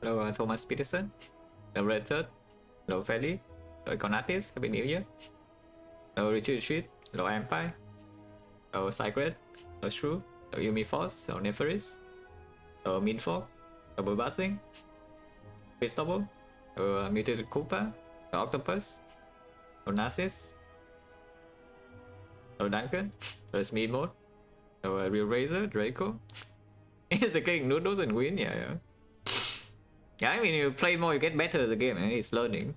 Hello, Thomas Peterson. Hello, Richard. Hello, Feli. Hello, Conatis. Happy New Year. Hello, Richard Street. Hello, Empire. Hello, Sacred. Hello, Shrew. Hello, Yumi Force. Hello, Neferis. Hello, Minfog. Hello, Buzzing. Cristobal. Hello, Mutated Koopa. Hello, Octopus. Hello, Narcissus. Hello, Duncan. Hello, Smee Mode. Hello, Real Razor. Draco. It's a king noodles and win, yeah. Yeah, I mean, you play more, you get better at the game, and it's learning.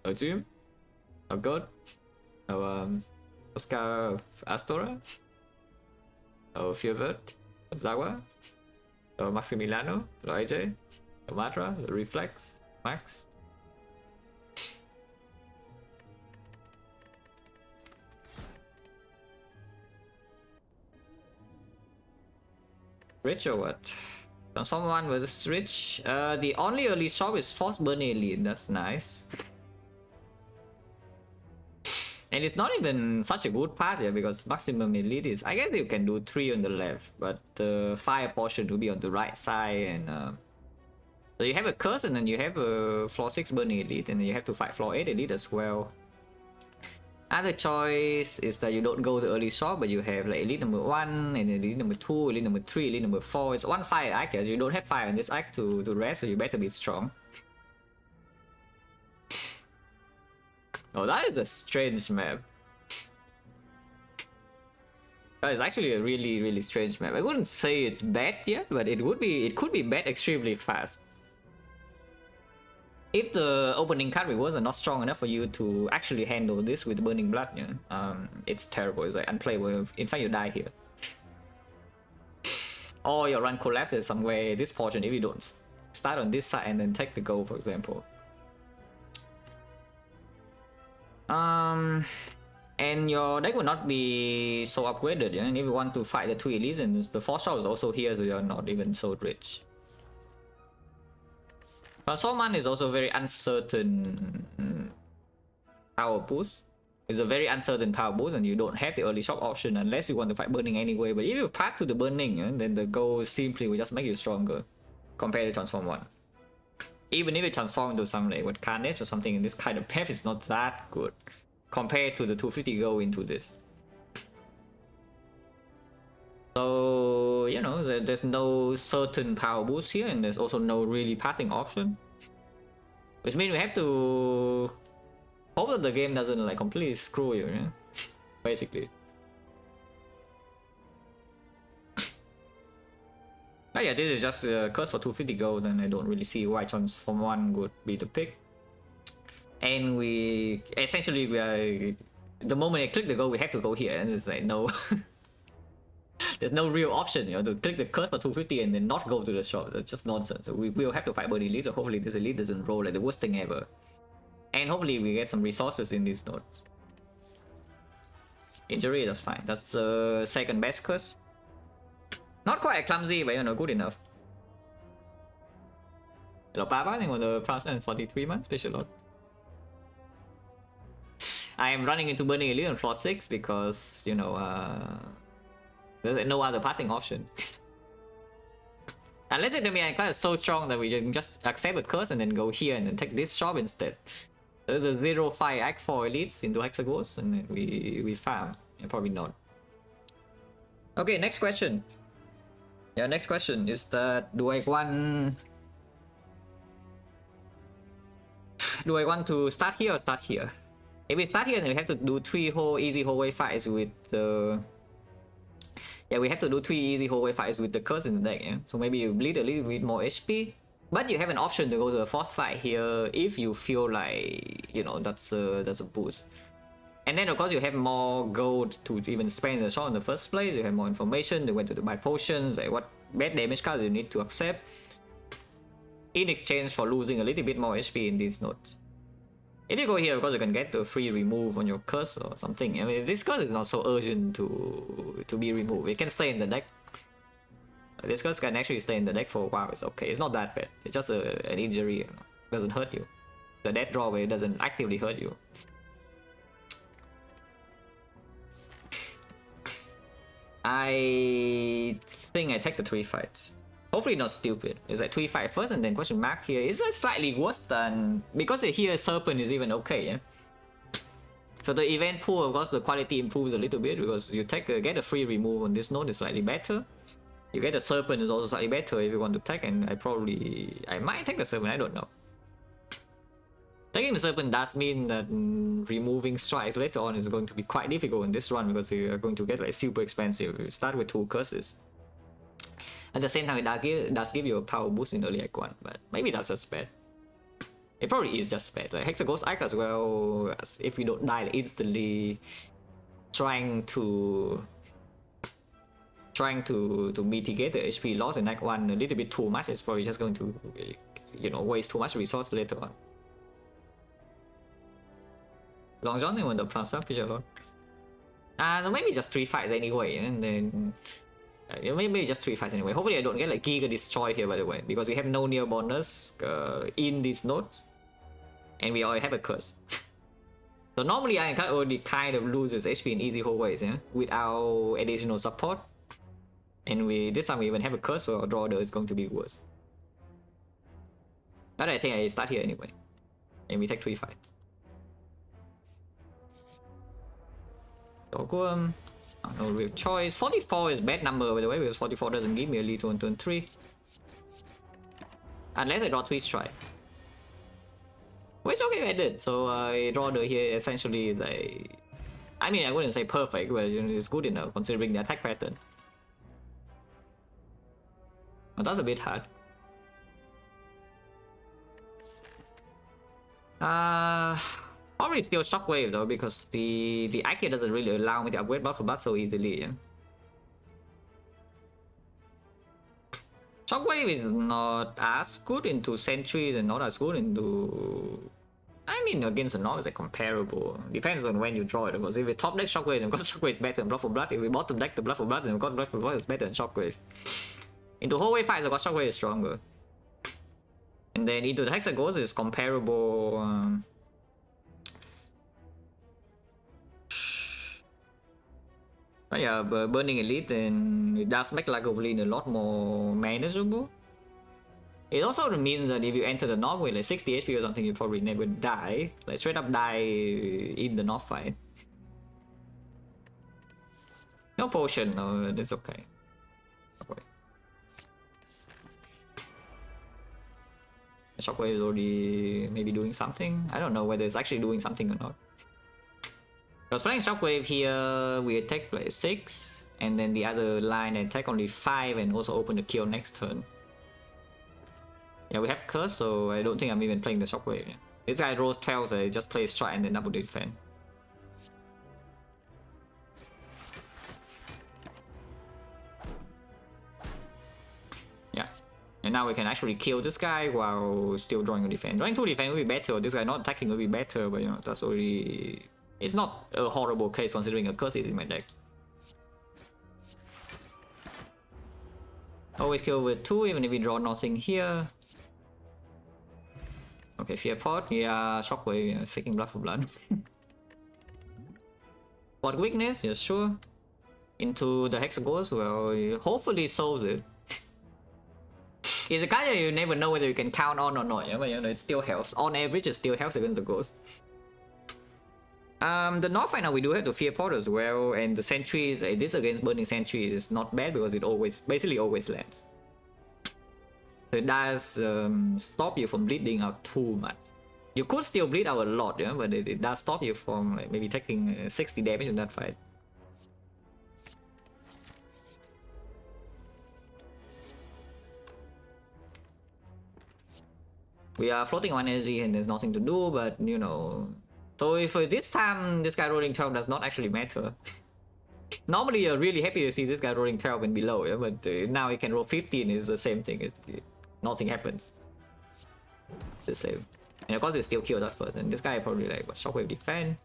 Oh, Jim. Oh, God. Oh, Oscar Astora. Oh, Fierbert. Oh, Zawa. Oh, Maximiliano. Oh, AJ. Oh, Matra. Oh, Reflex. Max. Rich or what? Transform 1 versus Rich. The only early shop is Force Burn Elite. That's nice. And it's not even such a good part here because maximum elite is, I guess you can do 3 on the left, but the fire portion will be on the right side. And so you have a curse, and then you have a floor 6 burning elite, and then you have to fight floor 8 elite as well. Other choice is that you don't go to early shop, but you have like elite number 1 and elite number 2, elite number 3, elite number 4. It's one fire act, as you don't have fire in this act to rest, so you better be strong. Oh, that is a strange map. That is actually a really strange map. I wouldn't say it's bad yet, but it could be bad extremely fast. If the opening card rewards are not strong enough for you to actually handle this with Burning Blood, you know, it's terrible. It's like unplayable. In fact, you die here. Or your run collapses somewhere this portion if you don't start on this side and then take the goal, for example. And your deck will not be so upgraded, yeah? And if you want to fight the 2 elites, and the 4th shop is also here, so you're not even so rich. Transform is also very uncertain power boost. It's a very uncertain power boost, and you don't have the early shop option unless you want to fight burning anyway. But if you path to the burning, yeah, then the goal simply will just make you stronger compared to Transform 1. Even if it transforms into some like what Carnage or something in this kind of path, is not that good compared to the 250 go into this. So, you know, there's no certain power boost here, and there's also no really pathing option. Which means we have to hope that the game doesn't like completely screw you, yeah? Basically. But yeah, this is just a curse for 250 gold, and I don't really see why Transform 1 would be the pick. And we are, the moment I click the go, we have to go here, and it's like no. There's no real option, you know, to click the curse for 250 and then not go to the shop. That's just nonsense. So we will have to fight Burning Elite, so hopefully this elite doesn't roll like the worst thing ever. And hopefully we get some resources in these nodes. Injury, that's fine. That's the second best curse. Not quite clumsy, but you know, good enough. Hello, Papa, thank you for the plus 43 months, special lot. I am running into Burning Elite on floor 6 because, you know, there's no other pathing option. Unless the Ironclad is so strong that we can just accept a curse and then go here and then take this shop instead. There's a 0-5 Act 4 elites into Hexagons and then we farm. Yeah, probably not. Okay, next question. Yeah, next question is that do I want to start here or start here? If we start here, then we have to do 3 easy hallway fights with the... Yeah, we have to do 3 easy hallway fights with the curse in the deck, yeah? So maybe you bleed a little bit more HP, but you have an option to go to the 4th fight here if you feel like, you know, that's a boost. And then of course you have more gold to even spend in the shop in the first place, you have more information, you went to buy potions, like what bad damage cards you need to accept in exchange for losing a little bit more HP in these nodes. If you go here, of course, you can get the free remove on your curse or something. I mean, this curse is not so urgent to be removed. It can stay in the deck. This curse can actually stay in the deck for a while. It's okay. It's not that bad. It's just an injury. You know? It doesn't hurt you. The death draw where it doesn't actively hurt you. I think I take the 3 fights. Hopefully not stupid. It's like 3-5 first and then question mark here. It's slightly worse than... Because here Serpent is even okay, yeah? So the event pool, of course, the quality improves a little bit because you get a free remove on this node is slightly better. You get the Serpent is also slightly better if you want to take, and I might take the Serpent, I don't know. Taking the Serpent does mean that removing strikes later on is going to be quite difficult in this run because you are going to get like super expensive. You start with 2 curses. At the same time, it does give you a power boost in early Act 1, but maybe that's just bad. It probably is just bad. Like Hexaghost Act as well, if you don't die instantly, trying to mitigate the HP loss in Act 1 a little bit too much is probably just going to, you know, waste too much resource later on. Long John even the prompt up feature a lot. So maybe just 3 fights anyway, and then maybe just 3 fights anyway. Hopefully I don't get like Giga Destroy here, by the way, because we have no near bonus in these nodes, and we already have a curse. So normally I can already kind of loses HP in easy hallways, yeah, without additional support. And this time we even have a curse, so our draw order is going to be worse. But I think I start here anyway, and we take 3 fights. No real choice. 44 is a bad number, by the way, because 44 doesn't give me a lead on turn 3. Unless I draw 3 strike. Which okay I did. So I draw the here essentially is I mean I wouldn't say perfect, but it's good enough considering the attack pattern. But that's a bit hard. Probably still Shockwave though, because the Ike doesn't really allow me to upgrade blood for blood so easily. Yeah? Shockwave is not as good into sentries and not as good into... I mean, against the Nog is like comparable. Depends on when you draw it. Because if we top deck Shockwave, then of course Shockwave is better than blood for blood. If we bottom deck the blood for blood, then of course blood for blood is better than Shockwave. Into hallway fights, of course Shockwave is stronger. And then into the Hexaghost is comparable. But yeah, Burning Elite, then it does make Lagavulin a lot more manageable. It also means that if you enter the North with like 60 HP or something, you probably never die. Like straight up die in the North fight. No potion, no, that's okay. Okay. Shockwave is already maybe doing something. I don't know whether it's actually doing something or not. Because playing Shockwave here, we attack like 6, and then the other line attack only 5 and also open the kill next turn. Yeah, we have Curse, so I don't think I'm even playing the Shockwave. Yeah. This guy rolls 12, so I just play Strike and then double defend. Yeah. And now we can actually kill this guy while still drawing a defense. Drawing 2 defense will be better, this guy not attacking will be better, but you know, that's already... It's not a horrible case considering a curse is in my deck. Always kill with 2 even if we draw nothing here. Okay, Fear Pot, yeah, Shockwave, yeah, faking blood for blood. What weakness? Yeah, sure. Into the Hexaghost, well, hopefully solves it. It's a kind of you never know whether you can count on or not, yeah, but you know, it still helps. On average, it still helps against the ghost. The North right now we do have the Fear Pot as well, and the Sentries, like this against Burning Sentries is not bad because it basically always lands. So it does stop you from bleeding out too much. You could still bleed out a lot, yeah, but it does stop you from like, maybe taking 60 damage in that fight. We are floating 1 energy and there's nothing to do, but you know... So if this time this guy rolling 12 does not actually matter. Normally you're really happy to see this guy rolling 12 and below, yeah? But now he can roll 15 is the same thing. Nothing happens. It's the same. And of course you still kill that first, and this guy probably like what, Shockwave defend.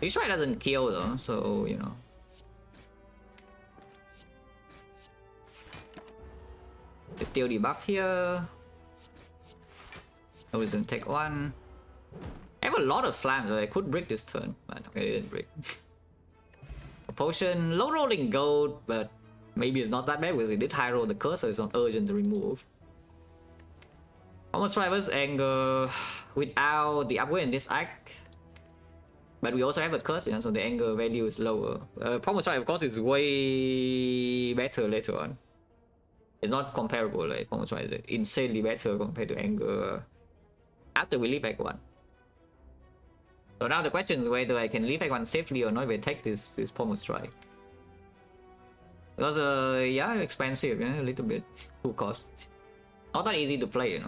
Destroy doesn't kill though, so you know. Still debuff here. Always gonna take 1. Ever a lot of slams, so I could brick this turn, but okay, I didn't brick. Potion, low rolling gold, but maybe it's not that bad because it did high roll the curse, so it's not urgent to remove. Almost Driver's Anger without the upgrade in this act. But we also have a curse, so the anger value is lower. Promo Strike, of course, is way better later on. It's not comparable, like Promo Strike is insanely better compared to anger after we leave Act 1. So now the question is whether I can leave Act 1 safely or not if I take this Promo Strike. Because, yeah, expensive, yeah, a little bit. Full cost. Not that easy to play,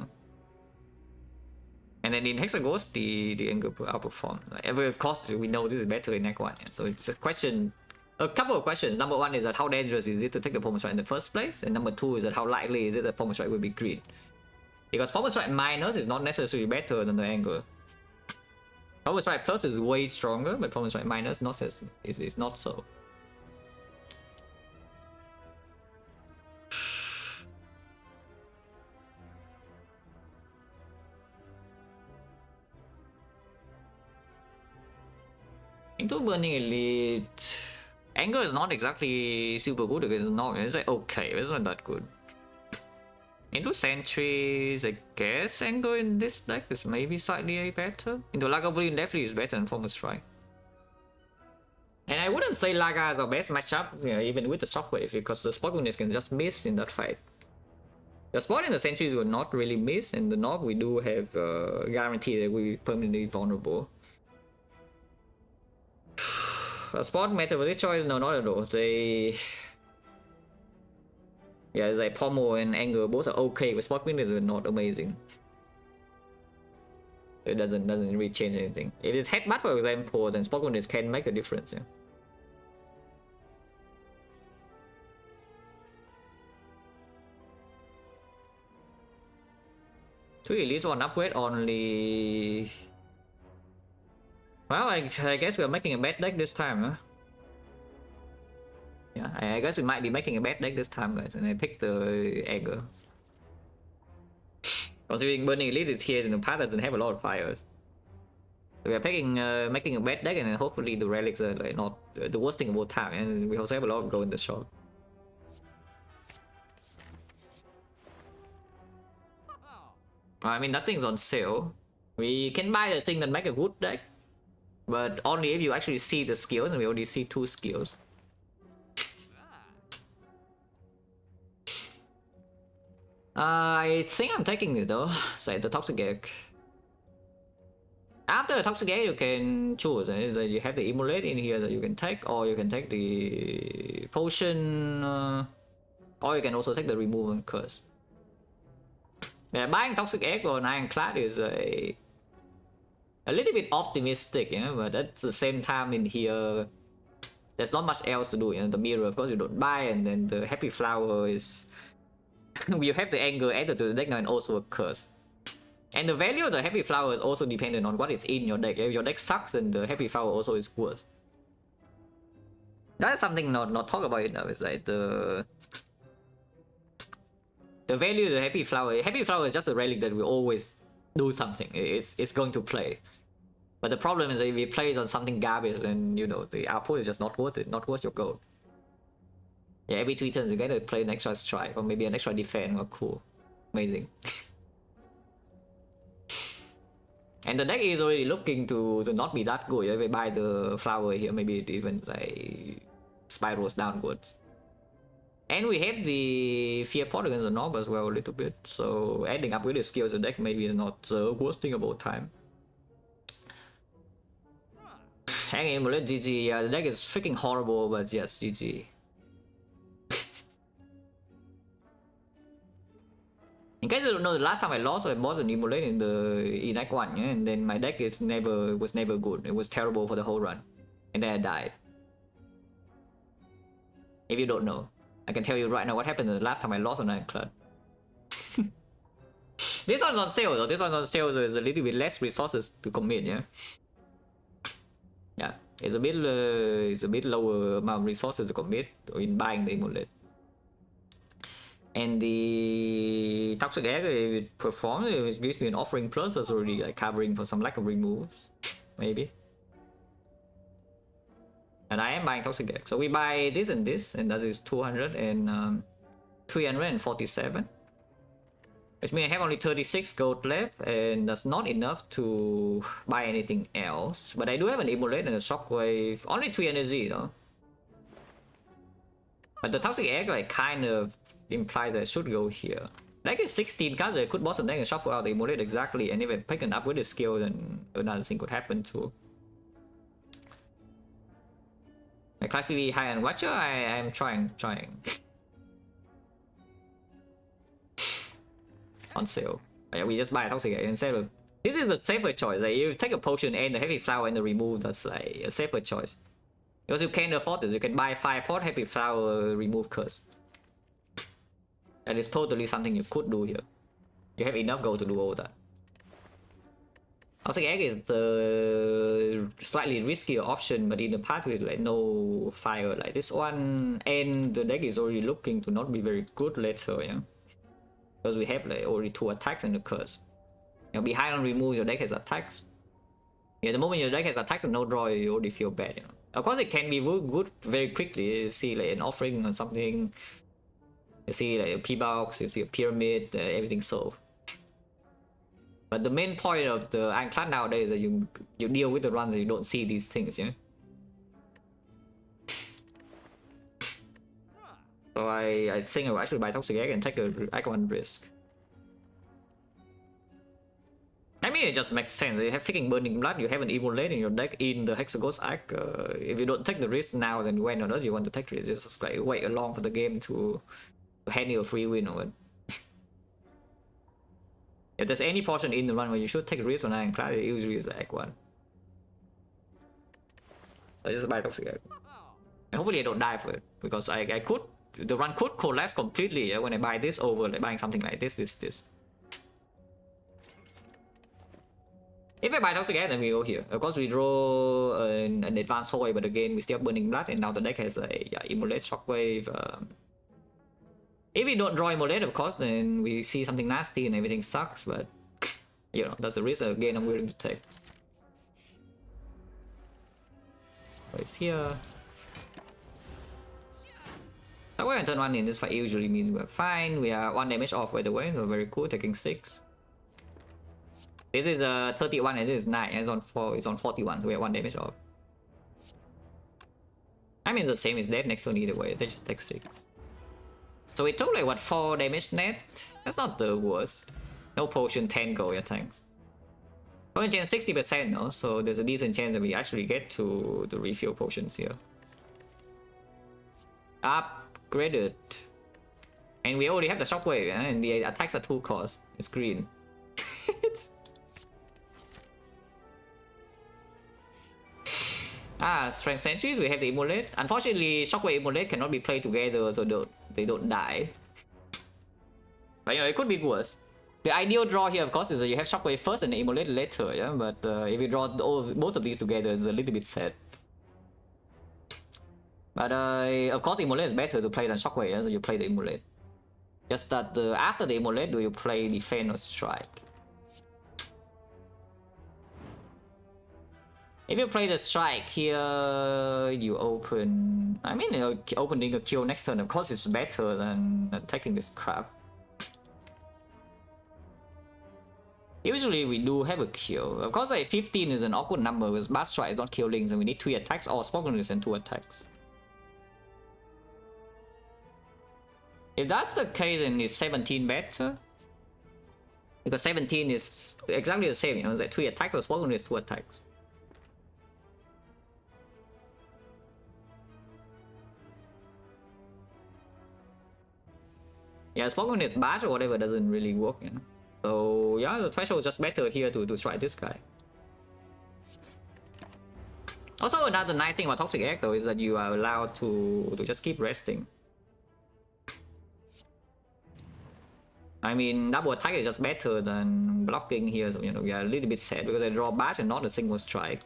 And then in Hexaghost, the anger outperformed. Like, of course, we know this is better in Act 1. Yeah? So it's a couple of questions. Number one is that how dangerous is it to take the Pommel Strike in the first place? And number two is that how likely is it that Pommel Strike will be green? Because Pommel Strike minus is not necessarily better than the anger. Pommel Strike plus is way stronger, but Pommel Strike minus is not so. Into Burning Elite, anger is not exactly super good because it's like okay, it's not that good. Into Sentries, I guess anger in this deck is maybe slightly better. Into Lagavulin definitely is better than Formal Strike. And I wouldn't say Laga is our best matchup, even with the Shockwave, because the Spot Units can just miss in that fight. The Spot and the Sentries will not really miss, and the Knob we do have guarantee that we'll be permanently vulnerable. A Spot matter with this choice? No, not at all. Yeah, it's like Pommel and Anger both are okay, but Spot Units are not amazing. It doesn't really change anything. If it's Headbutt, for example, then Spot Units can make a difference. Yeah. To release one upgrade only. Well, I guess we're making a bad deck this time, huh? Yeah, I guess we might be making a bad deck this time, guys, and I picked the Anger. Considering Burning Elite is here and the path doesn't have a lot of fires. So we are making a bad deck, and hopefully the relics are like not the worst thing about time, and we also have a lot of gold in the shop. I mean, nothing's on sale. We can buy the thing that make a good deck, but only if you actually see the skills, and we only see 2 skills. I think I'm taking it though. Say the Toxic Egg. After the Toxic Egg, you can choose. You have the Immolate in here that you can take, or you can take the Potion, or you can also take the Remove and Curse. Yeah, buying Toxic Egg on Ironclad is a little bit optimistic, but at the same time in here, there's not much else to do. The Mirror, of course, you don't buy, and then the Happy Flower is. You have the Anger added to the deck now and also a Curse. And the value of the Happy Flower is also dependent on what is in your deck. If your deck sucks, then the Happy Flower also is worse. That's something not talk about it now. It's like the value of the Happy Flower. Happy Flower is just a relic that will always do something. It's going to play. But the problem is that if it plays on something garbage, then the output is just not worth it, not worth your gold. Yeah, every 3 turns you get to play an extra strike or maybe an extra defense. Oh, cool. Amazing. And the deck is already looking to not be that good. If we buy the flower here, maybe it even like spirals downwards. And we have the Fear Pot against the Knob as well a little bit. So adding up with the skills of the deck maybe is not the worst thing about time. Hanging Bullet, GG. Yeah, the deck is freaking horrible, but yes, GG. In case you don't know, the last time I lost, I bought an Immolate in Act 1, yeah? And then my deck was never good. It was terrible for the whole run. And then I died. If you don't know, I can tell you right now what happened the last time I lost on Ironclad. This one's on sale though. This one's on sale, so it's a little bit less resources to commit, yeah? Yeah, it's a bit lower amount of resources to commit in buying the Immolate. And the Toxic Egg, if it performs, it gives me an Offering Plus that's already like covering for some lack of removes. maybe. And I am buying Toxic Egg. So we buy this, and that is 200 and 347. Which means I have only 36 gold left, and that's not enough to buy anything else. But I do have an Immolate and a Shockwave. Only 3 energy, though. But the Toxic Egg like kind of implies that I should go here. Deck is 16 cards, I could bottom deck and shuffle out the Immolate exactly, and if I pick an upgraded skill, then another thing could happen too. Like PvP High End Watcher, I'm trying. On sale. Yeah, we just buy a Toxic Egg instead of... This is the safer choice. Like, you take a potion and the Heavy Flower and the remove, that's like a safer choice. Because you can afford this, you can buy 5 pot Heavy Flower, remove curse. That is totally something you could do here. You have enough gold to do all that. Toxic Egg is the slightly riskier option, but in the past with like no fire like this one, and the deck is already looking to not be very good later, yeah. Because we have like already 2 attacks and a curse. You know, behind on remove, your deck has attacks. Yeah, the moment your deck has attacks and no draw, you already feel bad, you know. Of course, it can be good very quickly. You see like an offering or something. You see like a P-box, you see a pyramid, everything solved. But the main point of the Ironclad nowadays is that you deal with the runs and you don't see these things, yeah. So I think I will actually buy Toxic Egg and take a icon risk. I mean, it just makes sense. You have freaking Burning Blood, you have an Immolate in your deck in the Hexaghost Act. If you don't take the risk now, then when or not you want to take the risk, it's just like wait along for the game to hand you a free win or if there's any portion in the run where you should take a risk on Ironclad, it usually is the Act 1. So I just buy Toxic Egg. And hopefully I don't die for it, because I could... The run could collapse completely when I buy this over like buying something like this. If I buy Toxic Egg, then we go here. Of course, we draw an advanced Hoy, but again, we still have Burning Blood, and now the deck has a Immolate, Shockwave. If we don't draw Immolate, of course, then we see something nasty and everything sucks, but you know, that's a risk again I'm willing to take. It's here. So we're on turn 1 in this fight usually means we're fine. We are 1 damage off, by the way, so very cool, taking 6. This is 31 and this is 9, it's on 4, it's on 41, so we are 1 damage off. I mean the same is dead next turn either way, they just take 6. So we took like what, 4 damage net? That's not the worst. No potion, 10 gold, yeah thanks. Potion chance 60% no, so there's a decent chance that we actually get to the refill potions here. Upgraded. And we already have the Shockwave, yeah? And the attacks are 2 cost. It's green. Strength Sentries, we have the Immolate. Unfortunately, Shockwave and Immolate cannot be played together, so they don't die. But you know, it could be worse. The ideal draw here, of course, is that you have Shockwave first and Immolate later, yeah? But if you draw both of these together, it's a little bit sad. But of course, Immolate is better to play than Shockwave, yeah? So you play the Immolate. Just that after the Immolate, do you play Defend or Strike? If you play the Strike here, you open... I mean, opening a kill next turn, of course, is better than taking this crap. Usually we do have a kill. Of course, like 15 is an awkward number because Blast Strike is not killing, so we need 3 attacks or Spokeness and 2 attacks. If that's the case, then is 17 better? Because 17 is exactly the same, you know, it's like 3 attacks or Spokeness, 2 attacks. Yeah, Spokeness bash or whatever doesn't really work, you know. So yeah, the threshold is just better here to strike this guy. Also, another nice thing about Toxic Egg though is that you are allowed to just keep resting. I mean, double attack is just better than blocking here, so you know, we are a little bit sad because I draw bash and not a single strike.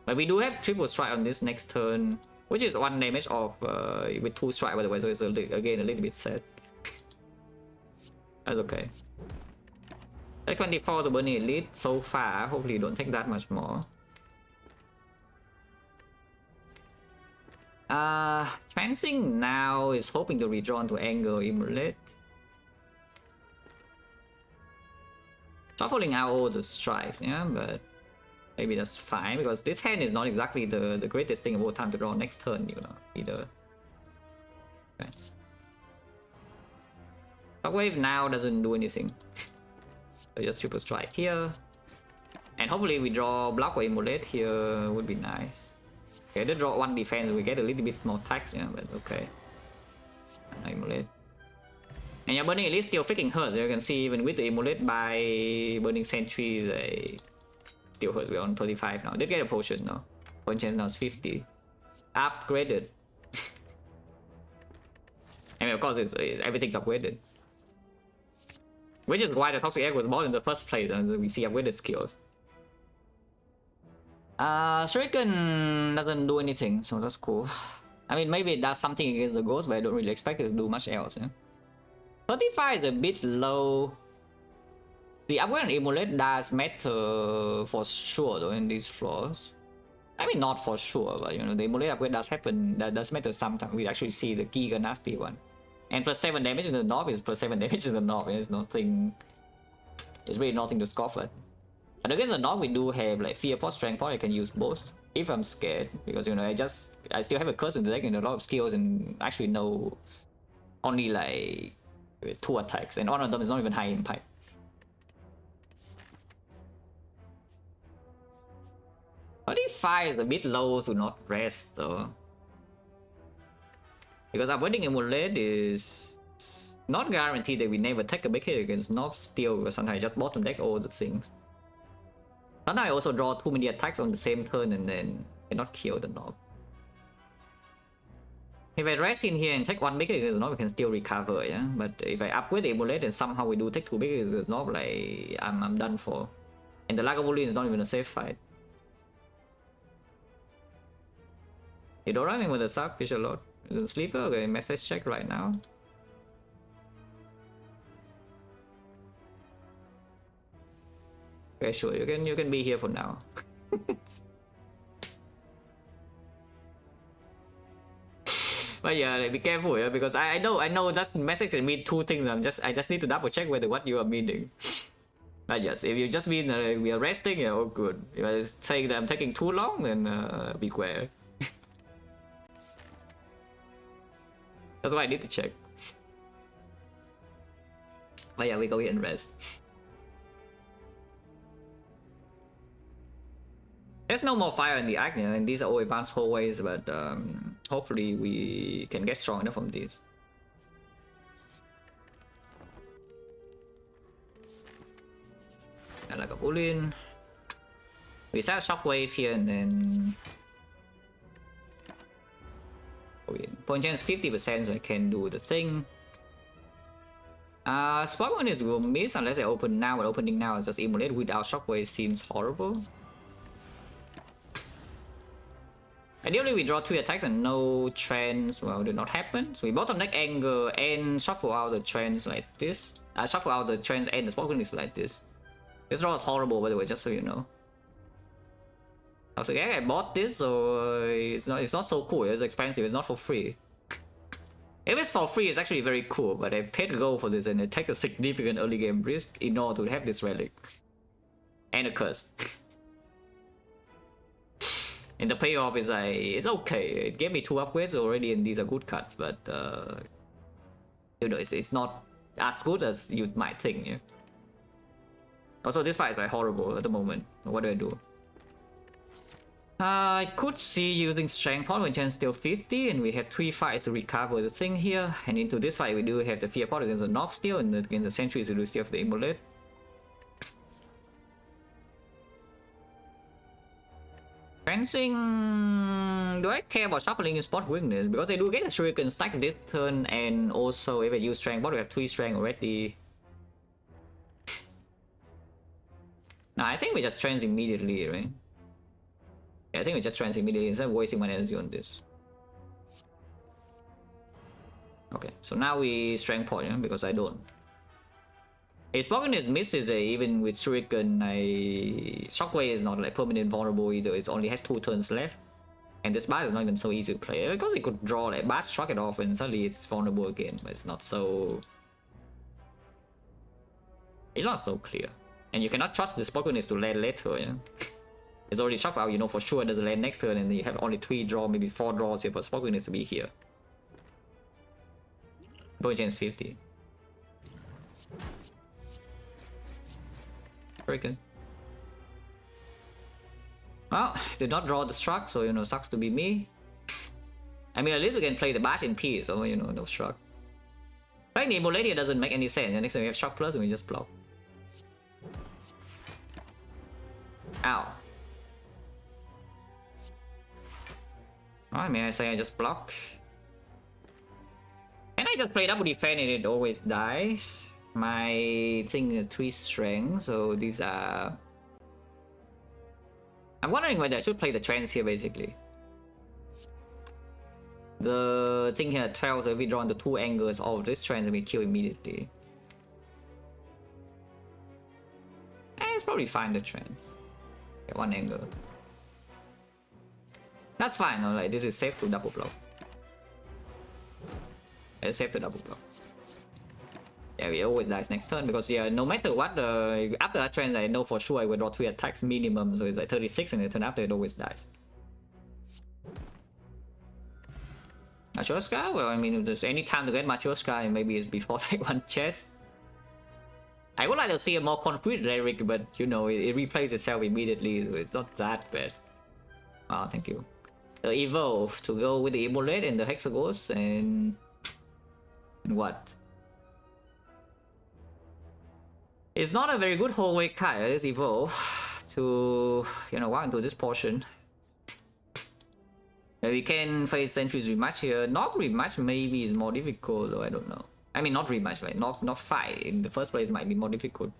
But we do have triple strike on this next turn, which is 1 damage off with 2 strike by the way, so it's again a little bit sad. That's okay. Take 24 to Burning Elite so far, hopefully you don't take that much more. Transing now is hoping to redraw to Angle Immolate. Shuffling out all the strikes, yeah, but maybe that's fine because this hand is not exactly the greatest thing of all time to draw next turn, you know, either. Yes. Shockwave now doesn't do anything. So just triple strike here. And hopefully we draw block or immolate here would be nice. Okay, they draw one defense, we get a little bit more tax, yeah, but okay. Immolate. And yeah, burning elite still freaking hurts. You can see even with the immolate by burning sentries, still hurts. We're on 35 now. Did get a potion now. Point chance now is 50. Upgraded. I mean, of course, everything's upgraded. Which is why the Toxic Egg was bought in the first place, and we see upgraded skills. Shuriken doesn't do anything, so that's cool. I mean, maybe it does something against the ghost, but I don't really expect it to do much else. Yeah? 35 is a bit low. The upgrade on Immolate does matter for sure though in these floors. I mean, not for sure, but you know, the Immolate upgrade does happen, that does matter sometimes. We actually see the Giga Nasty one. And plus 7 damage in the knob is plus 7 damage in the knob. It's nothing. It's really nothing to scoff at. And against the knob, we do have like Fear Pot, Strength Pot. I can use both if I'm scared, because you know, I still have a curse in the deck and a lot of skills, and actually know only like 2 attacks, and one of them is not even high impact. But 35 is a bit low to not rest though. Because avoiding Immolate is not guaranteed that we never take a big hit against knobs still, because sometimes I just bottom deck all the things. Sometimes I also draw too many attacks on the same turn and then cannot kill the knob. If I rest in here and take 1 big hit against the knob, we can still recover, yeah? But if I upgrade the Immolate and somehow we do take 2 big hits against the knob, like, I'm done for. And the Lagavulin is not even a safe fight. You don't run in with the Sark Fish a lot. Is it Sleeper? Okay, message check right now. Okay, sure, you can be here for now. But yeah, like, be careful, yeah, because I know that message can mean 2 things. I just need to double check whether what you are meaning. But yes, if you just mean we are resting, yeah, oh good. If I saying that I'm taking too long, then beware. That's why I need to check. But yeah, we go here and rest. There's no more fire in the Agnia, and these are all advanced hallways, but hopefully we can get strong enough from these. And like a Bullion. We set a Shockwave here and then... Point chance 50%, so I can do the thing. Spark Units will miss unless I open now, but opening now is just Immolate without Shockwave seems horrible. Ideally we draw 3 attacks and no trends, well, did not happen. So we bottom deck Anger and shuffle out the trends like this. Shuffle out the trends and the Spark Units like this. This draw is horrible by the way, just so you know. I was like, yeah, I bought this, so it's not so cool. It's expensive. It's not for free. If it's for free, it's actually very cool. But I paid gold for this, and I take a significant early game risk in order to have this relic and a curse. And the payoff is like, it's okay. It gave me 2 upgrades already, and these are good cards. But you know, it's not as good as you might think. Yeah? Also, this fight is like horrible at the moment. What do I do? I could see using Strength Pot when chance still 50, and we have 3 fights to recover the thing here. And into this fight, we do have the Fear Pot against the Knob still, and against the Sentries, we do still have the Immolate. Fencing... Do I care about shuffling in spot weakness? Because I do get a Shuriken stack this turn, and also if I use Strength Pot, we have 3 Strength already. Nah, I think we just trans immediately, right? Yeah, I think we just trans immediately instead of wasting my energy on this. Okay, so now we Strength Pot, yeah, because I don't. If Spoken is misses, even with Shuriken, Shockwave is not like permanent vulnerable either. It only has 2 turns left. And this Bash is not even so easy to play, because it could draw like Bash, struck it off, and suddenly it's vulnerable again, but it's not so... It's not so clear. And you cannot trust the Spokeness to land later, yeah? It's already shuffled out, you know for sure there's a land next turn, and you have only 3 draw, maybe 4 draws here for Spokeness to be here. Boy chance 50. Very good. Well, did not draw the struck, so you know, sucks to be me. I mean, at least we can play the Bash in peace, so you know, no struck. Playing the Immolate here doesn't make any sense. Next time we have Shock Plus and we just block. Ow. Alright, may I say I just block? And I just play double defense and it always dies. My thing is 3 strength, so these are... I'm wondering whether I should play the trance here basically. The thing here 12, so if we draw on the 2 angles of this trance and we kill immediately. It's probably fine, the trance. Okay, 1 angle. That's fine, no? Like this is safe to double block. It's safe to double block. Yeah, we always dies next turn because yeah, no matter what, after that trance I know for sure I will draw 3 attacks minimum, so it's like 36 and the turn after it always dies. Matryoshka? Well, I mean, if there's any time to get Matryoshka, maybe it's before like 1 chest. I would like to see a more concrete lyric, but you know, it replays itself immediately, so it's not that bad. Oh, thank you. The Evolve to go with the Immolate and the Hexagons and what? It's not a very good hallway card, this Evolve to, you know, walk into this portion. We can face Sentry's rematch here. Not rematch maybe is more difficult, though I don't know. I mean, not rematch, right? Not fight in the first place might be more difficult.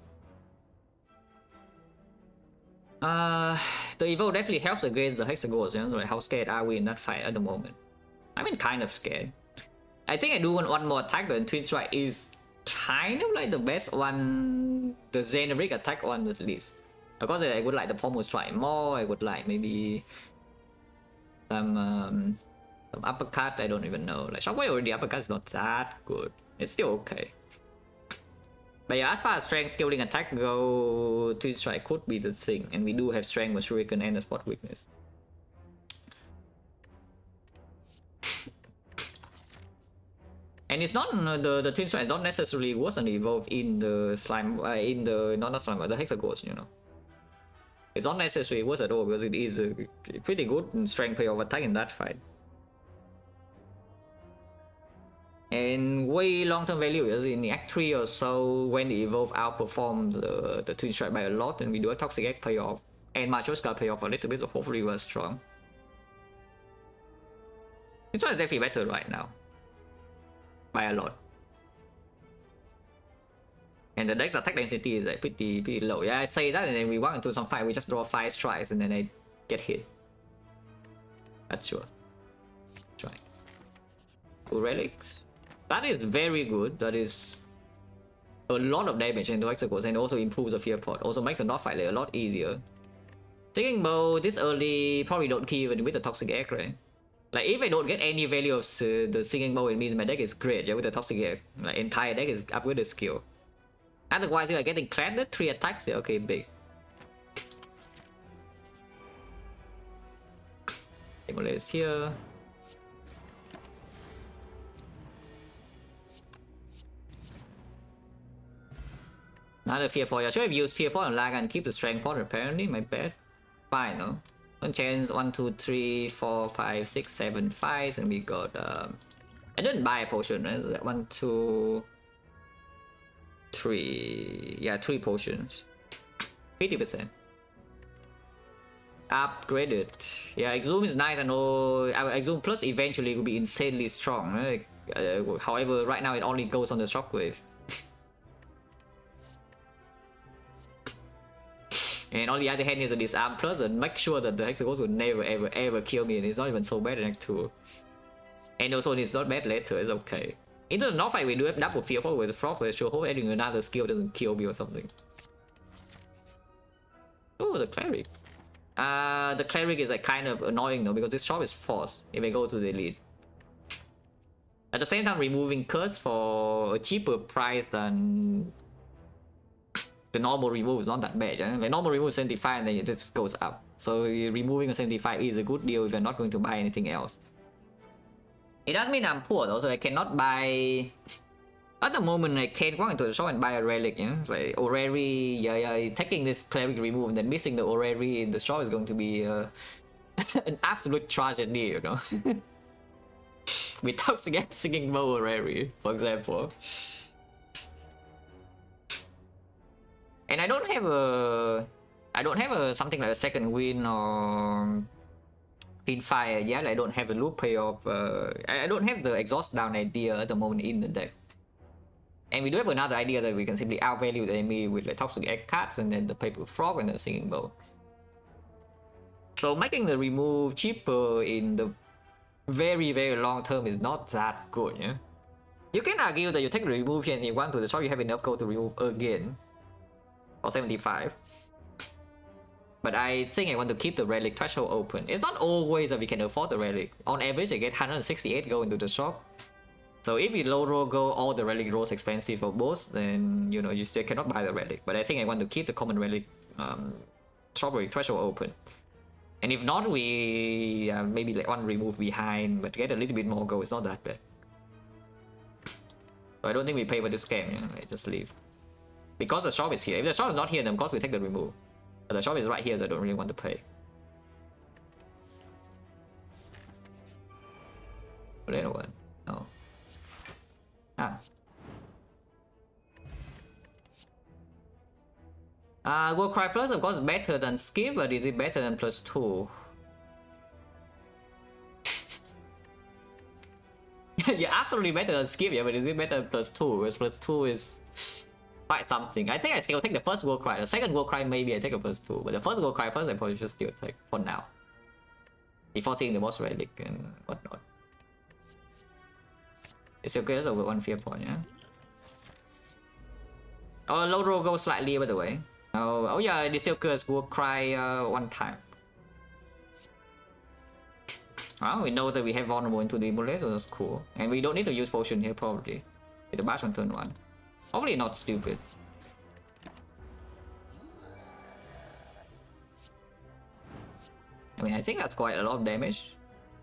The Evolve definitely helps against the Hexagons, you know, so like how scared are we in that fight at the moment? I mean, kind of scared. I think I do want 1 more attack, though, and Twin Strike is kind of like the best one, the generic attack one at least. Of course, I would like the Pommel Strike more, I would like maybe some uppercut, I don't even know. Like Shockwave already uppercut is not that good. It's still okay. But yeah, as far as strength scaling attack go, Twin Strike could be the thing. And we do have strength with Shuriken and a spot weakness. And it's not the Twin Strike is not necessarily worse than the Evolve in the slime, in the not slime, but the Hexagons, you know. It's not necessarily worse at all because it is a pretty good strength payoff attack in that fight. And way long-term value is in the Act 3 or so when the Evolve outperformed the Twin Strike by a lot, and we do a Toxic Egg payoff and Matryoshka payoff a little bit, so hopefully we're strong. Twin Strike is definitely better right now. By a lot. And the deck's attack density is like pretty low. Yeah, I say that and then we walk into some fight, we just draw 5 strikes and then I get hit. That's sure. Try. 2 relics. That is very good. That is a lot of damage into Hexagons and also improves the fear pot. Also makes the North fight a lot easier. Singing Bow this early probably don't kill even with the Toxic Egg, right? Like if I don't get any value of the Singing Bow, it means my deck is great, yeah, with the Toxic Egg. Like entire deck is upgraded skill. Otherwise, you are getting cladded 3 attacks, yeah, okay, big. Immolate is here. Another fear point. I should have used fear point on Lag and keep the strength point apparently, my bad. Fine, no? One chance, 1, 2, 3, 4, 5, 6, 7 fights, and we got I didn't buy a potion, right? 1, 2, 3. Yeah, 3 potions. 50%. Upgraded. Yeah, Exhume is nice. I know Exhume Plus eventually will be insanely strong, right? However, right now it only goes on the Shockwave. And on the other hand is a Disarm Plus, and make sure that the Hexagons will never ever kill me, and it's not even so bad in Act 2. And also it's not bad later, it's okay. Into the North fight we do have double fear with the Frog, so I sure hope adding another skill doesn't kill me or something. Oh, the Cleric. The cleric is like kind of annoying though, because this shop is forced if I go to the elite. At the same time, removing curse for a cheaper price than the normal remove is not that bad. Yeah? Like normal remove 75 and then it just goes up. So removing a 75 is a good deal if you're not going to buy anything else. It does mean I'm poor though, so I cannot buy. At the moment, I can't walk into the shop and buy a relic. You know, like orrery. Yeah, taking this cleric remove and then missing the orrery in the shop is going to be an absolute tragedy. You know, without singing bow orrery, for example. And I don't have a something like a second win or fire yet. I don't have a loop payoff. I don't have the exhaust down idea at the moment in the deck. And we do have another idea that we can simply outvalue the enemy with like toxic egg cards and then the paper frog and the singing bow. So making the remove cheaper in the very, very long term is not that good. Yeah? You can argue that you take the remove here and you want to the shop, you have enough gold to remove again. Or 75. But I think I want to keep the relic threshold open. It's not always that we can afford the relic. On average, I get 168 gold into the shop. So if you low roll gold, all the relic rolls expensive for both, then you know you still cannot buy the relic. But I think I want to keep the common relic strawberry threshold open. And if not, we maybe like one remove behind, but get a little bit more gold. It's not that bad. So I don't think we pay for this game. You know, I just leave. Because the shop is here. If the shop is not here, then of course we take the remove. But the shop is right here, so I don't really want to pay. Little one. No. World Cry Plus, of course, better than Skip, but is it better than +2? Yeah, absolutely better than Skip, yeah, but is it better than +2? Because +2 is quite something. I think I still take the first World Cry. The second World Cry, maybe I take a +2, but the first World Cry Plus, I probably should still take for now. Before seeing the boss relic and whatnot. It's okay, it's over 1 fear point, yeah? Oh, low roll goes slightly, by the way. Oh yeah, the still curse will cry one time. Well, we know that we have vulnerable into the immolate, so that's cool. And we don't need to use potion here, probably. With the bash on turn 1. Hopefully not stupid. I mean, I think that's quite a lot of damage.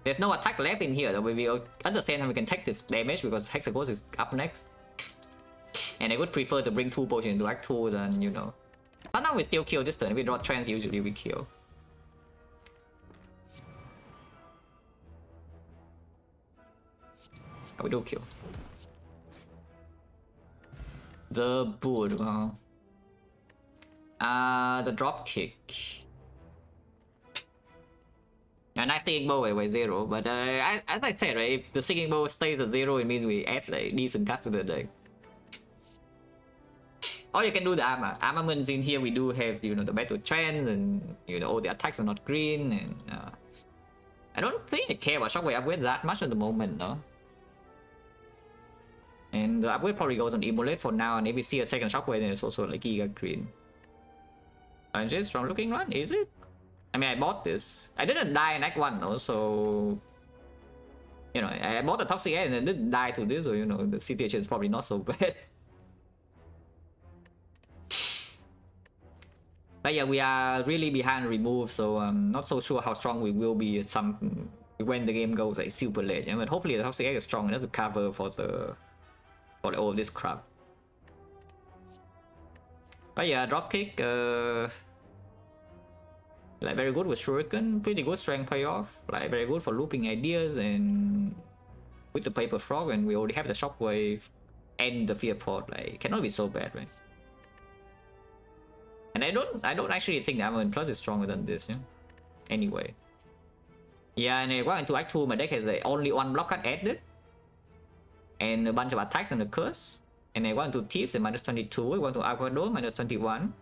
There's no attack left in here, though. We at the same time we can take this damage because Hexaghost is up next. And I would prefer to bring 2 potions into Act 2 than, you know. Sometimes we still kill this turn. If we draw trance, usually we kill. Oh, we do kill. The bull. The drop kick. Yeah, nice singing bow away 0, but as I said, right, if the singing bow stays at 0, it means we add like decent cards to the deck. Or you can do the armor. Armaments in here we do have, you know, the battle trends and, you know, all the attacks are not green, and I don't think I care about Shockwave upgrade that much at the moment though. And the upgrade probably goes on Immolate for now, and if we see a second Shockwave then it's also like Giga Green. And just strong looking run, is it? I mean, I bought this. I didn't die in Act 1 though, so... You know, I bought the Toxic Air and I didn't die to this, so you know, the situation is probably not so bad. But yeah, we are really behind remove, so I'm not so sure how strong we will be at some... when the game goes like super late, yeah? But hopefully the Toxic Egg is strong enough to cover for the... for all of this crap. But yeah, dropkick, like very good with Shuriken, pretty good strength payoff, like very good for looping ideas, and with the paper frog, and we already have the shockwave and the fear port, like cannot be so bad, right? And I don't actually think the Armament Plus is stronger than this, yeah. Anyway. Yeah, and going into Act 2, my deck has like only 1 block card added. And a bunch of attacks and a curse. And I went to Tips and -22, I went to Aquadome, -21.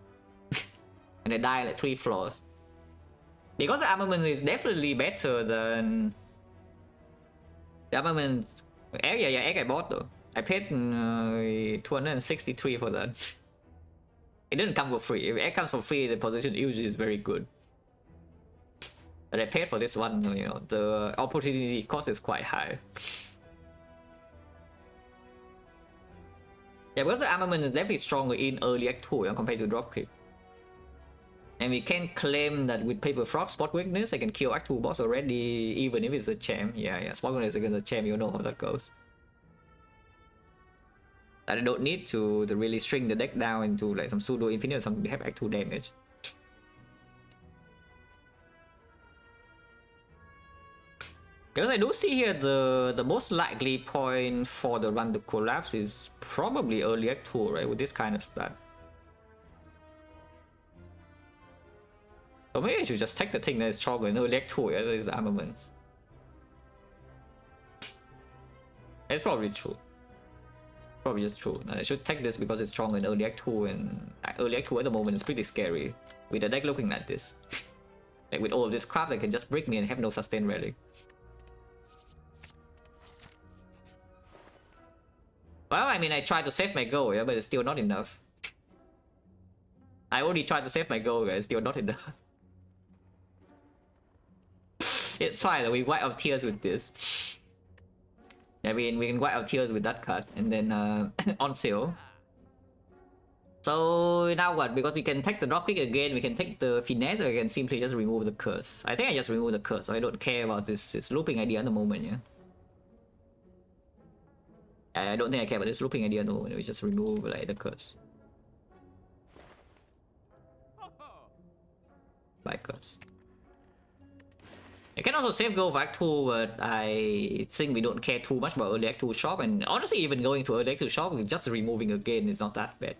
And I die like 3 floors. Because the armament is definitely better than... The armament... Egg, yeah, egg I bought though. I paid 263 for that. It didn't come for free. If egg comes for free, the position usually is very good. That I paid for this one, you know, the opportunity cost is quite high. Yeah, because the armament is definitely stronger in early Act 2, you know, compared to dropkick. And we can claim that with Paper Frog spot weakness, I can kill Act 2 boss already, even if it's a champ. Yeah, spot weakness against a champ, you know how that goes. I don't need to really string the deck down into like some pseudo infinite, some have Act 2 damage. Because I do see here the most likely point for the run to collapse is probably early Act 2, right? With this kind of stat. So maybe I should just take the thing that is stronger in early Act 2, yeah, these armaments. It's probably true. Probably just true. I should take this because it's stronger in early Act 2, and early Act 2 at the moment is pretty scary. With the deck looking like this. Like with all of this crap that can just break me and have no sustain relic. Well, I mean, I tried to save my goal, yeah, but it's still not enough. I only tried to save my goal, guys, still not enough. It's fine, we wipe out tears with this. I mean, we can wipe out tears with that card, and then on sale. So now what? Because we can take the dropkick again, we can take the finesse, or we can simply just remove the curse. I think I just remove the curse, so I don't care about this looping idea at the moment, yeah. I don't think I care about this looping idea at the moment, we just remove like the curse. By curse. I can also save gold for Act 2, but I think we don't care too much about early Act 2 shop, and honestly even going to early Act 2 shop, just removing again is not that bad.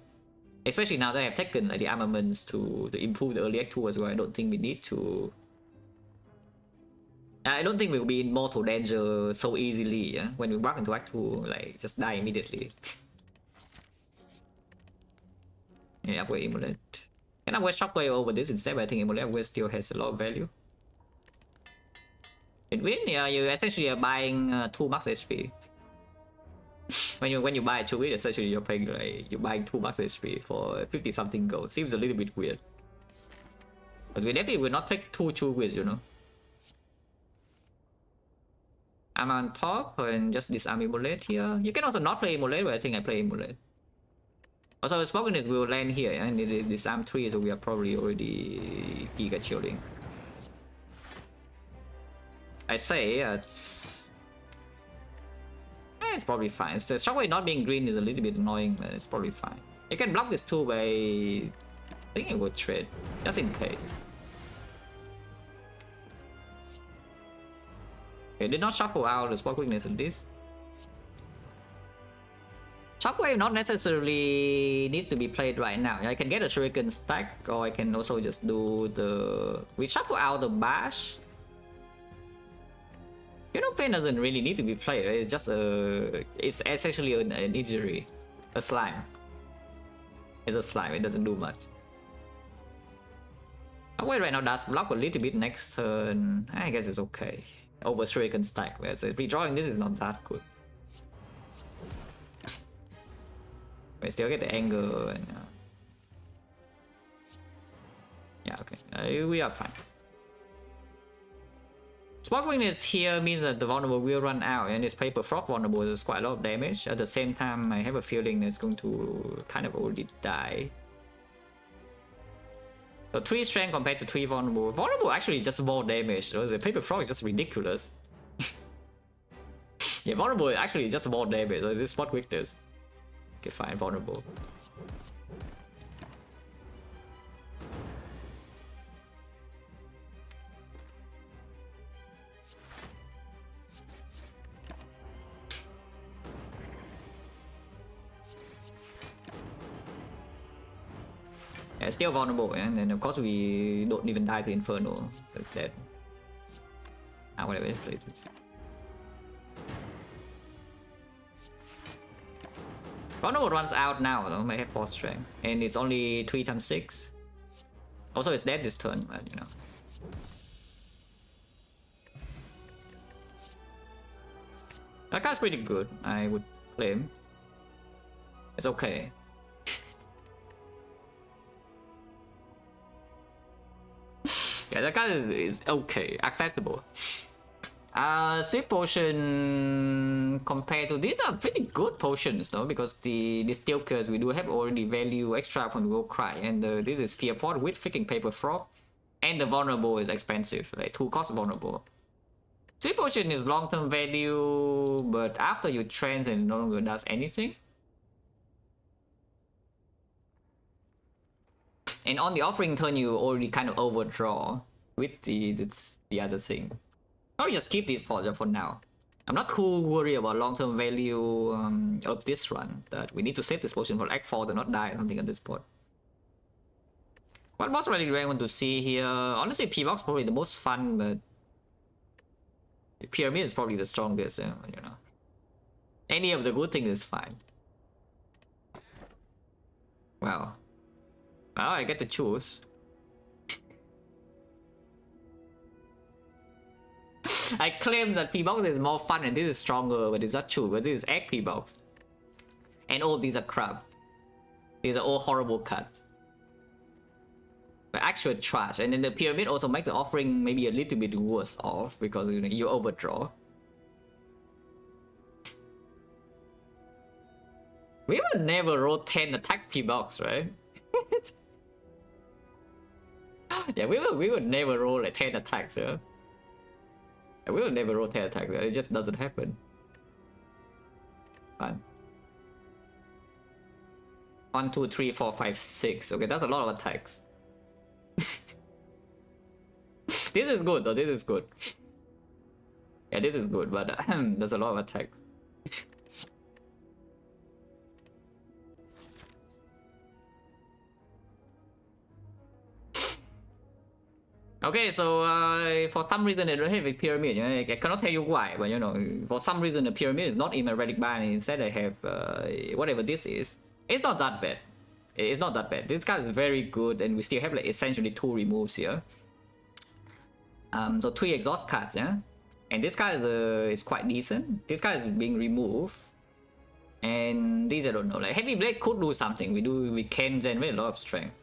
Especially now that I've taken like the armaments to improve the early Act 2 as well, I don't think we need to... I don't think we'll be in mortal danger so easily, yeah? When we walk into Act 2, like, just die immediately. Yeah, upgrade Amulet. Can I upgrade Shockwave over this instead? But I think Amulet upgrade still has a lot of value. In win, yeah, you essentially are buying 2 max HP. when you buy 2 win, essentially you're paying like you're buying 2 max HP for 50 something gold. Seems a little bit weird. But we definitely will not take 2 true wins, you know. I'm on top and just disarm Amulet here. You can also not play Amulet, but I think I play Amulet. Also, Smokiness will land here, and it is disarm 3, so we are probably already Giga Shielding. I say it's probably fine. So Shockwave not being green is a little bit annoying, but it's probably fine. You can block this too by... I think it would trade, just in case. Okay, did not shuffle out the spot quickness of this. Shockwave not necessarily needs to be played right now. I can get a Shuriken stack, or I can also just do the... We shuffle out the Bash. You know, Pain doesn't really need to be played, right? It's just a... It's essentially an injury. A slime. It's a slime, it doesn't do much. Shockwave right now does block a little bit next turn. I guess it's okay. Over Shuriken stack, whereas redrawing this is not that good. We still get the anger and... Yeah, okay. We are fine. Spot weakness here means that the vulnerable will run out, and this Paper Frog vulnerable is quite a lot of damage. At the same time, I have a feeling it's going to kind of already die. So 3 strength compared to 3 vulnerable. Vulnerable actually just more damage, though. The Paper Frog is just ridiculous. Yeah, vulnerable actually just more damage. So this spot weakness. Okay, fine, vulnerable. Yeah, still vulnerable, and then of course we don't even die to Inferno, so it's dead. Ah, whatever, let's play this. Vulnerable runs out now though, might have 4 strength, and it's only 3 times 6. Also it's dead this turn, but you know. That guy's pretty good, I would claim. It's okay. Yeah, that card is okay, acceptable. Sip potion compared to these are pretty good potions though, because the Stalkers we do have already value extra from the Gold Cry, and this is Fear Pot with freaking Paper Frog, and the vulnerable is expensive, like 2 cost vulnerable. Sip potion is long-term value, but after you trans and no longer does anything. And on the offering turn you already kind of overdraw with the other thing. Probably just keep these pods for now. I'm not too worried about long-term value of this run. That we need to save this potion for Act 4 to not die or something at this point. What boss rally do I want to see here? Honestly, P-Box probably the most fun, but Pyramid is probably the strongest, you know. Any of the good things is fine. Well, I get to choose. I claim that P-Box is more fun and this is stronger, but it's not true because this is egg P-Box. And all these are crap. These are all horrible cards. But actual trash. And then the Pyramid also makes the offering maybe a little bit worse off because you overdraw. We would never roll 10 attack P-Box, right? Yeah, we would never roll like 10 attacks, yeah? We will never roll 10 attacks, it just doesn't happen. Fine. 1, 2, 3, 4, 5, 6. Okay, that's a lot of attacks. This is good though, this is good. Yeah, this is good, but there's a lot of attacks. Okay, so for some reason I don't have a pyramid. I cannot tell you why, but for some reason the pyramid is not in my relic ban. Instead, I have whatever this is. It's not that bad. It's not that bad. This card is very good, and we still have like essentially 2 removes here. So 3 exhaust cards, yeah. And this card is quite decent. This card is being removed, and these I don't know. Like Heavy Blade could do something. We can generate a lot of strength.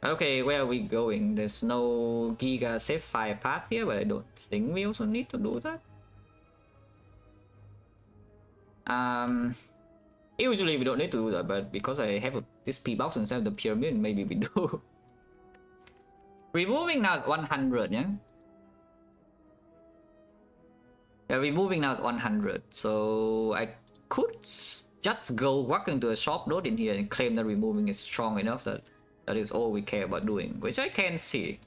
Okay, where are we going? There's no Giga Sapphire path here, but I don't think we also need to do that. Usually we don't need to do that, but because I have this P-Box instead of the Pyramid, maybe we do. Removing now is 100, yeah? Yeah, removing now is 100, so I could just go walk into a shop node in here and claim that removing is strong enough that is all we care about doing, which I can see.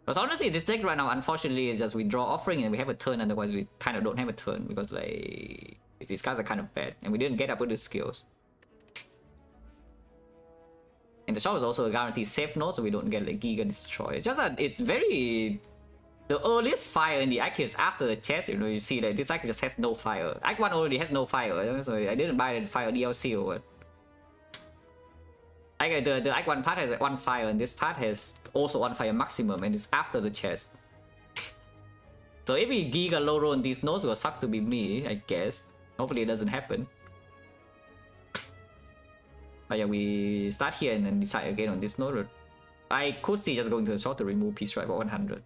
Because honestly, this deck right now, unfortunately, is just we draw offering and we have a turn, otherwise we kind of don't have a turn because like these cards are kind of bad and we didn't get up with the skills. And the shop is also a guaranteed safe node, so we don't get like Giga Destroy. It's just that it's very... The earliest fire in the act is after the chest, you see that this act just has no fire. Act 1 already has no fire, so I didn't buy the fire DLC or what. Like the Act 1 part has 1 fire, and this part has also 1 fire maximum, and it's after the chest. So if we Giga low roll on these nodes, it sucks to be me, I guess. Hopefully it doesn't happen. But yeah, we start here and then decide again on this node. I could see just going to the shop to remove Peace Strike for 100.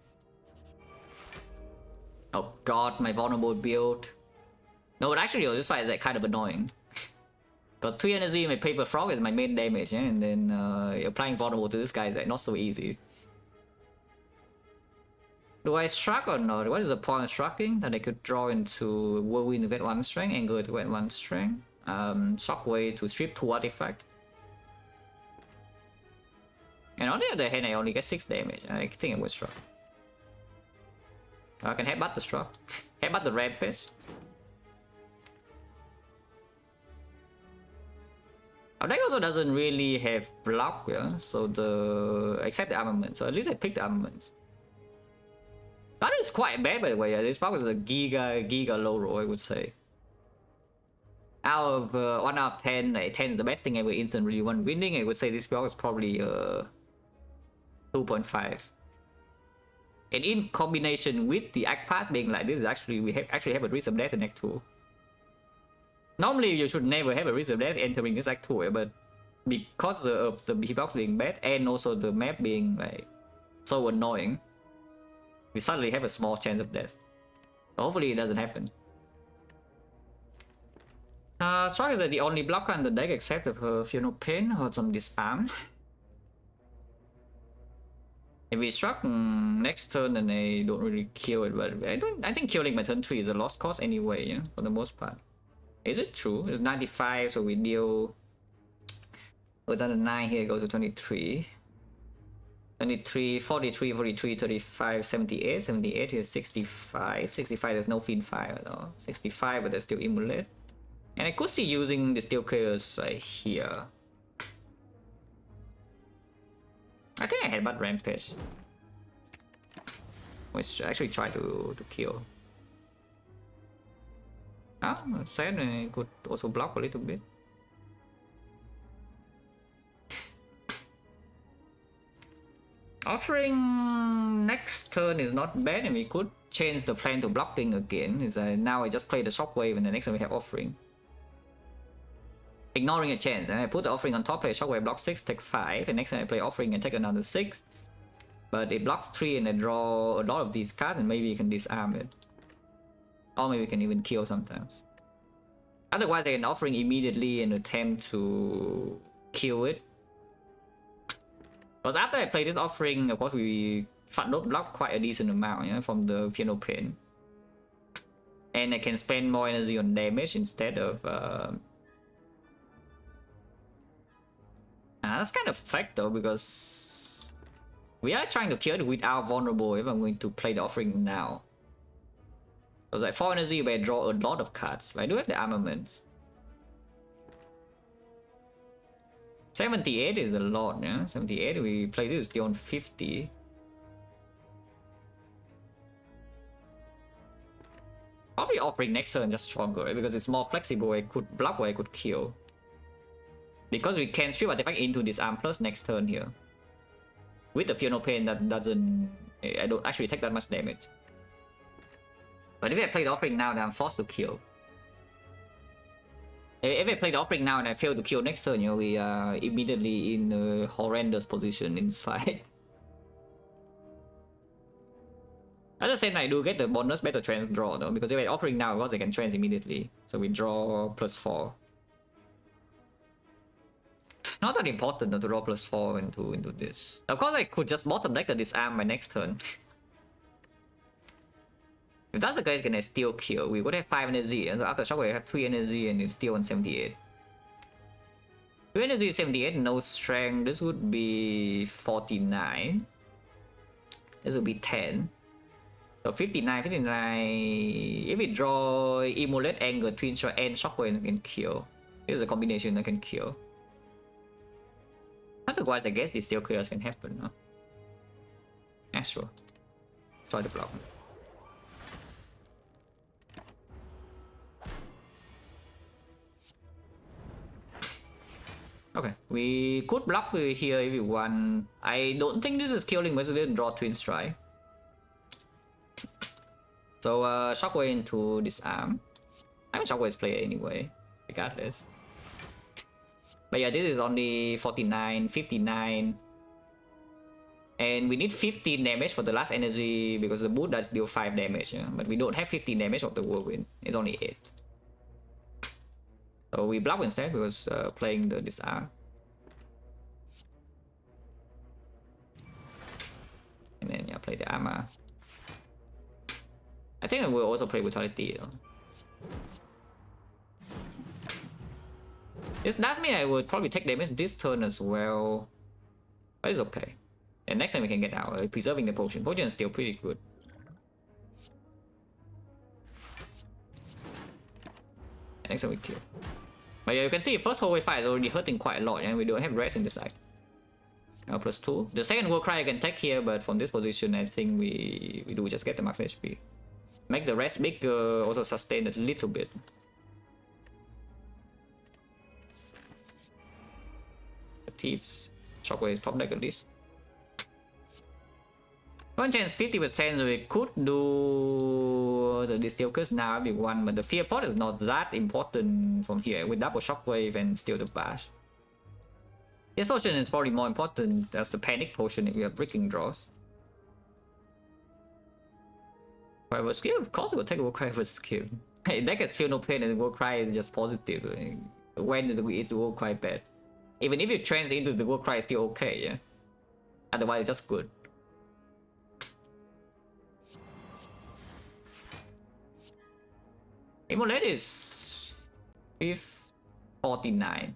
Oh god, my vulnerable build. No, but actually this fight is like kind of annoying. Because 3 energy, my Paper Frog is my main damage, yeah? And then applying vulnerable to this guy is like not so easy. Do I struck or not? What is the point of strucking? That I could draw into Whirlwind to get 1 strength, Anger to get 1 strength, Shockwave to strip 2 artifact. And on the other hand, I only get 6 damage. I think I would struck. I can headbutt the struck. Headbutt the rampage. Our deck also doesn't really have block, yeah? So except the armament, so at least I picked the armaments. That is quite bad by the way, yeah. This block is a giga low roll, I would say. Out of 1 out of 10, like 10 is the best thing ever instant really one winning, I would say this block is probably 2.5. And in combination with the act path being like this, is actually we actually have a risk of death in act 2. Normally you should never have a risk of death entering this act 2, but because of the hitbox being bad and also the map being like so annoying, we suddenly have a small chance of death. But hopefully it doesn't happen. Strike is the only blocker on the deck except of her Funeral Pain or some disarm. If we struck next turn, then they don't really kill it, but I think killing by turn 3 is a lost cause anyway, you know, for the most part. Is it true? It's 95, so we deal with another 9 here, goes to 23. 23, 43, 43, 35, 78. 78 is 65. 65, there's no Fiend Fire at all. 65, but there's still Immolate. And I could see using the Steel Chaos right here. I think I had bad Rampage, which I actually tried to kill. Ah, sad, I could also block a little bit. Offering next turn is not bad, and we could change the plan to blocking again. Is now I just play the Shockwave, and the next time we have Offering. Ignoring a chance, and I put the Offering on top, play Shockwave, block 6, take 5, and next time I play Offering and take another 6. But it blocks 3 and I draw a lot of these cards, and maybe you can disarm it. Or maybe we can even kill sometimes. Otherwise I can Offering immediately and attempt to kill it. Because after I play this Offering, of course we front load block quite a decent amount, you know, from the Funeral Pain. And I can spend more energy on damage instead of... that's kind of fact though, because we are trying to kill it without vulnerable if I'm going to play the Offering now. So it's like 4 energy where I draw a lot of cards, but I do have the armaments. 78 is a lot, yeah? 78, we play this still on 50. Probably Offering next turn just stronger, right? Because it's more flexible, I could block where I could kill. Because we can strip artifact into this arm plus next turn here. With the Funeral Pain that doesn't... I don't actually take that much damage. But if I play the Offering now, then I'm forced to kill. If I play the Offering now and I fail to kill next turn, you know, we are immediately in a horrendous position in this fight. At the same time, I do get the bonus better trans draw though, because if I Offering now, of course I can trans immediately. So we draw +4. Not that important though, to draw +4 into this. Of course I could just bottom deck the disarm my next turn. If that's the case, can I still kill? We would have 5 energy, and so after Shockwave I have 3 energy and it's still on 78. 2 energy is 78, no strength. This would be 49. This would be 10. So 59, 59. If we draw Immolate, Anger, Twin Strike, and Shockwave, I can kill. This is a combination that can kill. Otherwise, I guess this Steel Chaos can happen, huh? Yeah, sure. Try to block. Okay, we could block here if we want. I don't think this is killing, but it didn't draw Twin Strike. So, Shockwave into disarm. I mean, Shockwave is player anyway, regardless. But yeah, this is only 49, 59. And we need 15 damage for the last energy because the boot does deal 5 damage. Yeah? But we don't have 15 damage of the whirlwind. It's only 8. So we block instead because playing the disarm. And then yeah, play the armor. I think I will also play Brutality though. This does mean I would probably take damage this turn as well. But it's okay. And next time we can get out, preserving the potion. Potion is still pretty good. And next time we kill. But yeah, you can see first whole wave fight is already hurting quite a lot, and we don't have rest in the side. Now +2. The second War Cry I can take here, but from this position I think we do just get the max HP. Make the rest big, also sustain a little bit. The Thieves. Shockwave is top deck at least. One chance 50%, so we could do the Distilkers now if we want, but the Fear Pot is not that important from here with double Shockwave and still the Bash. This potion is probably more important as the panic potion if you have breaking draws. Whatever skill, of course it will take a whatever skill. Deck has feel no pain and War Cry is just positive. When is the War Cry bad? Even if you trans into the War Cry, it's still okay, yeah? Otherwise it's just good. Immolate is 49.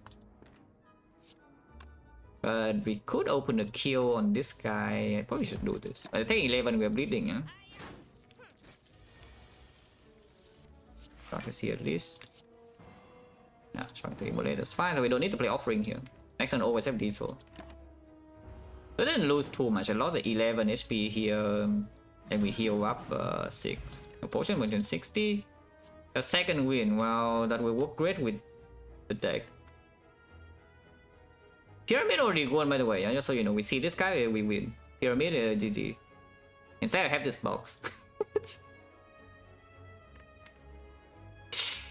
But we could open a kill on this guy. I probably should do this. I think 11 we are bleeding, yeah? Try to see at least. Yeah, trying to immolate is fine, so we don't need to play offering here. Next one always have detour. We didn't lose too much. I lost the 11 HP here. And we heal up 6. A potion went in 60. A second win. Well, that will work great with the deck. Pyramid already won, by the way. Just so you know, we see this guy, we win. Pyramid, GG. Instead, I have this box.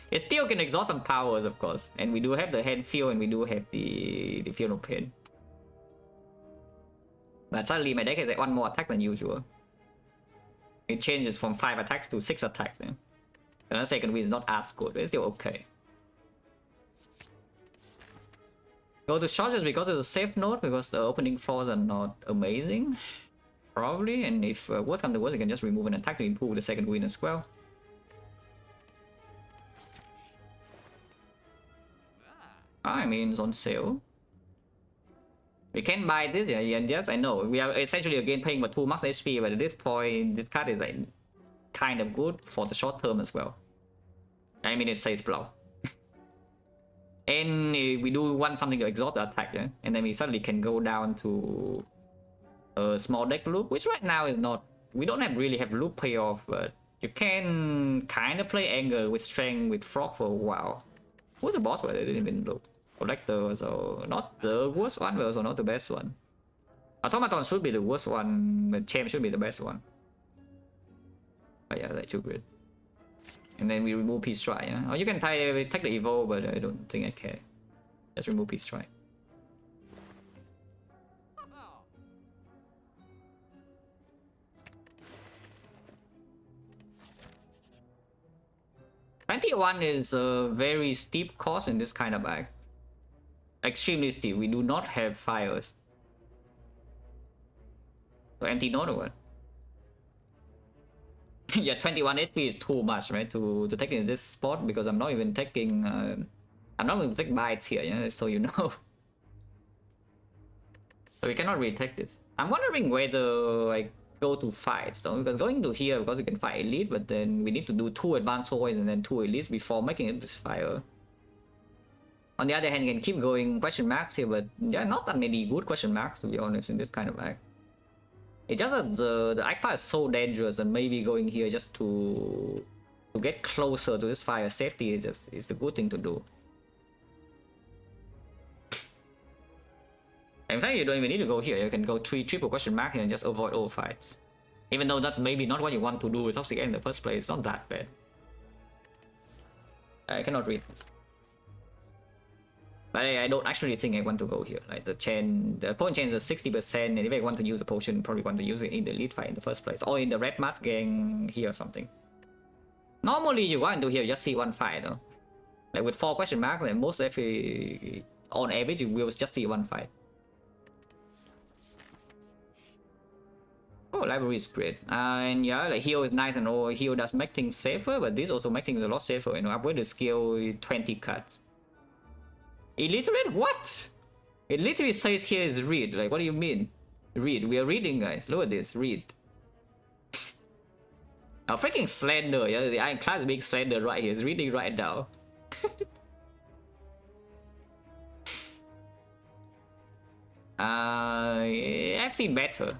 It still can exhaust some powers, of course. And we do have the hand feel, and we do have the feel no pain. But suddenly my deck has like 1 more attack than usual. It changes from 5 attacks to 6 attacks. Yeah? And the second win is not as good, but it's still okay. Go to charges because it's a safe node, because the opening floors are not amazing. Probably, and if worst comes to worst, you can just remove an attack to improve the second win as well. I mean, it's on sale. We can buy this, yeah, and yes, I know. We are essentially again paying for 2 max HP, but at this point, this card is like kind of good for the short term as well. I mean, it says block. And we do want something to exhaust the attack, yeah? And then we suddenly can go down to a small deck loop, which right now is not... We don't really have loop payoff, but you can kind of play anger with strength with frog for a while. Who's the boss? But I didn't even look. Collector, so not the worst one, but also not the best one. Automaton should be the worst one, but Champ should be the best one. But yeah, that's too good. And then we remove Peace Strike, yeah? Or you can take the Evo, but I don't think I care. Just remove Peace Strike. $21 is a very steep cost in this kind of bag. Extremely steep. We do not have fires. So empty node or what? Yeah, 21 HP is too much, right? To take in this spot, because I'm not even taking I'm not going to take bites here, yeah, so you know. So we cannot really take this. I'm wondering whether I go to fights though, because going to here, because we can fight elite, but then we need to do 2 advanced hallways and then 2 elites before making it this fire. On the other hand, you can keep going question marks here, but there are not that many good question marks, to be honest, in this kind of act. It's just that the Akpa is so dangerous, and maybe going here just to get closer to this fire safety is the good thing to do. In fact, you don't even need to go here. You can go 3 triple question mark here and just avoid all fights. Even though that's maybe not what you want to do with Toxic in the first place, it's not that bad. I cannot read this. But I don't actually think I want to go here. Like the opponent chain is 60%, and if I want to use a potion, probably want to use it in the lead fight in the first place, or in the red mask gang here or something. Normally, you want to here just see 1 fight though. Like with 4 question marks, and most on average, you will just see 1 fight. Oh, library is great. And yeah, like heal is nice and all. Heal does make things safer, but this also makes things a lot safer. You know, upgrade the skill 20 cuts. Illiterate? What? It literally says here is read. Like, what do you mean? Read. We are reading, guys. Look at this. Read. Now, freaking slender. Yeah, the Ironclad is being slender right here. It's reading right now. I've seen better.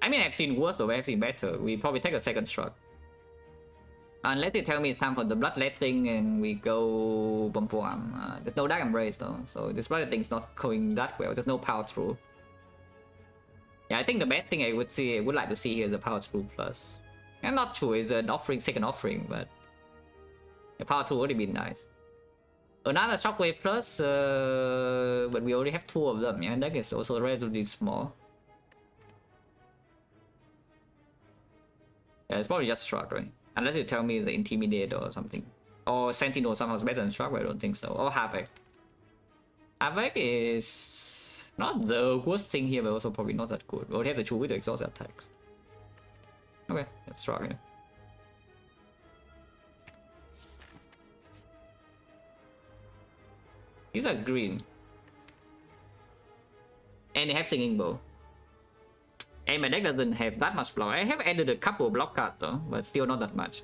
I mean, I've seen worse, though. I've seen better. We probably take a second struck. Unless you tell me it's time for the bloodletting and we go bum bum. There's no Dark Embrace though, so this bloodletting is not going that well. There's no power through. Yeah, I think the best thing I would like to see here is a power through plus. I'm not sure it's an offering, second offering, but the power through would have been nice. Another Shockwave Plus, but we already have 2 of them, yeah, deck is also relatively small. Yeah, it's probably just Shrug, right? Unless you tell me it's Intimidate or something. Or Sentinel somehow is better than Shrug, but I don't think so. Or Havoc. Havoc is not the worst thing here, but also probably not that good. We'll have to choose with the exhaust attacks. Okay, that's Shrug, yeah. These are green. And they have Singing Bow. And my deck doesn't have that much block. I have added a couple of block cards though, but still not that much.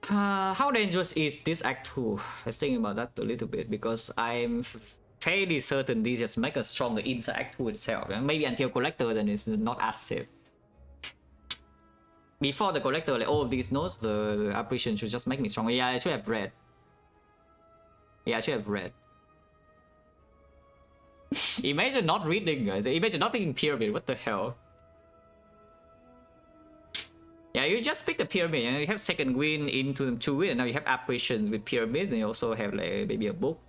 How dangerous is this Act 2? I was thinking about that a little bit because I'm fairly certain these just make us stronger inside Act 2 itself. And maybe until Collector then it's not as safe. Before the Collector, like all of these nodes, the apparition should just make me stronger. Yeah, I should have red. Yeah, I should have red. Imagine not reading, guys. Imagine not picking Pyramid. What the hell? Yeah, you just pick the Pyramid. You know, you have second win into 2 win, and now you have apparitions with Pyramid, and you also have like maybe a book.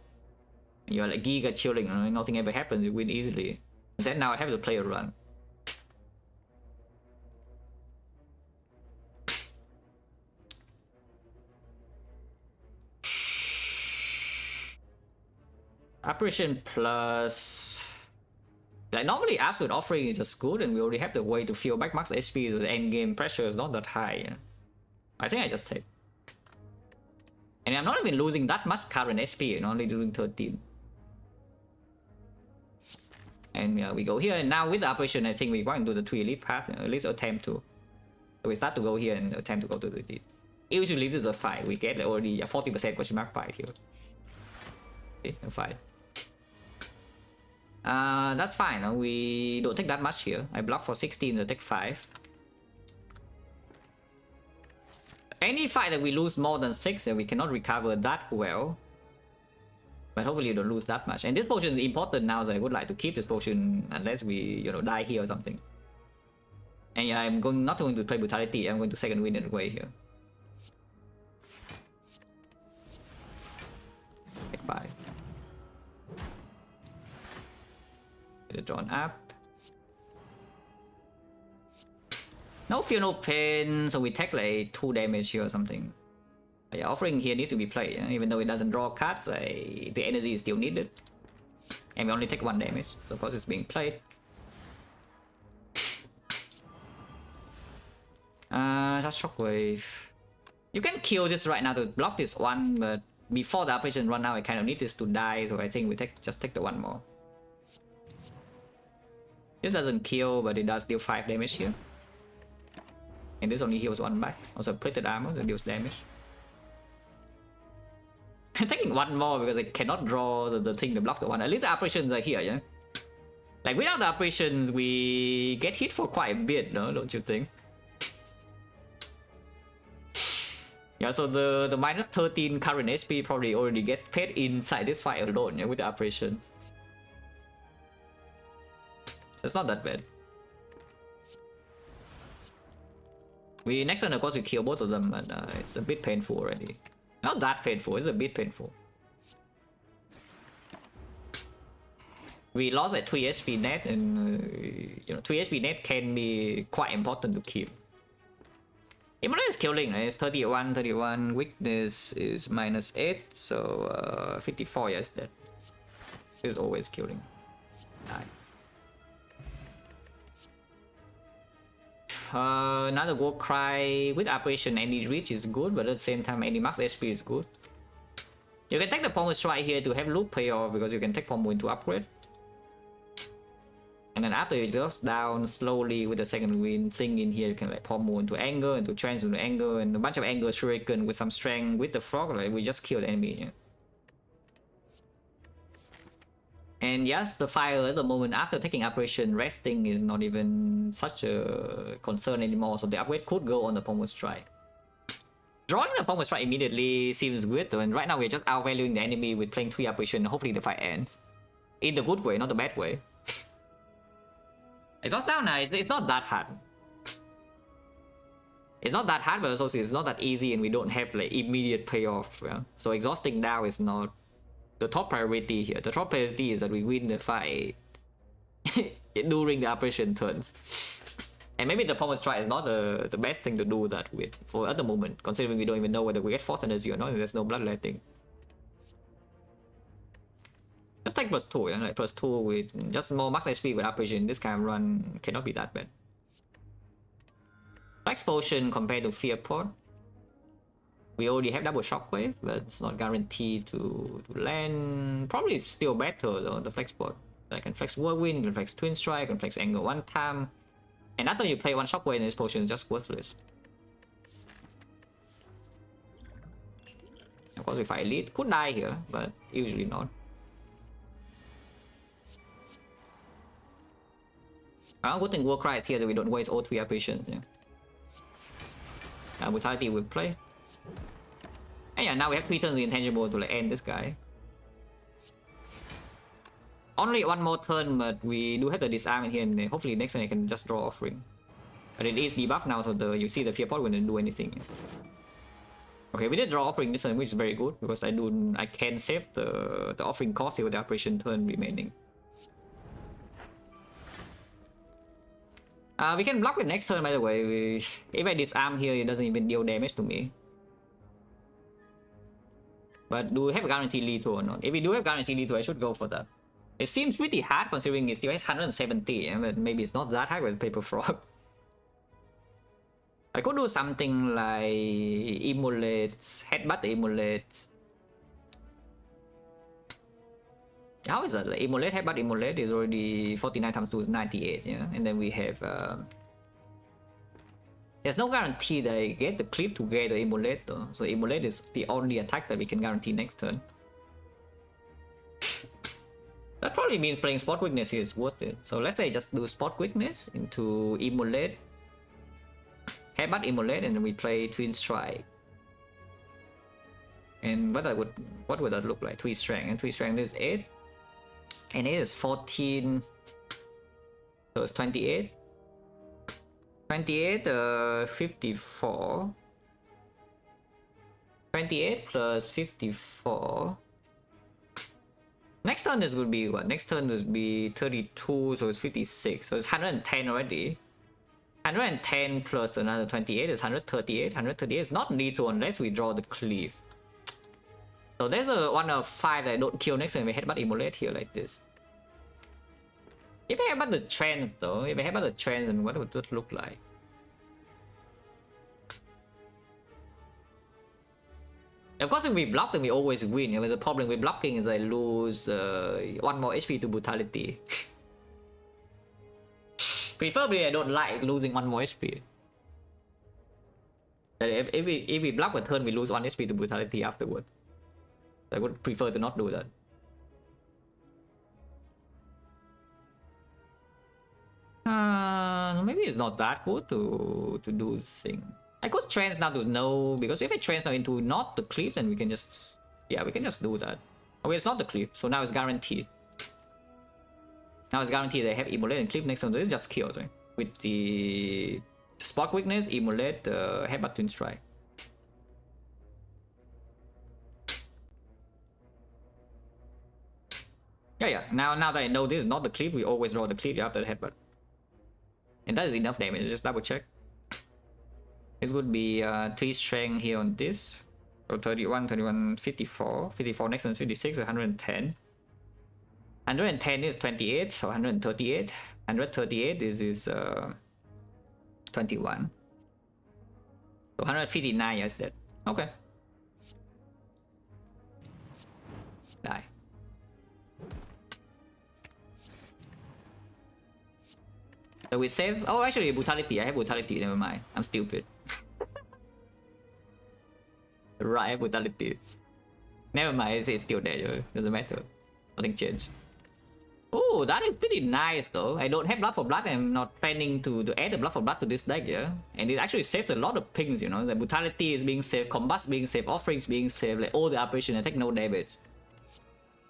You're like Giga chilling. You know, nothing ever happens. You win easily. Instead, now I have to play a run. Apparition plus... Like normally Absolute Offering is just good and we already have the way to feel back max HP so the endgame pressure is not that high. Yeah? I think I just take. And I'm not even losing that much current SP and only doing 13. And yeah, we go here and now with the Apparition I think we want to do the 3 elite path, at least attempt to. So we start to go here and attempt to go to the elite. Usually this is a fight, we get already a 40% question mark fight here. Okay, a fight. That's fine. We don't take that much here. I block for 16 to take 5. Any fight that we lose more than 6, we cannot recover that well. But hopefully you don't lose that much. And this potion is important now, so I would like to keep this potion unless we, you know, die here or something. And yeah, I'm not going to play Brutality. I'm going to second win anyway here. Take 5. Get it drawn up. No fear, no pain, so we take like 2 damage here or something. But yeah, offering here needs to be played, even though it doesn't draw cards, the energy is still needed. And we only take 1 damage, so of course it's being played. Just Shockwave. You can kill this right now to block this one, but before the operation run out, I kind of need this to die, so I think we just take the 1 more. This doesn't kill, but it does deal 5 damage here. And this only heals 1 back. Also plated armor that deals damage. I'm taking 1 more because I cannot draw the thing to block the 1. At least the operations are here, yeah? Like without the operations, we get hit for quite a bit, no? Don't you think? Yeah, so the minus 13 current HP probably already gets paid inside this fight alone, yeah, with the operations. So it's not that bad. Next turn, of course, we kill both of them, but it's a bit painful already. Not that painful, it's a bit painful. We lost at 3 HP net, and you know, 3 HP net can be quite important to keep. Even though it's killing, right? It's 31, weakness is minus 8, so 54, yes, that is always killing. Another War Cry with Operation Any Reach is good, but at the same time, any max HP is good. You can take the Pommel Strike here to have loot payoff because you can take Pommel into upgrade. And then after you exhaust down slowly with the second wind thing in here, you can like Pommel into anger, into trance into anger, and a bunch of anger shuriken with some strength with the frog. Like we just kill the enemy here. And yes, the fire at the moment after taking operation, resting is not even such a concern anymore, so the upgrade could go on the Pommel Strike. Drawing the Pommel Strike immediately seems good though, and right now we're just outvaluing the enemy with playing 3 operation. Hopefully the fight ends. In the good way, not the bad way. Exhaust down now, it's not that hard. It's not that hard, but also it's not that easy, and we don't have like immediate payoff. Yeah? So exhausting now is not the top priority here. The top priority is that we win the fight during the operation turns. And maybe the Pommel Strike is not the best thing to do that with for at the moment, considering we don't even know whether we get Force Energy or not, and there's no Bloodletting. Just take +2, yeah? Like +2 with just more max HP with operation. This kind of run cannot be that bad. Flex Potion compared to Fear Pot. We already have double Shockwave, but it's not guaranteed to land. Probably still better though, the Flex Pot. I can flex Whirlwind, can flex Twin Strike, can flex Angle one time. And after you play one Shockwave, this potion is just worthless. Of course, if I lead, could die here, but usually not. Good thing Warcry is here that we don't waste all 3 operations. Yeah. Brutality will play. And yeah, now we have 3 turns of Intangible to like end this guy. Only one more turn, but we do have the disarm in here, and hopefully next turn I can just draw Offering. But it is debuff now, so you see the Fear Pot wouldn't do anything. Okay, we did draw Offering this turn, which is very good because I can save the Offering cost here with the operation turn remaining. We can block with next turn, by the way. If I disarm here, it doesn't even deal damage to me. But do we have a guaranteed lethal or not? If we do have guaranteed lethal, I should go for that. It seems pretty hard considering it still has 170, yeah? But maybe it's not that hard with Paper Frog. I could do something like Immolate, Headbutt Immolate. How is that? Like Immolate, Headbutt Immolate is already 49 times 2 is 98, yeah? And then we have... there's no guarantee that I get the Cliff to get the Immolate though. So Immolate is the only attack that we can guarantee next turn. That probably means playing Spot Weakness here is worth it. So let's say just do Spot Weakness into Immolate, Headbutt Immolate, and then we play Twin Strike. And what would that look like? 3 Strength, and 3 Strength is 8. And it is 14. So it's 28. 28, 54. 28 plus 54. Next turn is going to be what? Next turn will be 32, so it's 56. So it's 110 already. 110 plus another 28 is 138. 138 is not lethal unless we draw the Cleave. So there's a 1 of 5 that I don't kill next turn. We Headbutt Immolate here like this. If I headbutt the Trance though, if I headbutt the Trance, then what would that look like? Of course, if we block, then we always win. Yeah, but the problem with blocking is I lose 1 more HP to Brutality. Preferably, I don't like losing 1 more HP. If we block a turn, we lose 1 HP to Brutality afterward. I would prefer to not do that. Maybe it's not that good to do this thing. I could trance now to no, because if I trance now into not the Cleave, then we can just... Yeah, we can just do that. Okay, it's not the Cleave, so now it's guaranteed. Now it's guaranteed they have Immolate and Cleave next turn, so this just kills, right? With the Spot Weakness, Immolate, Headbutt Twin Strike. Yeah, now that I know this is not the Cleave, we always draw the Cleave after the Headbutt. And that is enough damage, just double check. This would be 3 Strength here on this. So 31, 31, 54. 54 next turn, 56, 110. 110 is 28, so 138. 138 is 21. So 159 is dead. Okay. Die. So we save... Oh, actually, Brutality. I have Brutality. Never mind. I'm stupid. Right, I have Brutality. Never mind. It's still there. Doesn't matter. Nothing changed. Oh, that is pretty nice though. I don't have Blood for Blood. I'm not planning to add the Blood for Blood to this deck, yeah. And it actually saves a lot of pings, you know. The Brutality is being saved, Combust being saved, Offerings being saved, like all the operations, I take no damage.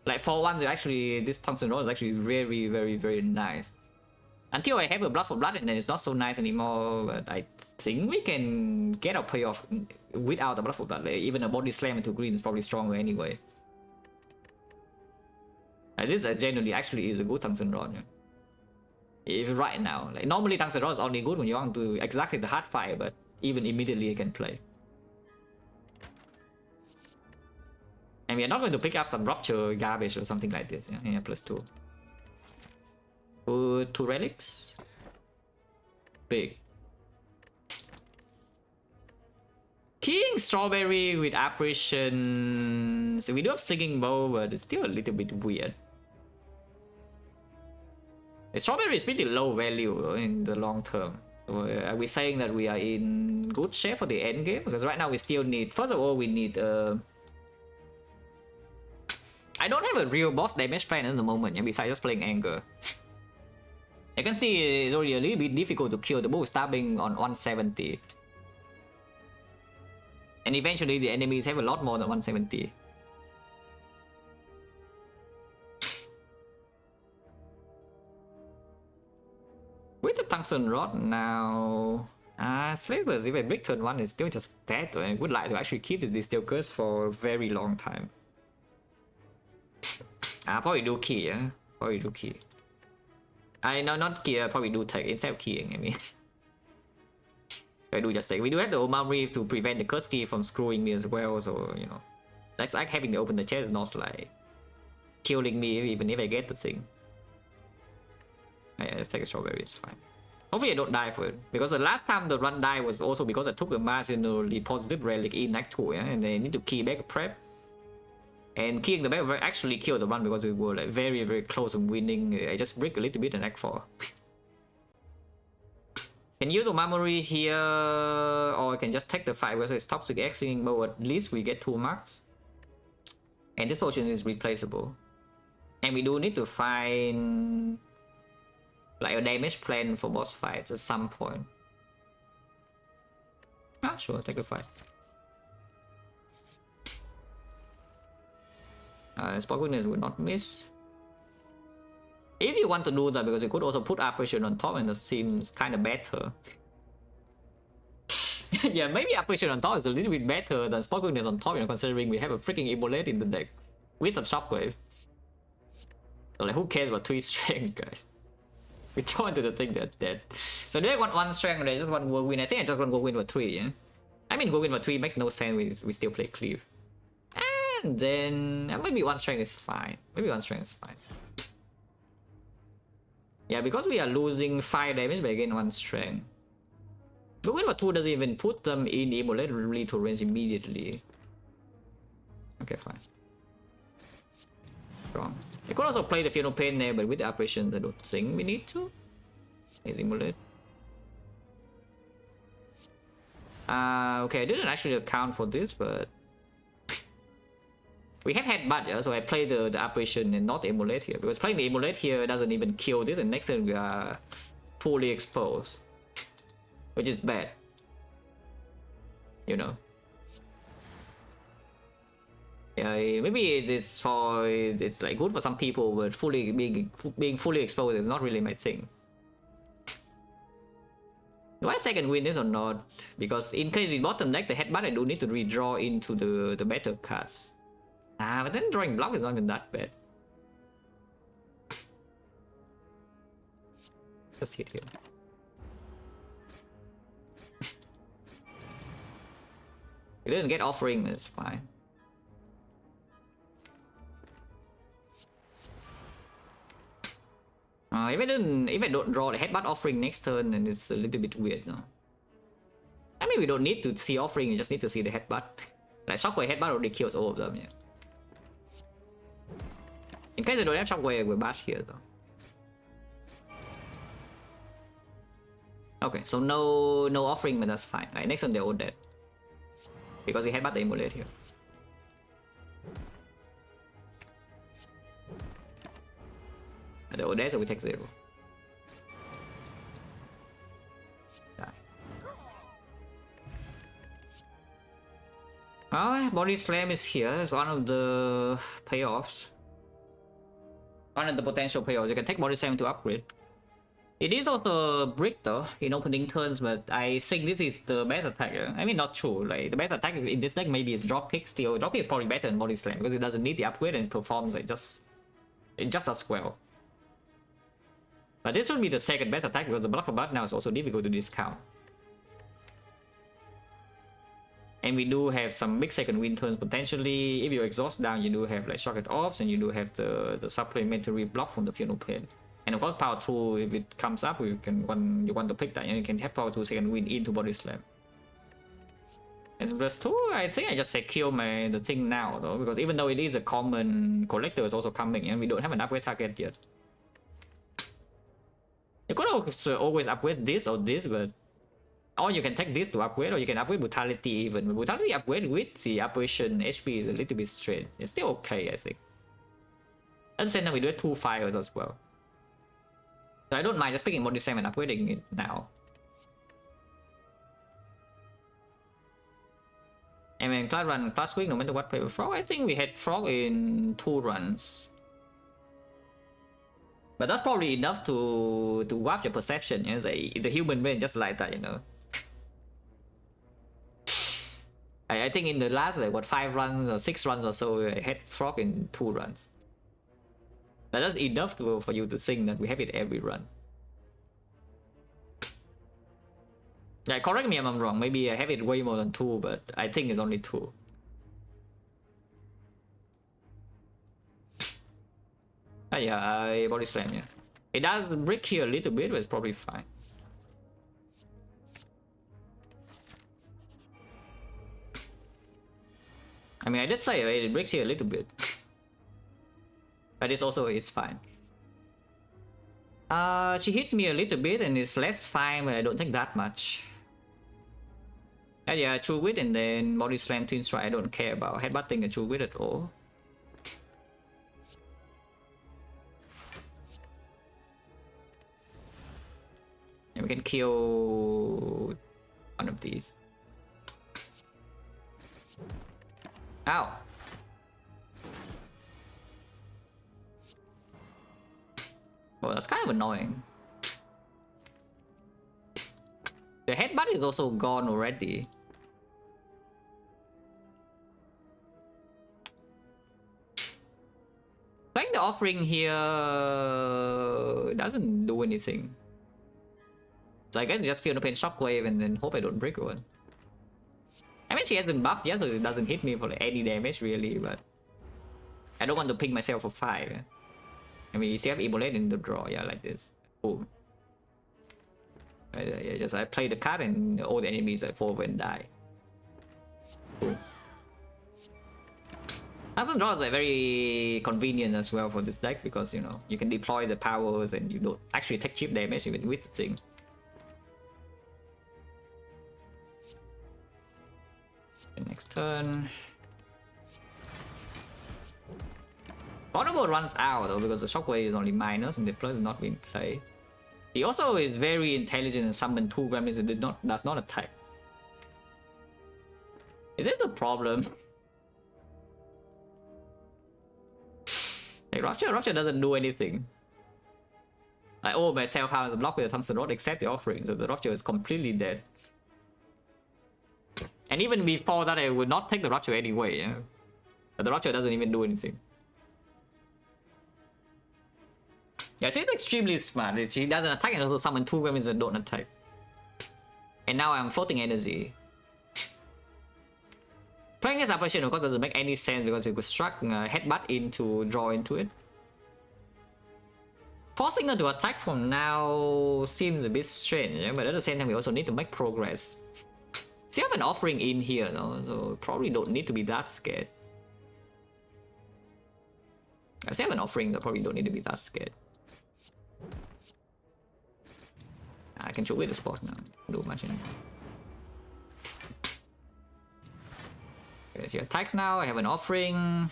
Like for once, actually, this Tungsten Rod is actually very, very, very nice. Until I have a blood for blood, and then it's not so nice anymore. But I think we can get a payoff without the blood for blood. Like, even a body slam into green is probably stronger anyway. This genuinely actually is a good tungsten rod. Yeah. If right now, like normally tungsten rod is only good when you want to exactly the hard fire, but even immediately you can play. And we are not going to pick up some rupture garbage or something like this. Yeah, +2. Put 2 relics. Big. King Strawberry with apparitions. We do have Singing Bow, but it's still a little bit weird. The Strawberry is pretty low value in the long term. So, are we saying that we are in good shape for the end game? Because right now we still need, first of all, we need I don't have a real boss damage plan at the moment, besides just playing Anger. You can see it's already a little bit difficult to kill the bull stabbing on 170. And eventually the enemies have a lot more than 170. With the tungsten rod now... Slavers, if I break turn 1 is still just bad. I would like to actually keep this still curse for a very long time. Probably do key, yeah? Probably do key. No, not key, probably do tech instead of keying, I mean. I do just take. We do have the Omamri to prevent the curse key from screwing me as well, so, you know. That's like having to open the chest, not like killing me even if I get the thing. Yeah, let's take a strawberry, it's fine. Hopefully I don't die for it, because the last time the run died was also because I took a marginally positive relic in Act 2, yeah? And then I need to key back a prep. And keying the back actually killed the run because we were like very, very close to winning. I just break a little bit in Act 4. Can use Omamori here, or I can just take the fight because it's toxic Xing, but at least we get 2 marks. And this potion is replaceable. And we do need to find like a damage plan for boss fights at some point. Sure, take the fight. Spot Goodness will not miss. If you want to do that, because you could also put apparition on top and it seems kind of better. Yeah, maybe apparition on top is a little bit better than Spot Goodness on top, you know, considering we have a freaking Immolate in the deck with some Shockwave. So like, who cares about 3 strength, guys? We don't want to think that. So they want 1 strength, they just want Whirlwind. I think I just want Whirlwind for 3, yeah? I mean, Whirlwind for 3 makes no sense, we still play Cleave. And then maybe 1 strength is fine. Maybe 1 strength is fine. Yeah, because we are losing 5 damage by again 1 strength. But Whirlwind for 2 doesn't even put them in Immolate lethal range immediately. Okay, fine. Strong. I could also play the Funeral Pain there, but with the apparitions I don't think we need to. Is Immolate. Okay, I didn't actually account for this, but we have Headbutt, yeah? So I play the apparition and not the Immolate here, because playing the Immolate here doesn't even kill this, and next turn we are fully exposed, which is bad, you know. Yeah, maybe it's like good for some people, but being fully exposed is not really my thing. Do I second win this or not? Because in case we bottom deck the Headbutt, I do need to redraw into the better cards. But then drawing block is not even that bad. Just hit here. We didn't get offering, it's fine. If I don't draw the Headbutt offering next turn, then it's a little bit weird, no? I mean, we don't need to see offering, we just need to see the Headbutt. Like Shockwave Headbutt already kills all of them, yeah. In case I don't have Shockwave, we'll bash here though. Okay, so no offering, but that's fine. Right, next turn they're all dead. Because we Headbutt the Immolate here. They're all dead, so we take 0. Body Slam is here. It's one of the payoffs. One of the potential payoffs. You can take Body Slam to upgrade. It is also a brick though in opening turns, but I think this is the best attack. I mean, not true. Like the best attack in this deck maybe is dropkick. Still, dropkick is probably better than body slam because it doesn't need the upgrade and it performs like it just does well. But this should be the second best attack because the block for blood now is also difficult to discount. And we do have some big second win turns potentially. If you exhaust down, you do have like shock it offs, and you do have the supplementary block from the Funeral Pain. And of course, power 2, if it comes up, you want to pick that, and you can have power 2 second win into body slam. And plus 2, I think I just secure the thing now though, because even though it is a common, collector is also coming, and we don't have an upgrade target yet. You could also always upgrade this or this, but or you can take this to upgrade, or you can upgrade brutality even. Brutality upgrade with the operation HP is a little bit straight. It's still okay, I think. At the same time, we do have 2 fires as well. So I don't mind just picking body slam and upgrading it now. And when Cloud run plus week, no matter what, play with Frog. I think we had Frog in 2 runs. But that's probably enough to warp your perception. You know, like, the human brain just like that, you know. I think in the last like what 5 runs or 6 runs or so, I had Frog in 2 runs. But that's enough for you to think that we have it every run. Yeah, correct me if I'm wrong. Maybe I have it way more than 2, but I think it's only 2. Yeah, I body slam, yeah. It does brick here a little bit, but it's probably fine. I mean, I did say right, it breaks here a little bit. But it's fine. She hits me a little bit and it's less fine, but I don't think that much. Yeah, true wit and then body slam twin strike I don't care about. Headbutting a true wit at all. And we can kill one of these. Ow! Oh, that's kind of annoying. The headbutt is also gone already. Playing the offering here doesn't do anything. So I guess just feel the pain shockwave and then hope I don't break one. I mean, she hasn't buffed yet, so it doesn't hit me for like any damage really, but I don't want to ping myself for 5. Yeah? I mean, you still have Ibolate in the draw, yeah, like this. Boom. Yeah, just I play the card and all the enemies like fall and die. Cool. Thousand draws are very convenient as well for this deck because you know you can deploy the powers and you don't actually take cheap damage even with the thing. Next turn. Portable runs out though because the shockwave is only minus and the plus is not being played. He also is very intelligent and summon 2 gremlins and does not attack. Is this the problem? Like Rupture doesn't do anything. Like, oh, my self power is blocked with a tungsten rod except the offering, so the Rupture is completely dead. And even before that, I would not take the Rupture anyway. Yeah? But the Rupture doesn't even do anything. Yeah, she's extremely smart. She doesn't attack and also summon 2 gremlins that don't attack. And now I'm floating energy. Playing this operation of course doesn't make any sense because it could struck headbutt in to draw into it. Forcing her to attack from now seems a bit strange, yeah? But at the same time we also need to make progress. So you have an offering in here though, so probably don't need to be that scared. I say I have an offering, so probably don't need to be that scared. I can show with the spot now. Do much anymore. Okay, she attacks now. I have an offering.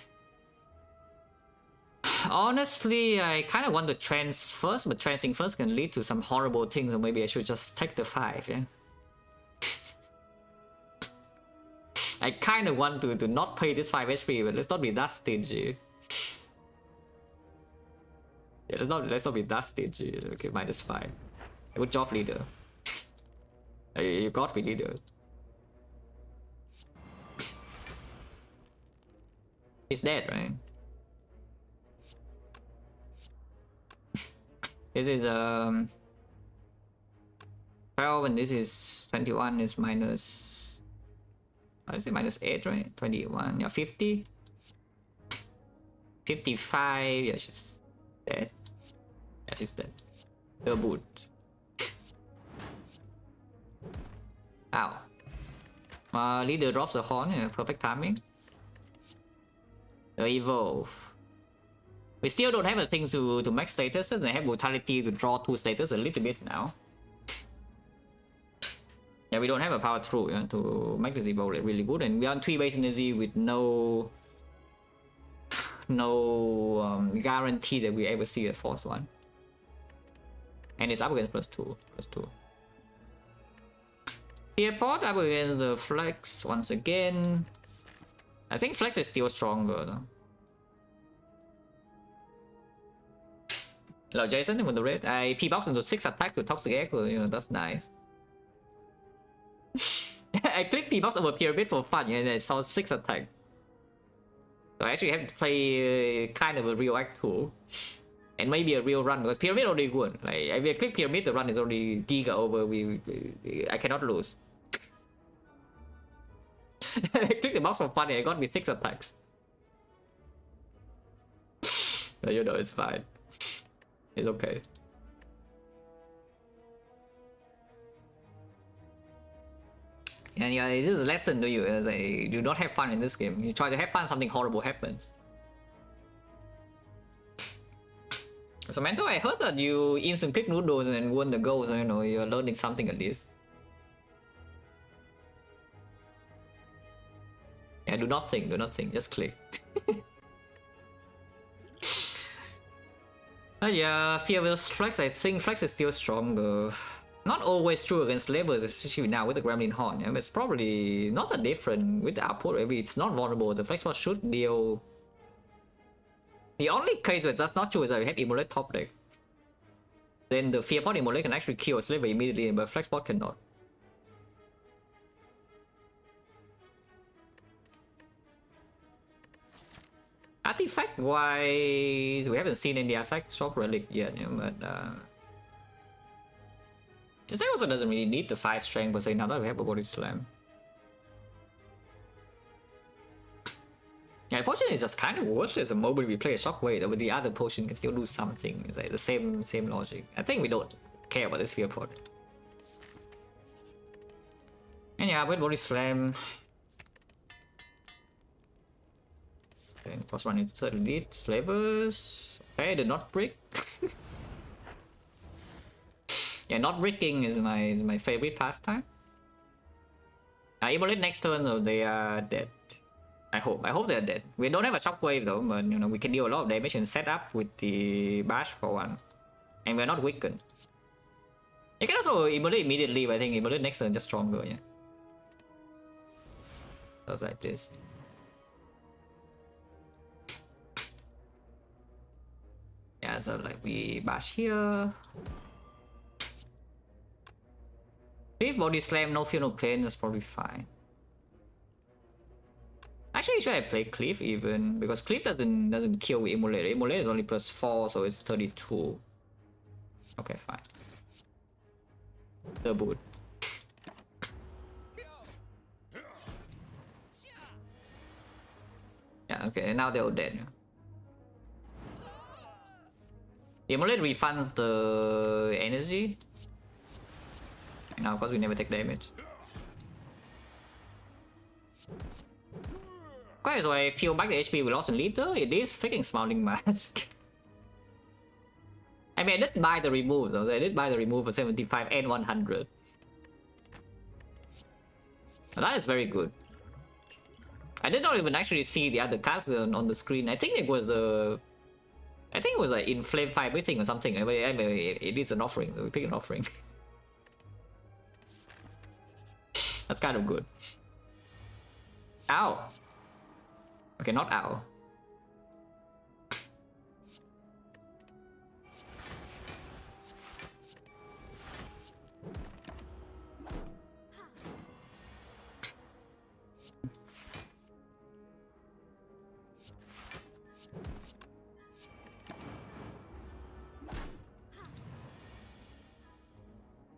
Honestly, I kind of want to trance first, but trancing first can lead to some horrible things, so maybe I should just take the 5, yeah? I kind of want to not pay this 5 HP, but let's not be that stingy. Yeah, let's not be that stingy. Okay, -5. Good job, leader. You got me, leader. He's dead, right? This is 12 and this is 21 is minus, I say minus 8, right? 21, yeah, 50. 55, yeah, she's dead. Yeah, she's dead. The boot. Ow. Leader drops the horn, yeah, perfect timing. The evolve. We still don't have a thing to max statuses and have brutality to draw 2 status a little bit now. Yeah, we don't have a power through, yeah, to make this evolve really good, and we are on 3 base energy with no guarantee that we ever see a force one. And it's up against +2. Airport up against the flex once again. I think flex is still stronger though. Hello Jason with the red. I P-box into 6 attacks with Toxic Egg, you know, that's nice. I clicked P-box over Pyramid for fun, and I saw 6 attacks. So I actually have to play kind of a real act tool. And maybe a real run, because Pyramid already good. Like, if I click Pyramid, the run is already giga over. I cannot lose. I clicked the box for fun and I got me 6 attacks. But you know, it's fine. It's okay. And yeah, this is a lesson to you. As I do not have fun in this game. You try to have fun, something horrible happens. So Mento, I heard that you instant click noodles and won the goal, so you know you're learning something at least. Yeah, do not think, just click. Yeah, Fear vs Flex, I think Flex is still stronger. Not always true against levels, especially now with the Gremlin Horn. Yeah, it's probably not that different with the output. Maybe it's not vulnerable. The Flex Bot should deal. The only case where that's not true is that we have Immolate top deck. Then the Fear Pot Immolate can actually kill a slaver immediately, but Flex Bot cannot. Artifact wise, we haven't seen any artifact shop relic yet, yeah, but this thing also doesn't really need the 5 strength per se now that we have a body slam. Yeah, potion is just kind of worthless the moment we play a shockwave, but the other potion can still do something. It's like the same logic. I think we don't care about this fear pod. And yeah, with body slam. Okay, plus 1 into 30 lead, slavers. Okay, the not brick. Yeah, not bricking is my favorite pastime. Immolate next turn though, they are dead. I hope they're dead. We don't have a shockwave though, but you know we can deal a lot of damage and set up with the bash for 1. And we're not weakened. You can also immolate immediately, but I think immolate next turn just stronger, yeah. Sounds like this. Yeah, so like we bash here. If body slam, no fear, no pain, that's probably fine. Actually, should I play Cleave even? Because Cleave doesn't kill with Immolate. Immolate is only +4, so it's 32. Okay, fine. The boot. Yeah, okay, now they're all dead. Immolate refunds the energy. And now, of course, we never take damage. Okay, so I feel back the HP we lost in leader. It is freaking Smiling Mask. I mean, I did buy the remove though. I did buy the remove for 75 and 100. That is very good. I did not even actually see the other cards on the screen. I think it was like Inflame Fire Breathing or something. I mean, it is an offering. We pick an offering. That's kind of good. Ow. Okay, not ow.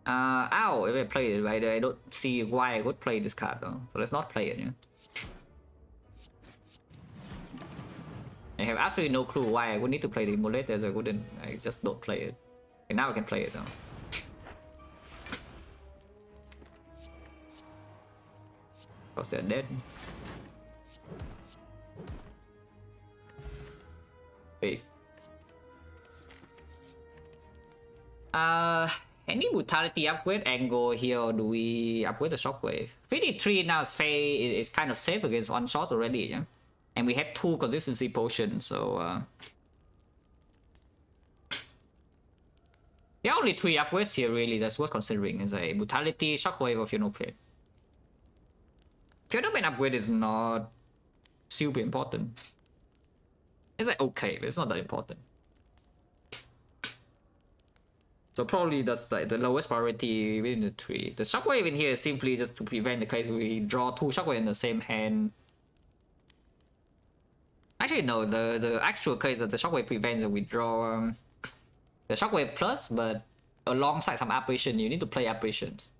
Ow, if I play it, right, I don't see why I would play this card though. So let's not play it, yeah. I have absolutely no clue why I would need to play the Immolate, as I just don't play it. And now I can play it though. Because they're dead. Wait. Any brutality upgrade angle here, or do we upgrade the shockwave? 53 now is kind of safe against one shot already, yeah? And we have 2 consistency potions, so there are only 3 upgrades here really that's worth considering, is a brutality, shockwave, or funeral plate. Funeral plate upgrade is not super important. It's like okay, but it's not that important. So probably that's like the lowest priority within the 3. The shockwave in here is simply just to prevent the case we draw 2 shockwave in the same hand. Actually no, the actual case that the shockwave prevents that we draw the shockwave plus, but alongside some apparition, you need to play apparitions.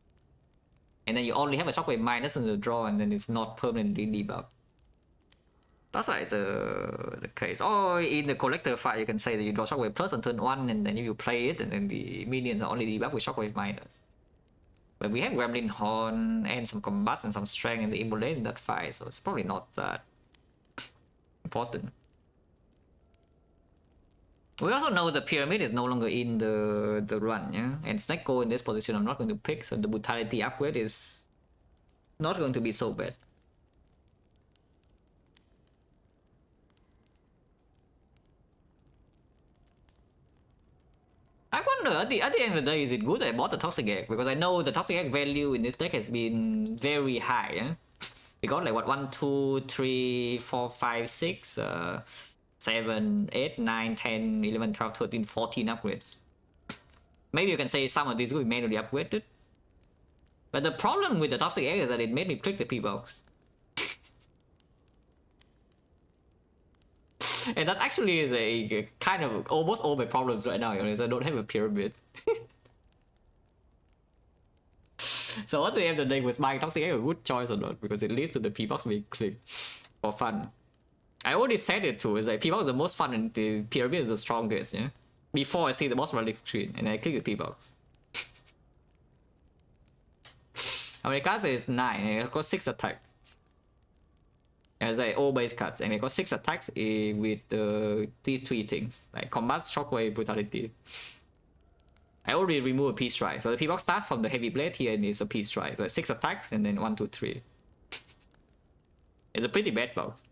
And then you only have a shockwave minus in the draw, and then it's not permanently debuffed. That's like the case. Or in the collector fight, you can say that you draw shockwave plus on turn 1, and then you play it, and then the minions are only debuffed with shockwave minus. But we have Gremlin Horn and some combats and some strength and the Immolate in that fight, so it's probably not that important. We also know the pyramid is no longer in the run, yeah? And Snecko in this position I'm not going to pick, so the brutality upgrade is not going to be so bad. I wonder at the end of the day, is it good I bought the Toxic Egg? Because I know the Toxic Egg value in this deck has been very high, yeah? We got like what, 1, 2, 3, 4, 5, 6, 7, 8, 9, 10, 11, 12, 13, 14 upgrades. Maybe you can say some of these will be manually upgraded. But the problem with the Toxic Egg is that it made me click the P-Box. And that actually is a kind of almost all my problems right now, is I don't have a pyramid. So what do you have to think, was buying Toxic Egg a good choice or not? Because it leads to the P-Box being clicked for fun. I already said it too, is like P-Box is the most fun and the pyramid is the strongest, yeah? Before I see the boss relic screen and I click the P-Box. How many cards is 9, and I got 6 attacks. As like all base cards, and I got 6 attacks with these 3 things, like combat, shockwave, brutality. I already remove a Peace Strike, so the P-Box starts from the heavy blade here and it's a Peace Strike, so it's 6 attacks and then 1, 2, 3. It's a pretty bad box.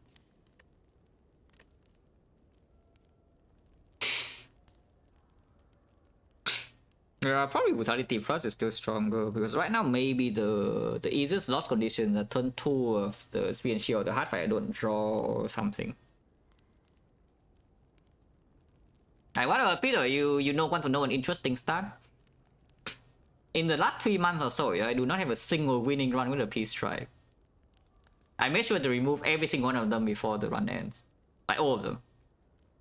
Yeah, probably brutality plus is still stronger, because right now maybe the easiest loss condition, the turn 2 of the Spear and Shield, the hard fight I don't draw or something. Like, what about Peter? You want to know an interesting stat? In the last 3 months or so, yeah, I do not have a single winning run with a Peace Strike. I made sure to remove every single one of them before the run ends. Like all of them.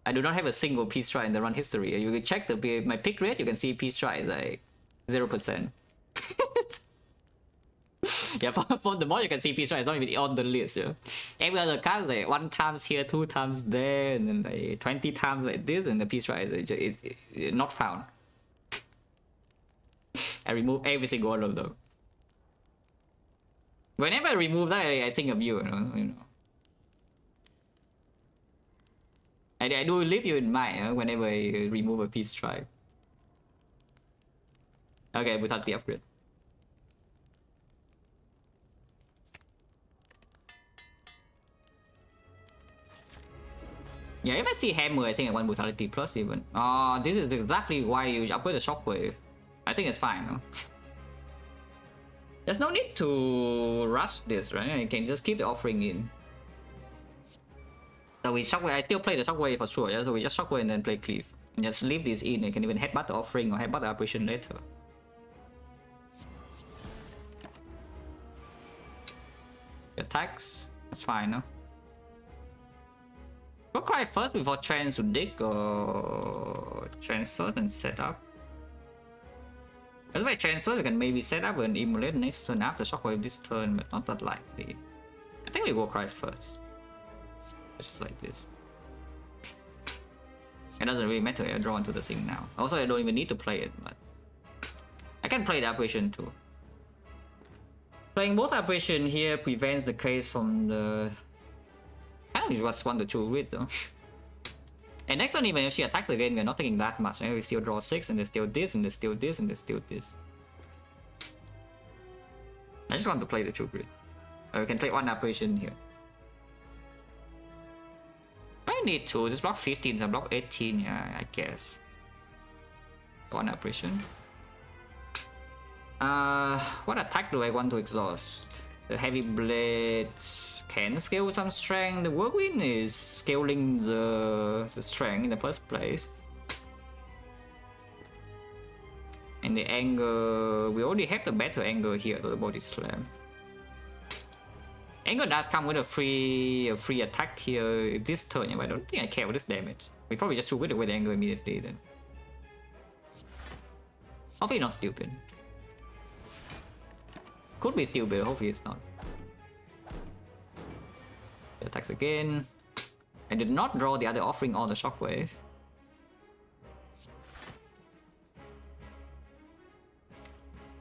I do not have a single Peace Strike in the run history. You can check my pick rate, you can see Peace Strike is like 0%. Yeah, for the more you can see Peace Strike is not even on the list, yeah. Every other card is like 1 times here, 2 times there, and then like 20 times like this, and the Peace Strike is not found. I remove every single one of them. Whenever I remove that, I think of you, you know. I do leave you in mind whenever I remove a Peace Strike. Okay, brutality upgrade. Yeah, if I see Hammer, I think I want brutality plus even. This is exactly why you upgrade the shockwave. I think it's fine, no? There's no need to rush this, right? You can just keep the offering in. So we shockwave, I still play the shockwave for sure, yeah? So we just shockwave and then play cleave. And just leave this in, you can even headbutt the offering or headbutt the apparition later. Attacks, that's fine, no? Go cry first before trans to dig or transfer and set up. If I transfer, we can maybe set up an emulate next turn after shockwave this turn, but not that likely. I think we walk right first. Just like this. It doesn't really matter, I draw into the thing now. Also, I don't even need to play it, but I can play the apparition too. Playing both apparition here prevents the case from the... I don't just want the true grid though. And next turn, even if she attacks again, we're not taking that much. We still draw 6, and there's still this, and there's still this, and there's still this. I just want to play the true grid. We can play one apparition here. I need to just block 15, so block 18, yeah, I guess. One apparition. What attack do I want to exhaust? The heavy blade can scale with some strength. The whirlwind is scaling the strength in the first place. And the anger, we already have the better anger here to the body slam. Anger does come with a free attack here this turn, but I don't think I care about this damage. We probably just threw it away the anger immediately then. Hopefully not stupid. Could be stupid, hopefully it's not. It attacks again. I did not draw the other offering or the shockwave.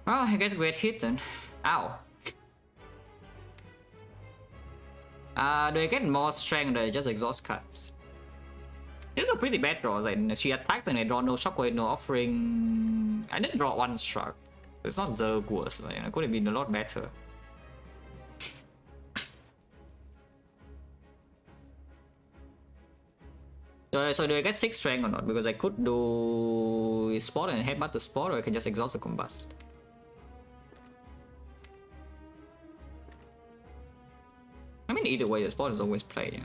Well, I guess we get hit then. Ow. Do I get more strength or just exhaust cuts? This is a pretty bad draw. Like, she attacks and I draw no shockwave, no offering. I didn't draw one struck. It's not the worst, but it could have been a lot better. So do I get 6 strength or not? Because I could do spot and headbutt the spot, or I can just exhaust the combust. I mean, either way, the spot is always played, yeah.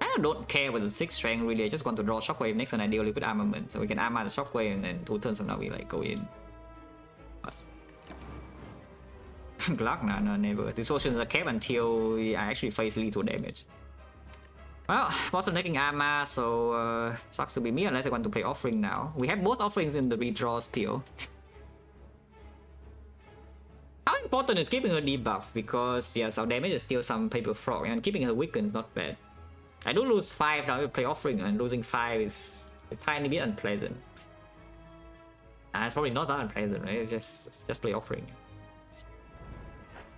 I don't care with the 6 strength really, I just want to draw shockwave next and ideally with armament. So we can armor the shockwave and then 2 turns from now we like go in. Glock? No, never. These potions are kept until I actually face lethal damage. Well, bottlenecking armor, so sucks to be me unless I want to play offering now. We have both offerings in the redraw still. How important is keeping her debuff? Because yes, our damage is still some paper frog, and keeping her weakened is not bad. I do lose 5 now, I play offering, and losing 5 is a tiny bit unpleasant. It's probably not that unpleasant, right? It's just play offering.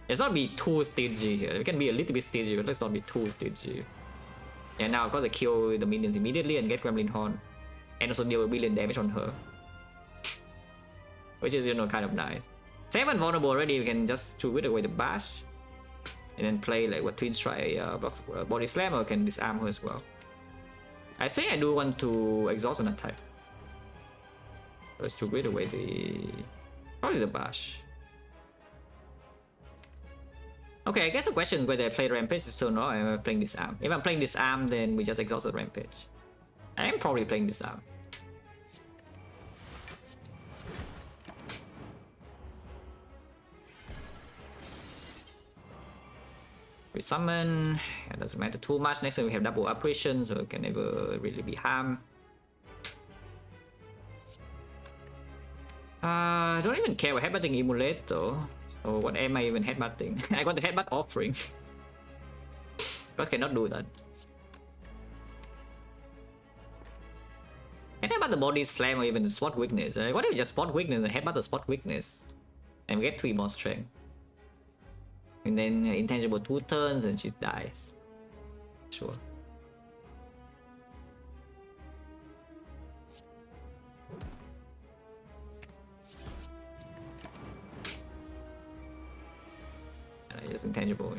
Let's not be too stingy here. We can be a little bit stingy, but let's not be too stingy. And now I've got to kill the minions immediately and get Gremlin Horn. And also deal a billion damage on her. Which is, kind of nice. 7 vulnerable already, we can just throw it away the bash. And then play like what Twin Strike, Body Slam, or can disarm her as well. I think I do want to exhaust an attack. Let's throw it away probably the bash. Okay, I guess the question is whether I play Rampage this turn or am I playing Disarm. If I'm playing Disarm, then we just exhaust the Rampage. I am probably playing Disarm. We summon, it doesn't matter too much. Next time we have double apparition, so it can never really be harmed. I don't even care about headbutting emulate though. So what am I even headbutting? I got the headbutt offering. Because cannot do that. I headbutt the body slam or even the spot weakness. What if we just spot weakness and headbutt the spot weakness? And we get 3 more strength. And then intangible 2 turns and she dies. Sure. Just intangible,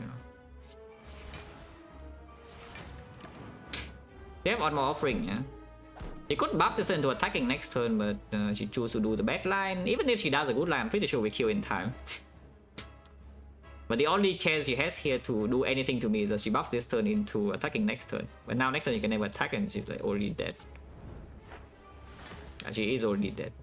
They have one more offering, yeah. She could buff this into attacking next turn, but she chose to do the bad line. Even if she does a good line, I'm pretty sure we kill in time. But the only chance she has here to do anything to me is that she buffs this turn into attacking next turn. But now next turn she can never attack and she's like already dead. And she is already dead.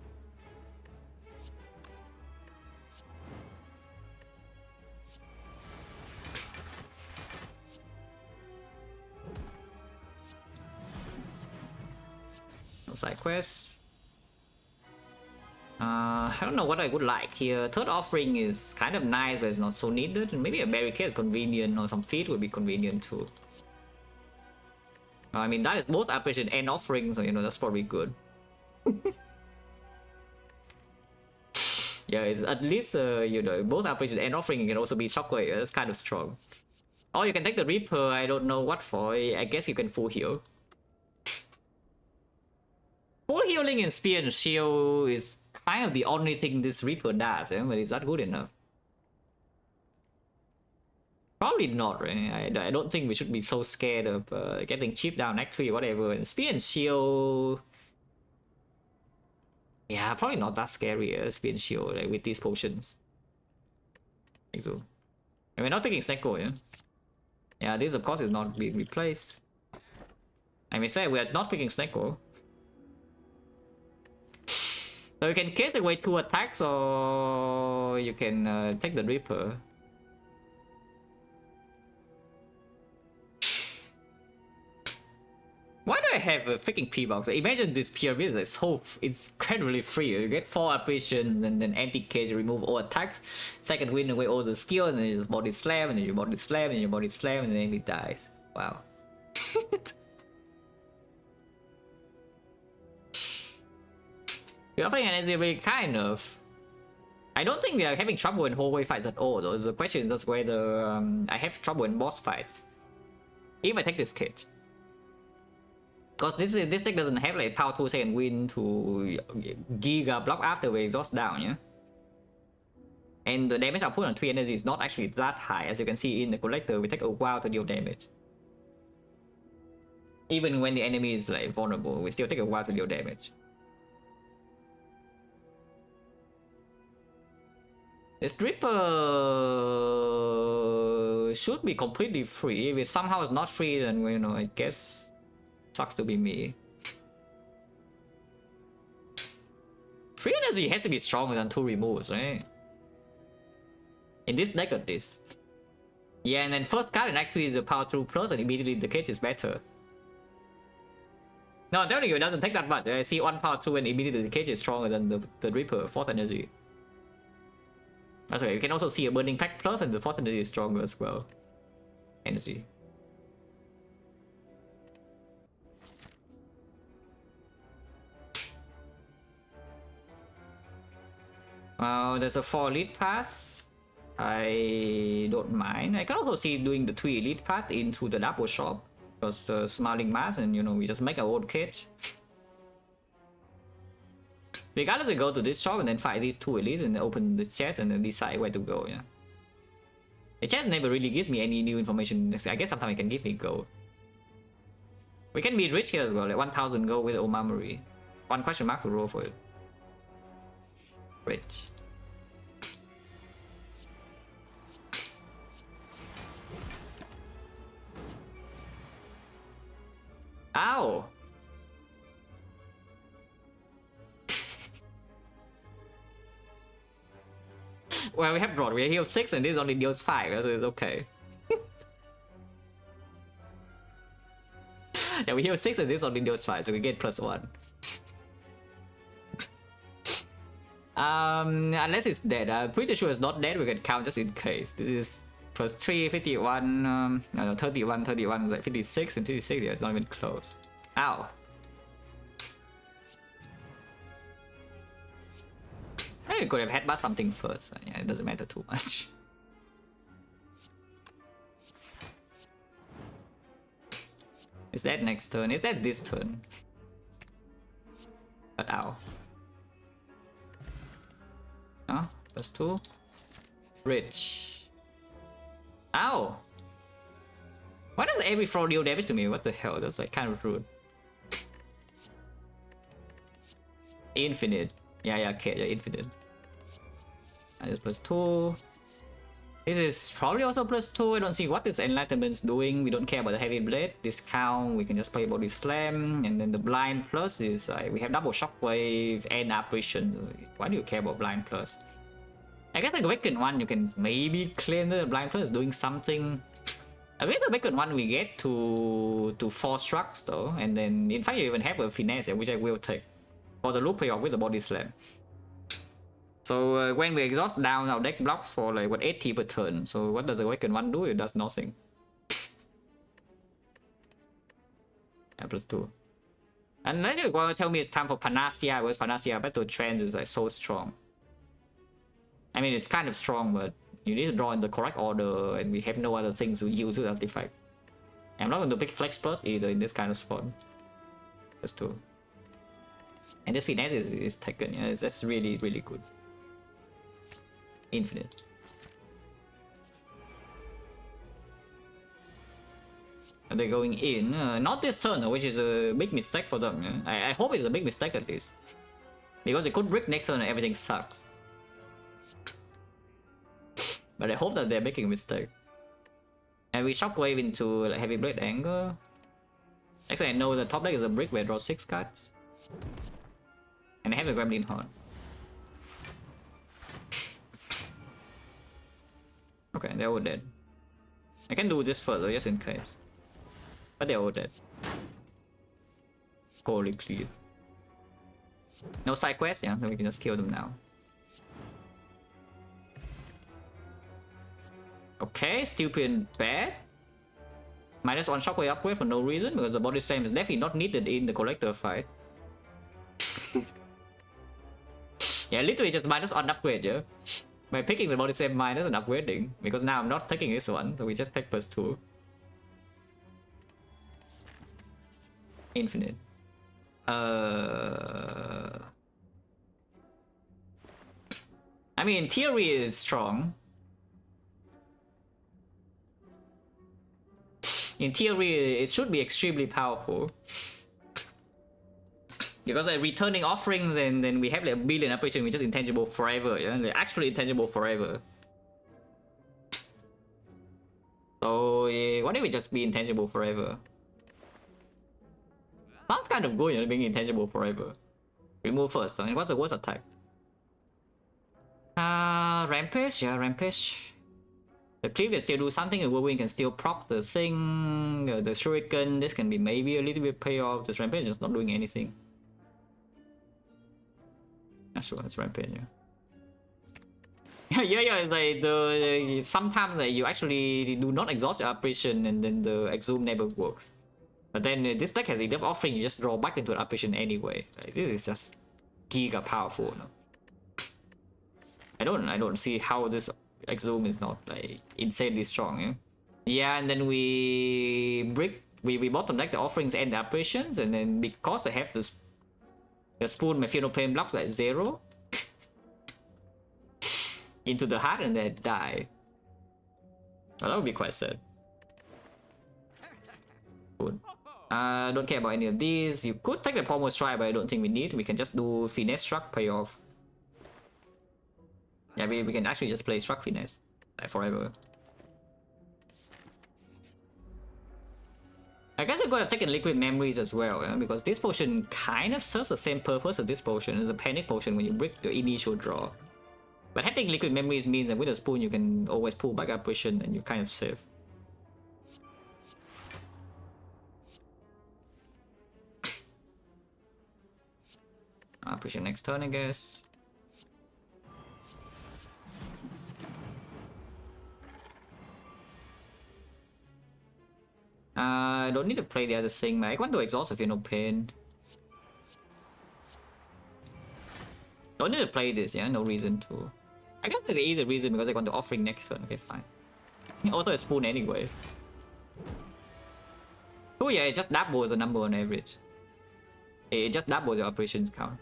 side quests. I don't know what I would like here. Third offering is kind of nice, but it's not so needed. Maybe a barricade is convenient, or some feet would be convenient too. I mean, that is both operation and offering, so you know, that's probably good. Yeah, it's at least you know, both operation and offering can also be shockwave. That's kind of strong. Or you can take the Reaper. I don't know what for. I guess you can full heal. Full healing in Spear and Shield is kind of the only thing this Reaper does, but is that good enough? Probably not, right? I don't think we should be so scared of getting cheap down Act 3 or whatever. And Spear and Shield... Yeah, probably not that scary, Spear and Shield, like, with these potions. I think so. And we're not taking XecnaR, yeah? Yeah, this of course is not being replaced. I may say we're not picking XecnaR. So you can case away 2 attacks, or you can take the Reaper. Why do I have a freaking P-box? Imagine this pyramid is so it's incredibly free. You get 4 operations and then empty cage, remove all attacks. Second win away all the skill, and then you just body slam, and then you body slam, and you body slam, and then it dies. Wow. You're offering an really kind of. I don't think we are having trouble in hallway fights at all, though. The question is just whether I have trouble in boss fights. If I take this cage. Because this deck doesn't have like power 2 second win to giga block after we exhaust down, yeah? And the damage output on 3 energy is not actually that high. As you can see in the collector, we take a while to deal damage. Even when the enemy is like vulnerable, we still take a while to deal damage. This Reaper should be completely free. If it somehow is not free, then you know, I guess sucks to be me. Free energy has to be stronger than 2 removes, right? In this deck at this. Yeah, and then first card in Act 3 is a power 2 plus, and immediately the cage is better. No, I'm telling you, it doesn't take that much. I see 1 power 2 and immediately the cage is stronger than the Reaper, 4th energy. That's okay, you can also see a Burning Pact plus, and the 4th energy is stronger as well. Energy. Well, there's a 4 elite path. I don't mind. I can also see doing the 3 elite path into the double shop. Because the smiling mass, and you know, we just make our own cage. Regardless, we go to this shop and then fight these 2 elites and then open the chest and then decide where to go, yeah. The chest never really gives me any new information. I guess sometimes it can give me gold. We can be rich here as well, like 1000 gold with old memory. 1 question mark to roll for it. Rich. Ow! Well, we have drawn. We heal 6 and this only deals 5, so it's okay. Yeah, we heal 6 and this only deals 5, so we get +1. Unless it's dead. I'm pretty sure it's not dead, we can count just in case. This is +3, 51, no, 31, 31 is like 56, and 56, yeah, it's not even close. Ow. I could have headbutt something first. Yeah, it doesn't matter too much. Is that next turn? Is that this turn? But ow. Huh? +2. Rich. Ow! Why does every throw deal damage to me? What the hell? That's like kind of rude. Infinite. Yeah, okay, yeah, infinite. And it's +2. This is probably also +2. I don't see what this enlightenment's doing. We don't care about the heavy blade. Discount, we can just play body slam. And then the blind plus is we have double shockwave and apparition. Why do you care about blind plus? I guess like Awaken 1, you can maybe claim that the blind plus is doing something. I guess the second one we get to 4 structs though, and then in fact you even have a finesse, which I will take for the loop payoff with the body slam. So when we exhaust down, our deck blocks for like what 80 per turn. So what does the awakened one do? It does nothing. Yeah, +2. Unless you're going to tell me it's time for Panacea, because Panacea Battle Trance is like so strong. I mean, it's kind of strong, but you need to draw in the correct order, and we have no other things to use with artifact. I'm not going to pick Flex Plus either in this kind of spot. +2. And this finesse is taken, yeah, that's really, really good. Infinite. And they're going in, not this turn, which is a big mistake for them. Yeah? I hope it's a big mistake at least. Because they could brick next turn and everything sucks. But I hope that they're making a mistake. And we shockwave into like, Heavy Blade Anger. Actually, I know the top deck is a brick where I draw 6 cards. And I have a Gremlin Horn. Okay, they're all dead. I can do this further just in case. But they're all dead. Holy clear. No side quest, yeah, so we can just kill them now. Okay, stupid bad. -1 shockwave upgrade for no reason, because the body slam is definitely not needed in the collector fight. Yeah, literally just -1 upgrade, yeah. By picking the body slam minus and upgrading, because now I'm not taking this one, so we just take +2. Infinite. I mean, in theory it's strong. In theory, it should be extremely powerful. Because like returning offerings and then we have like a billion operation, which is intangible forever, yeah? They're actually intangible forever. So what if we just be intangible forever? Sounds kind of good, you know, being intangible forever. Remove first, and what's the worst attack? Rampage? Yeah, Rampage. The previous still do something, the Whirlwind can still prop the thing, the Shuriken, this can be maybe a little bit payoff, this Rampage is just not doing anything. Not sure, it's Rampage, yeah. yeah, it's like sometimes like, you actually do not exhaust your operation and then the Exhume never works. But then this deck has enough offering, you just draw back into an operation anyway. Like, this is just giga powerful, no? I don't see how this Exhume is not like insanely strong, yeah? Yeah, and then we bottom deck the offerings and the operations, and then because I have the spoon, my Field Plane blocks at 0 into the heart and then die. Well, that would be quite sad. Good. Don't care about any of these. You could take the Pommel Strike, but I don't think we need. We can just do Finesse Struck payoff. Yeah, we can actually just play Struck Finesse like forever. I guess I'm gonna take in Liquid Memories as well, yeah? Because this potion kind of serves the same purpose as this potion. It's a panic potion when you break the initial draw. But having Liquid Memories means that with a spoon you can always pull back operation and you're kind of safe. Operation next turn, I guess. I don't need to play the other thing, man. I want to exhaust if you're no pain. Don't need to play this, yeah? No reason to. I guess there is a reason because I want to offering next turn. Okay, fine. Also a spoon anyway. Oh yeah, it just doubles the number on average. It just doubles your operations count.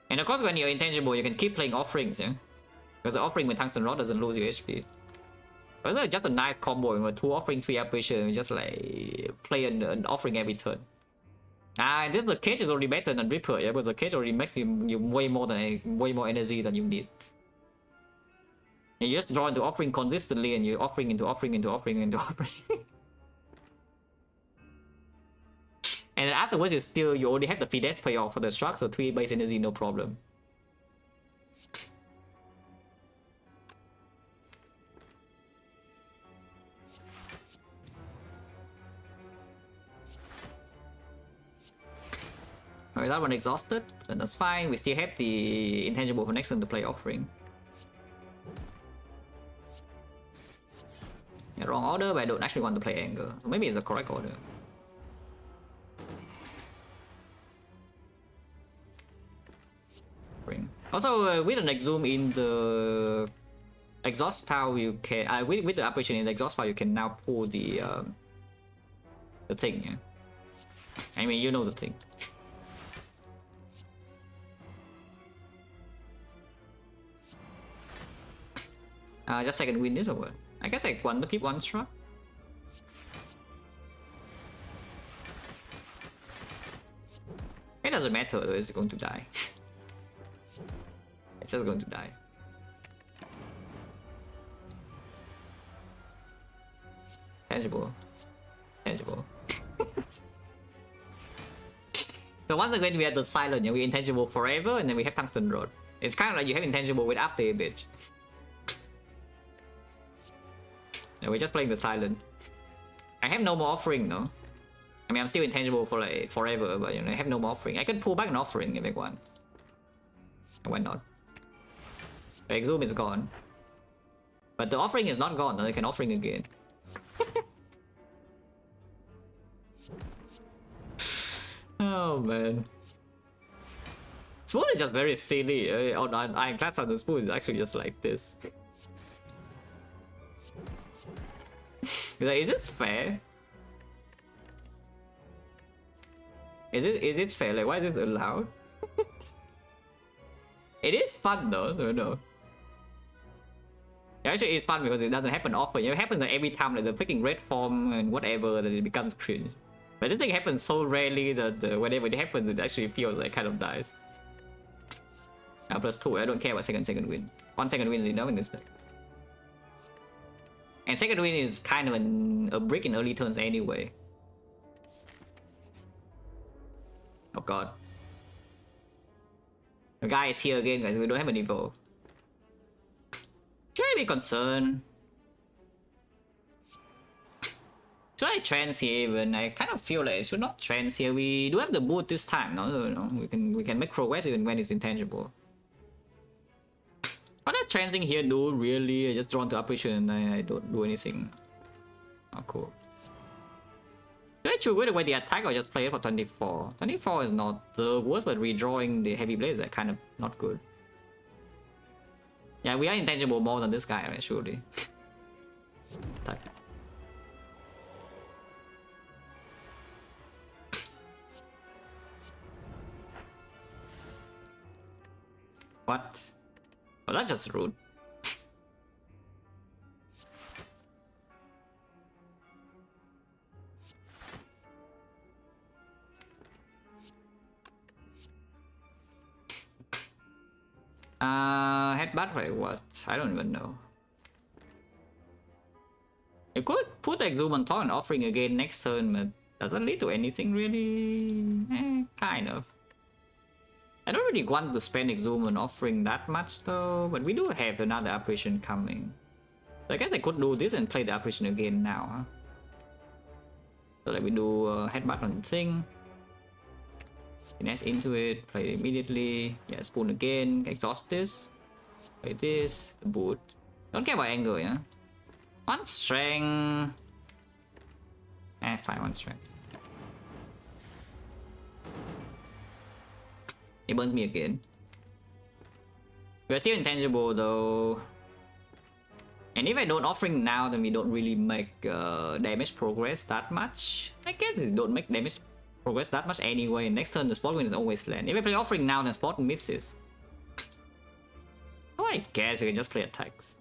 And of course when you're intangible, you can keep playing offerings, yeah? Because the offering with Tungsten Rod doesn't lose your HP. But it's just a nice combo with 2 offering, 3 operation, you just like play an offering every turn. This the cage is already better than Ripper, yeah, because the cage already makes you way more energy than you need. And you just draw into offering consistently and you're offering into offering into offering into offering. And then afterwards you already have the finesse payoff for the struck, so 3 base energy no problem. Alright, that one exhausted, then that's fine. We still have the intangible for next turn to play offering. Yeah, wrong order, but I don't actually want to play anger. So maybe it's the correct order. Also, with an exhume in the exhaust pile, you can with the apparition in the exhaust pile, you can now pull the thing. Yeah, I mean, you know the thing. Just second win this or what? I guess like one to keep one struck. It doesn't matter though, it's going to die. It's just going to die. Tangible. Tangible. So once again we have the silent, yeah, we intangible forever, and then we have tungsten rod. It's kind of like you have intangible with after a bit. Yeah, we're just playing the silent. I have no more offering though. I mean, I'm still intangible for like forever, but you know, I have no more offering. I can pull back an offering if I want. Why not? The exhume is gone. But the offering is not gone, so I can offering again. Oh man. Spoon is just very silly. On Ironclad on the spoon is actually just like this. Like, is this fair? Is it fair? Like, why is this allowed? It is fun though, so no. Actually, it's fun because it doesn't happen often. It happens like every time, like the freaking red form and whatever, that it becomes cringe. But this thing happens so rarely that whenever it happens, it actually feels like kind of dies. +2, I don't care about second win. 1 second win is enough in this deck. And second win is kind of a brick in early turns anyway. Oh god. The guy is here again, guys. We don't have an evo. Should I be concerned? Should I trance here even? I kind of feel like I should not trance here. We do have the boot this time, no? We can make progress even when it's intangible. What does transing here do really? I just draw into apparition and I don't do anything. Oh cool. Should I choose with the way the attack or just play it for 24? 24 is not the worst, but redrawing the heavy blades is kind of not good. Yeah, we are intangible more than this guy, right? Surely. Attack. What? Oh, that's just rude. Headbutt, like what? I don't even know. You could put Exhume on top and offering again next turn, but doesn't lead to anything really. Kind of. I don't really want to spend Exhume on offering that much though, but we do have another apparition coming. So I guess I could do this and play the apparition again now, huh? So like we do headbutt on the thing. Finesse into it, play it immediately. Yeah, spoon again, exhaust this. Play this, the boot. Don't care about angle, yeah? 1 strength. Fine, 1 strength. It burns me again. We're still intangible though. And if I don't offering now, then we don't really make damage progress that much. I guess it don't make damage progress that much anyway. Next turn the spot win is always land. If I play offering now, then spot misses. Oh, I guess we can just play attacks.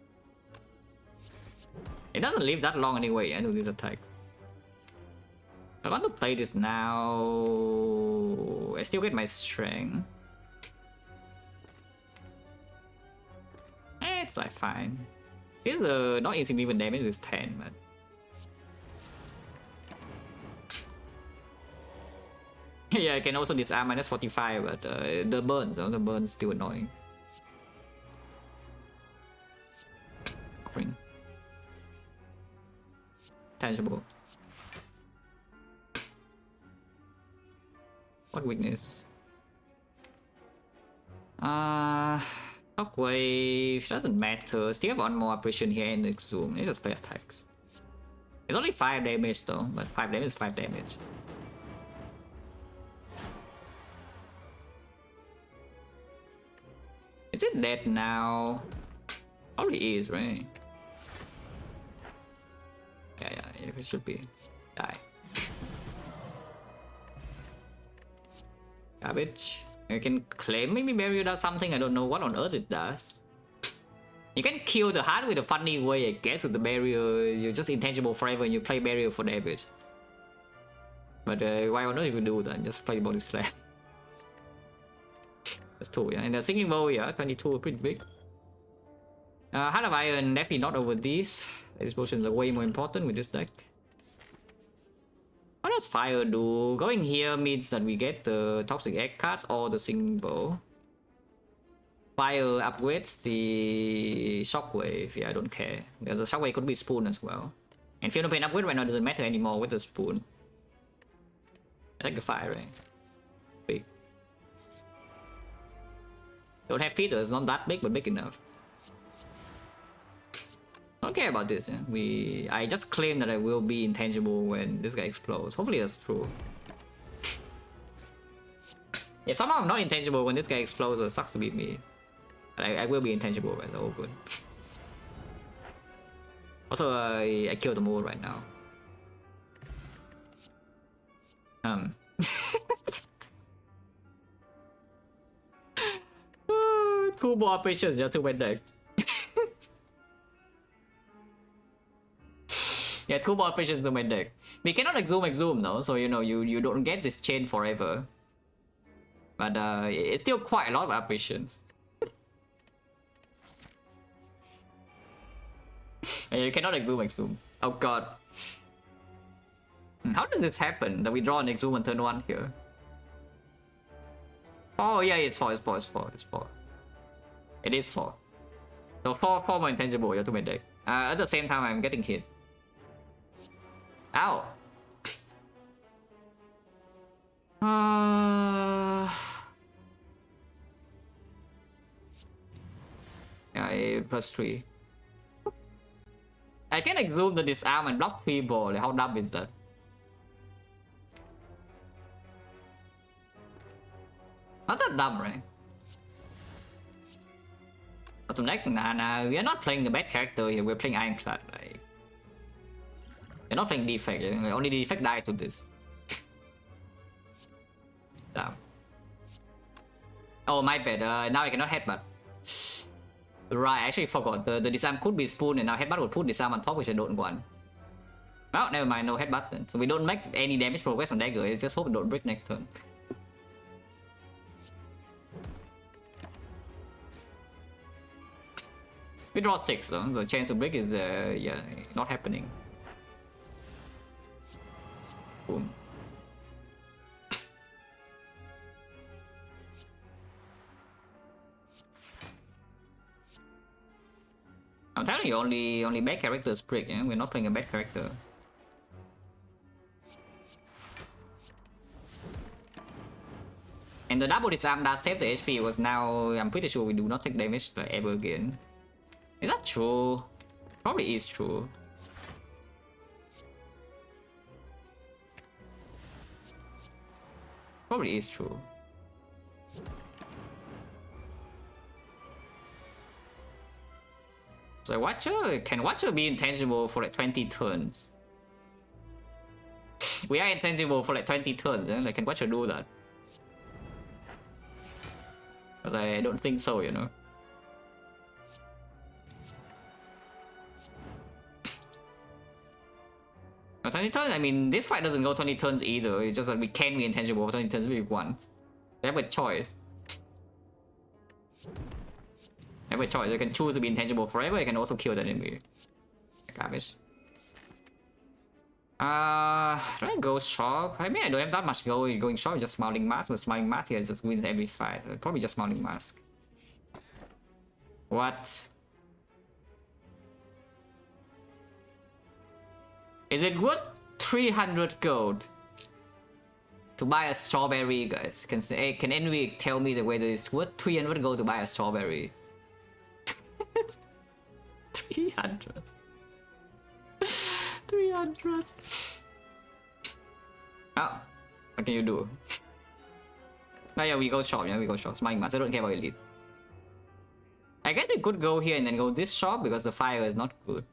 It doesn't live that long anyway, I do these attacks. I want to play this now. I still get my strength. It's like fine. This is the not insignificant damage is 10, but yeah, I can also disarm -45, but the burns still annoying. Offering. tangible. What weakness? Shockwave doesn't matter. Still have one more operation here in the zoom. It's just play attacks. It's only 5 damage though, but 5 damage is 5 damage. Is it dead now? Probably is, right? Yeah, it should be. Die. Garbage. You can claim maybe barrier does something, I don't know what on earth it does. You can kill the heart with a funny way, I guess, with the barrier. You're just intangible forever and you play barrier for damage. But why on earth you would do that? Just play body slam. That's 2, yeah. And the sinking bow, yeah, 22, pretty big. Heart of Iron, definitely not over these. These potions are way more important with this deck. What does fire do? Going here means that we get the toxic egg cards or the sinking bow. Fire upgrades the shockwave. Yeah, I don't care. Because the shockwave could be spoon as well. And Field of Pain upgrade right now doesn't matter anymore with the spoon. I like the fire, right? Big. Don't have feet, it's not that big, but big enough. Don't care about this. I just claim that I will be intangible when this guy explodes. Hopefully that's true. If somehow I'm not intangible when this guy explodes, it sucks to beat me. But I will be intangible, right? Oh, good. Also, I killed the mole right now. 2 more operations, yeah, 2 bad deck. Yeah, 2 more operations to my deck. We cannot exhume though, so you know you don't get this chain forever. But it's still quite a lot of operations. Yeah, you cannot exhume. Oh god. How does this happen? That we draw an exhume on turn 1 here? Oh yeah, it's 4. It is 4. So 4 more intangible, yeah, to my deck. At the same time, I'm getting hit. Ow. Yeah, +3. I can exhume the disarm and block 3 ball. How dumb is that? Not that dumb, right? But to like, nah, we are not playing the bad character here. We're playing Ironclad. Like, we're not playing defect. Only the defect dies with this. Damn. Oh, my bad. Now I cannot headbutt. Right, I actually forgot. The disarm could be spoon, and now headbutt would put disarm on top, which I don't want. Well, never mind. No headbutt then. So we don't make any damage progress on dagger. It's just hope it don't break next turn. We draw 6 though. The chance to break is yeah, not happening. Boom. I'm telling you, only bad characters break. Yeah? We're not playing a bad character. And the double disarm that saved the HP was now. I'm pretty sure we do not take damage ever again. Is that true? Probably is true. Probably is true. So Watcher, can Watcher be intangible for like 20 turns? We are intangible for like 20 turns, eh? Like, can Watcher do that? Because I don't think so, you know. No, 20 turns, I mean, this fight doesn't go 20 turns either. It's just that we can be intangible for 20 turns if we want. They have a choice. They have a choice. You can choose to be intangible forever, you can also kill the enemy. Garbage. Do I go shop? I mean, I don't have that much going shop, just Smiling Mask, but Smiling Mask here just wins every fight. Probably just Smiling Mask. What? Is it worth 300 gold to buy a strawberry, guys? Can Envy tell me the way that it's worth 300 gold to buy a strawberry? 300. 300. Oh, what can you do? Oh yeah, we go shop, yeah, we go shop. Smiling Mask, I don't care about elite. I guess you could go here and then go this shop because the fire is not good.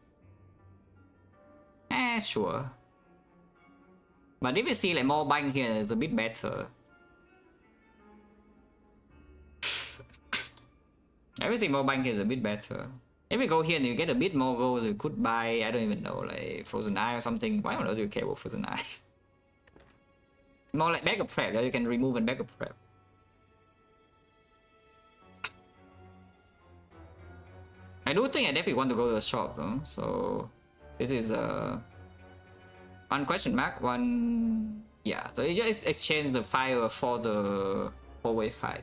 Sure. But if you see like more buying here, it's a bit better. If you see more buying here is a bit better. If we go here and you get a bit more gold, you could buy, I don't even know, like Frozen Eye or something. Why don't you care about Frozen Eye? More like backup prep, yeah, you can remove and backup prep. I do think I definitely want to go to the shop though, so this is one question mark, one, yeah, so you just exchange the fire for the hallway fight.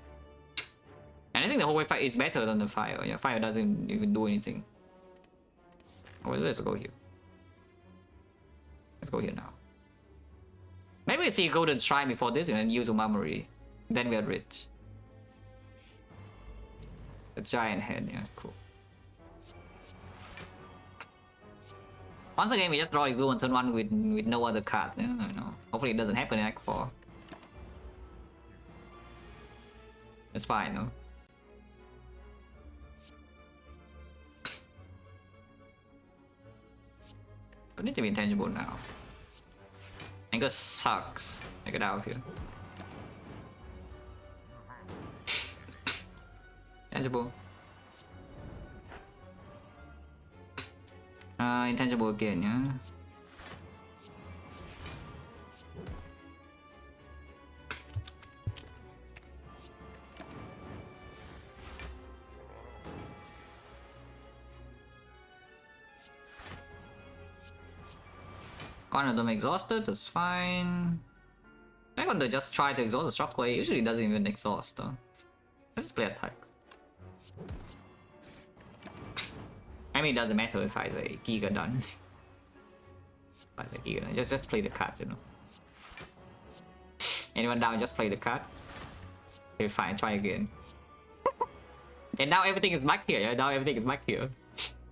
And I think the hallway fight is better than the fire. Yeah, fire doesn't even do anything. Well, let's go here. Let's go here now. Maybe we see Golden Shrine before this and then use Umamori. Then we are rich. The giant head, yeah, cool. Once again, we just draw Exu on turn 1 with no other card. Yeah, I know. Hopefully it doesn't happen in Act 4. It's fine, no? Don't need to be intangible now. Anger sucks. Take it out here. Intangible. Intangible again, yeah. One of them exhausted, that's fine. I'm gonna just try to exhaust the shockwave. Usually it doesn't even exhaust though. Let's play attack. I mean, it doesn't matter if I say Giga done. But the Giga, just play the cards, you know. Anyone down, just play the cards. Okay, fine, try again. And now everything is back here, yeah? Now everything is back here.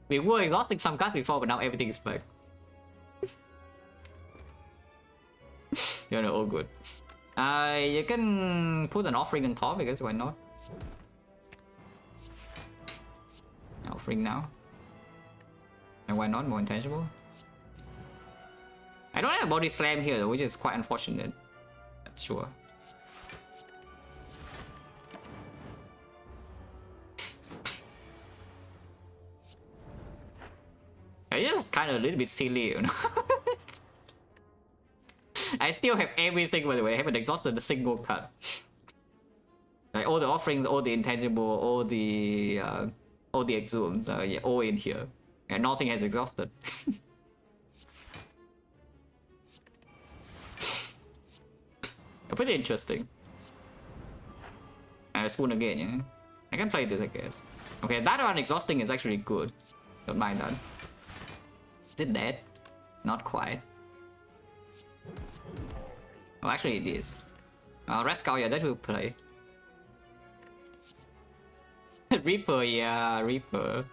We were exhausting some cards before, but now everything is back. You know, all good. You can put an offering on top, because why not? Offering now. And why not? More intangible. I don't have a body slam here though, which is quite unfortunate. Not sure. It's just kind of a little bit silly, you know. I still have everything, by the way. I haven't exhausted a single card. Like all the offerings, all the intangible, all the exhumes, yeah, all in here. And nothing has exhausted. Pretty interesting. Spoon again, yeah? I can play this, I guess. Okay, that one exhausting is actually good. Don't mind that. Is it dead? Not quite. Oh, actually it is. Rascal, yeah, that will play. Reaper, yeah, Reaper.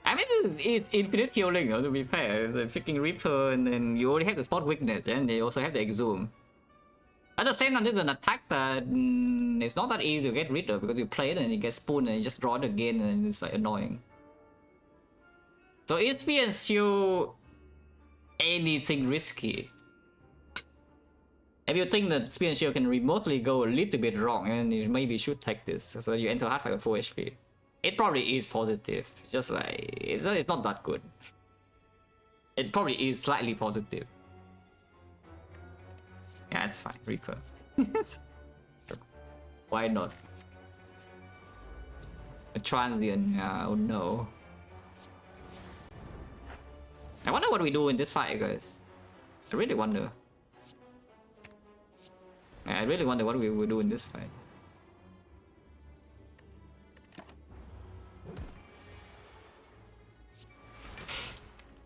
I mean, it's infinite healing, to be fair. It's a freaking Reaper, and then you already have the spot weakness, and they also have the exhume. At the same time, this is an attack that it's not that easy to get rid of because you play it and you get spooned and you just draw it again, and it's like annoying. So is Spear and Shield anything risky? If you think that Spear and Shield can remotely go a little bit wrong, and you maybe should take this so that you enter hard fight with full HP. It probably is positive. It's just like it's not that good. It probably is slightly positive. Yeah, it's fine. Reaper. Why not? A transient. Oh no. I wonder what we do in this fight, guys. I really wonder. I really wonder what we will do in this fight.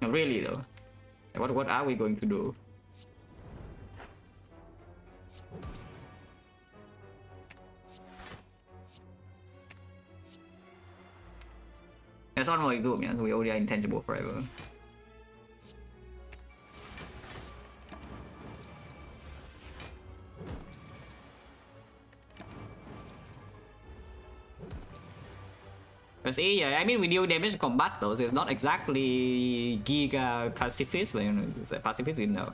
Really though. What are we going to do? There's one more Zoom, yeah, so we already are intangible forever. Yeah, I mean we deal damage to combat though, so it's not exactly Giga pacifist, but you know, it's a pacifist enough.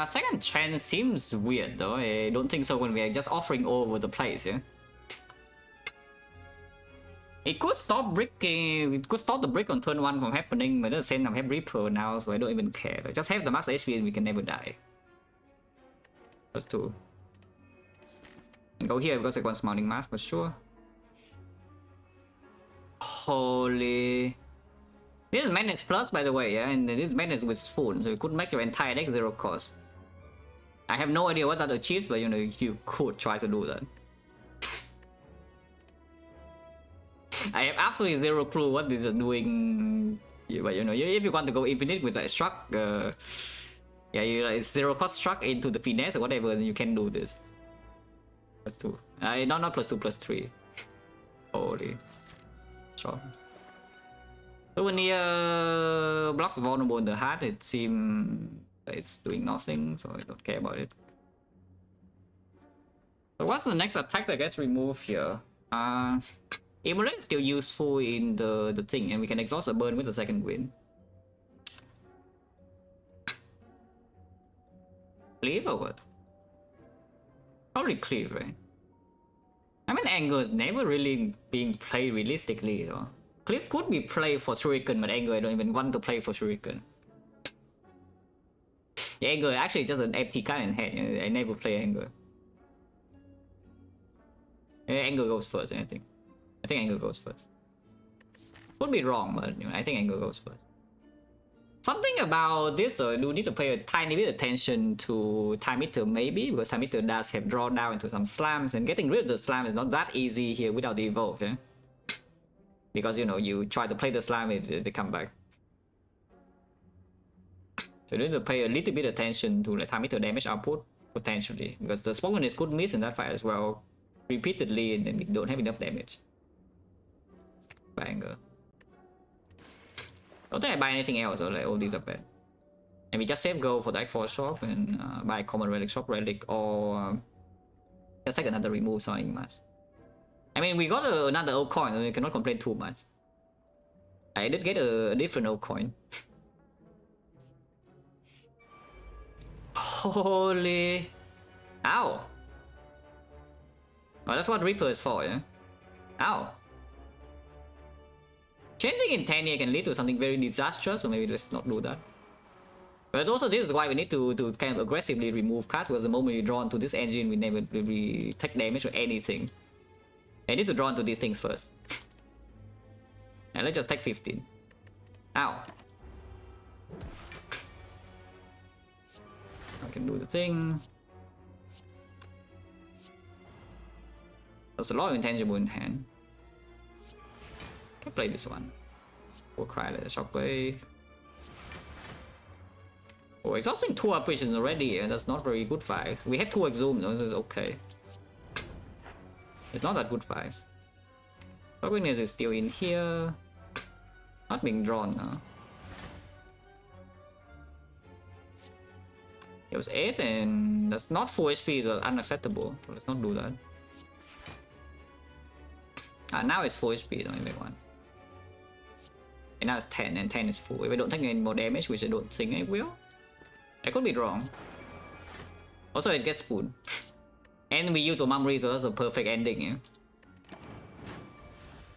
Second trend seems weird though. I don't think so when we are just offering all over the place, yeah. It could stop bricking, it could stop the brick on turn 1 from happening, but at the same time I have Reaper now, so I don't even care. Just have the max HP and we can never die. That's 2. And go here because I want mounting mass for sure. Holy. This is Madness Plus, by the way, yeah, and this is Madness with Spoon, so you could make your entire deck 0 cost. I have no idea what that achieves, but you know, you could try to do that. I have absolutely 0 clue what this is doing, but you know, if you want to go infinite with like struck, yeah, you like 0 cost struck into the finesse or whatever, then you can do this. +2. Not +2, +3. Holy. Sure. Souvenir blocks vulnerable in the heart. It seems it's doing nothing, so I don't care about it. So what's the next attack that gets removed here? Immolate is still useful in the thing, and we can exhaust a burn with the second wind. Cleave or what? Probably cleave, right? I mean, anger is never really being played realistically, though. Cleave could be played for Shuriken, but anger I don't even want to play for Shuriken. Yeah, anger actually just an empty card in hand. I never play anger. Anger goes first, I think. I think anger goes first. Could be wrong, but you know, I think anger goes first. Something about this, though, you need to pay a tiny bit attention to Time Eater, maybe, because Time Eater does have draw down into some slams, and getting rid of the slam is not that easy here without the evolve, yeah? Because you know, you try to play the slam, they come back. So you need to pay a little bit attention to the Time Eater damage output, potentially, because the Spokenness could miss in that fight as well, repeatedly, and then we don't have enough damage. Banger. Don't think I buy anything else, or like all these are bad. And we just save gold for the X4 shop and buy common relic, shop relic, or just take another remove summoning mask. I mean, we got another old coin, so we cannot complain too much. I did get a different old coin. Holy. Ow. Oh, that's what Reaper is for, yeah? Ow. Changing in 10 here can lead to something very disastrous, so maybe let's not do that. But also this is why we need to kind of aggressively remove cards, because the moment you draw into this engine, we never really take damage or anything. I need to draw into these things first. And let's just take 15. Ow. I can do the thing. There's a lot of intangible in hand. Can play this one. We'll cry like a shockwave. Oh, exhausting 2 operations already, and that's not very good vibes. We had 2 exhumes, so this is okay. It's not that good vibes. Darkness is still in here. Not being drawn now. It was 8, and that's not full HP, so unacceptable. So let's not do that. Now it's full HP, don't make one. And now it's 10, and 10 is full. If I don't take any more damage, which I don't think I will, I could be wrong. Also, it gets spoon. And we use Omamri, so that's a perfect ending, yeah?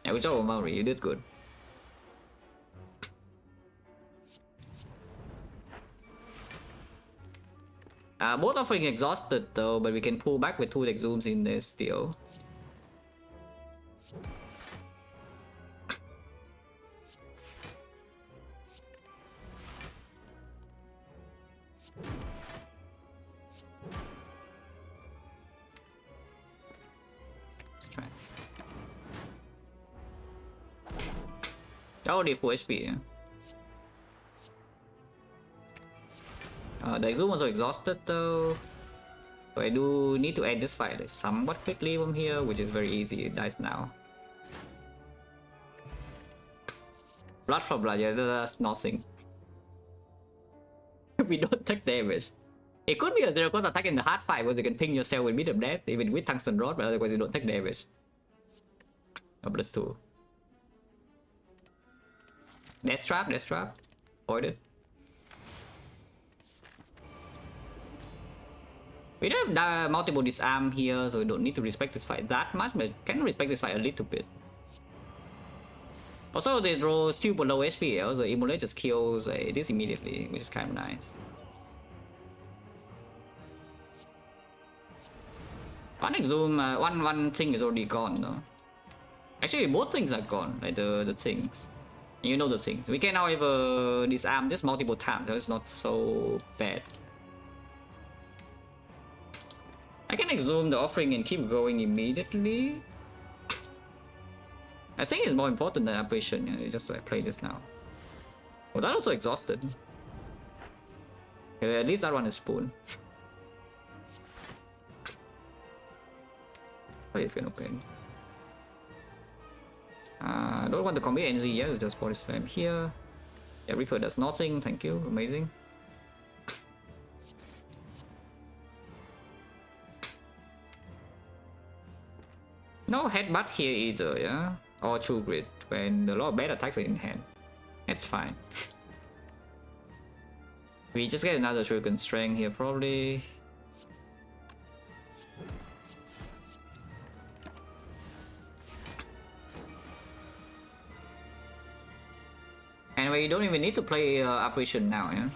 Yeah, good job, Omamri, you did good. Both offering exhausted though, but we can pull back with 2 exhumes in there still. strength. Already full HP, yeah. The Exum also exhausted though. So I do need to end this fight somewhat quickly from here, which is very easy. It dies now. Blood for blood, yeah, that's nothing. We don't take damage. It could be a zero cost attack in the hard fight where you can ping yourself with Beat of Death, even with Tungsten Rod, but otherwise you don't take damage. Oh, plus 2. Death Trap, Death Trap. Avoid it. We don't have multiple disarm here, so we don't need to respect this fight that much, but can respect this fight a little bit. Also, they draw super low HP, so Immolate just kills this immediately, which is kind of nice. One Exum, one thing is already gone though. Actually, both things are gone, like the things. You know the things. We can, however, disarm this multiple times, so it's not so bad. I can Exhume the offering and keep going immediately. I think it's more important than Apparition, yeah, just like play this now. Oh, that also exhausted. Okay, at least that one is Spoon. Probably feel no pain. I don't want to commit NZ yet, it's just Body Slam here. Yeah, Reaper does nothing, thank you, amazing. No headbutt here either, yeah? Or True Grit, when a lot of bad attacks are in hand. That's fine. We just get another Shuriken Strength here, probably. Anyway, you don't even need to play Apparition now, yeah?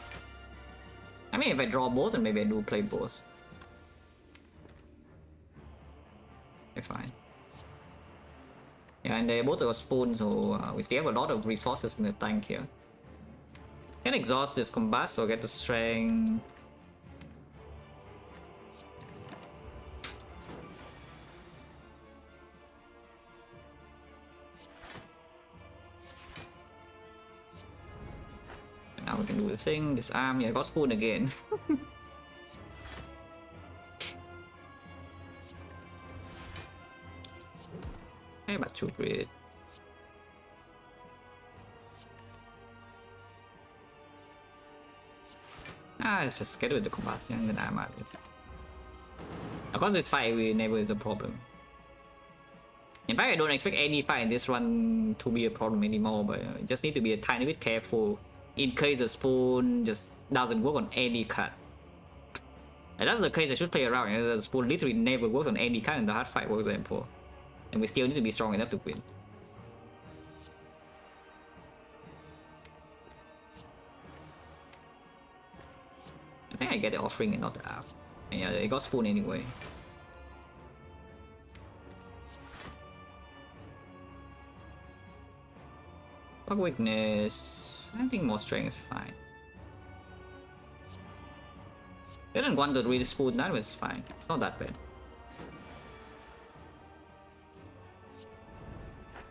I mean, if I draw both, then maybe I do play both. Okay, fine. Yeah, and they both are Spoon, so we still have a lot of resources in the tank here. Can exhaust this combat, so get the strength. And now we can do the thing, disarm. Yeah, I got Spoon again. Hey, but too great. Let's just get with the combat and then I'm out this. Of course, it's fight we never is a problem. In fact, I don't expect any fight in this run to be a problem anymore, but you just need to be a tiny bit careful in case the Spoon just doesn't work on any card. And that's the case I should play around. You know, the Spoon literally never works on any card in the hard fight, for example. And we still need to be strong enough to win. I think I get the offering and not the app. And yeah, they got Spoon anyway. Bug weakness. I think more strength is fine. I didn't want to really Spoon that, but it's fine. It's not that bad.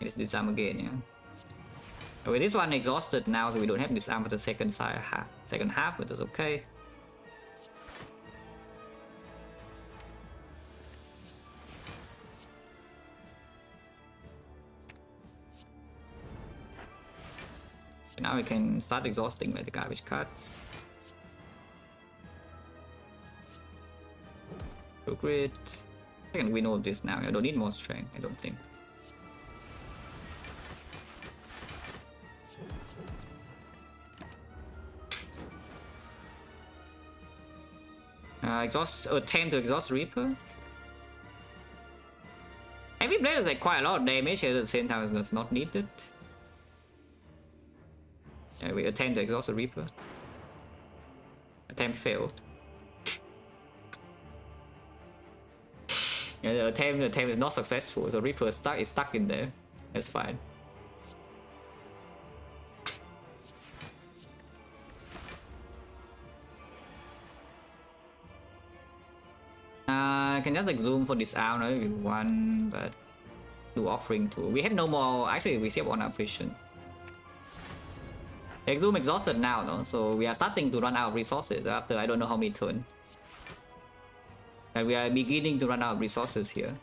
It's disarm again, yeah. With this one exhausted now, so we don't have disarm for the second half, but that's okay. So now we can start exhausting with the garbage cards. So great. I can win all this now. I don't need more strength, I don't think. Attempt to exhaust Reaper. Heavy Blade is like quite a lot of damage here at the same time as that's not needed. Yeah, we attempt to exhaust the Reaper. Attempt failed. Yeah, the attempt is not successful, so Reaper is stuck in there. That's fine. I can just like zoom for this out if you want, but do offering too. We have no more. Actually, we still have one apparition. Exhume exhausted now, no? So we are starting to run out of resources after I don't know how many turns. And we are beginning to run out of resources here.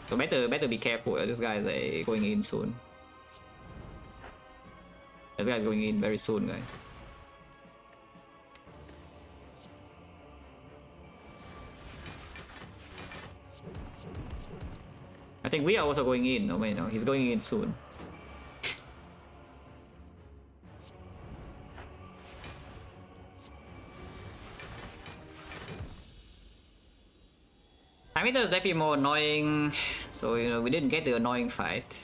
So better be careful. This guy is going in soon. This guy is going in very soon, guys. I think we are also going in. No, wait, no, he's going in soon. Time Eater is definitely more annoying, so we didn't get the annoying fight.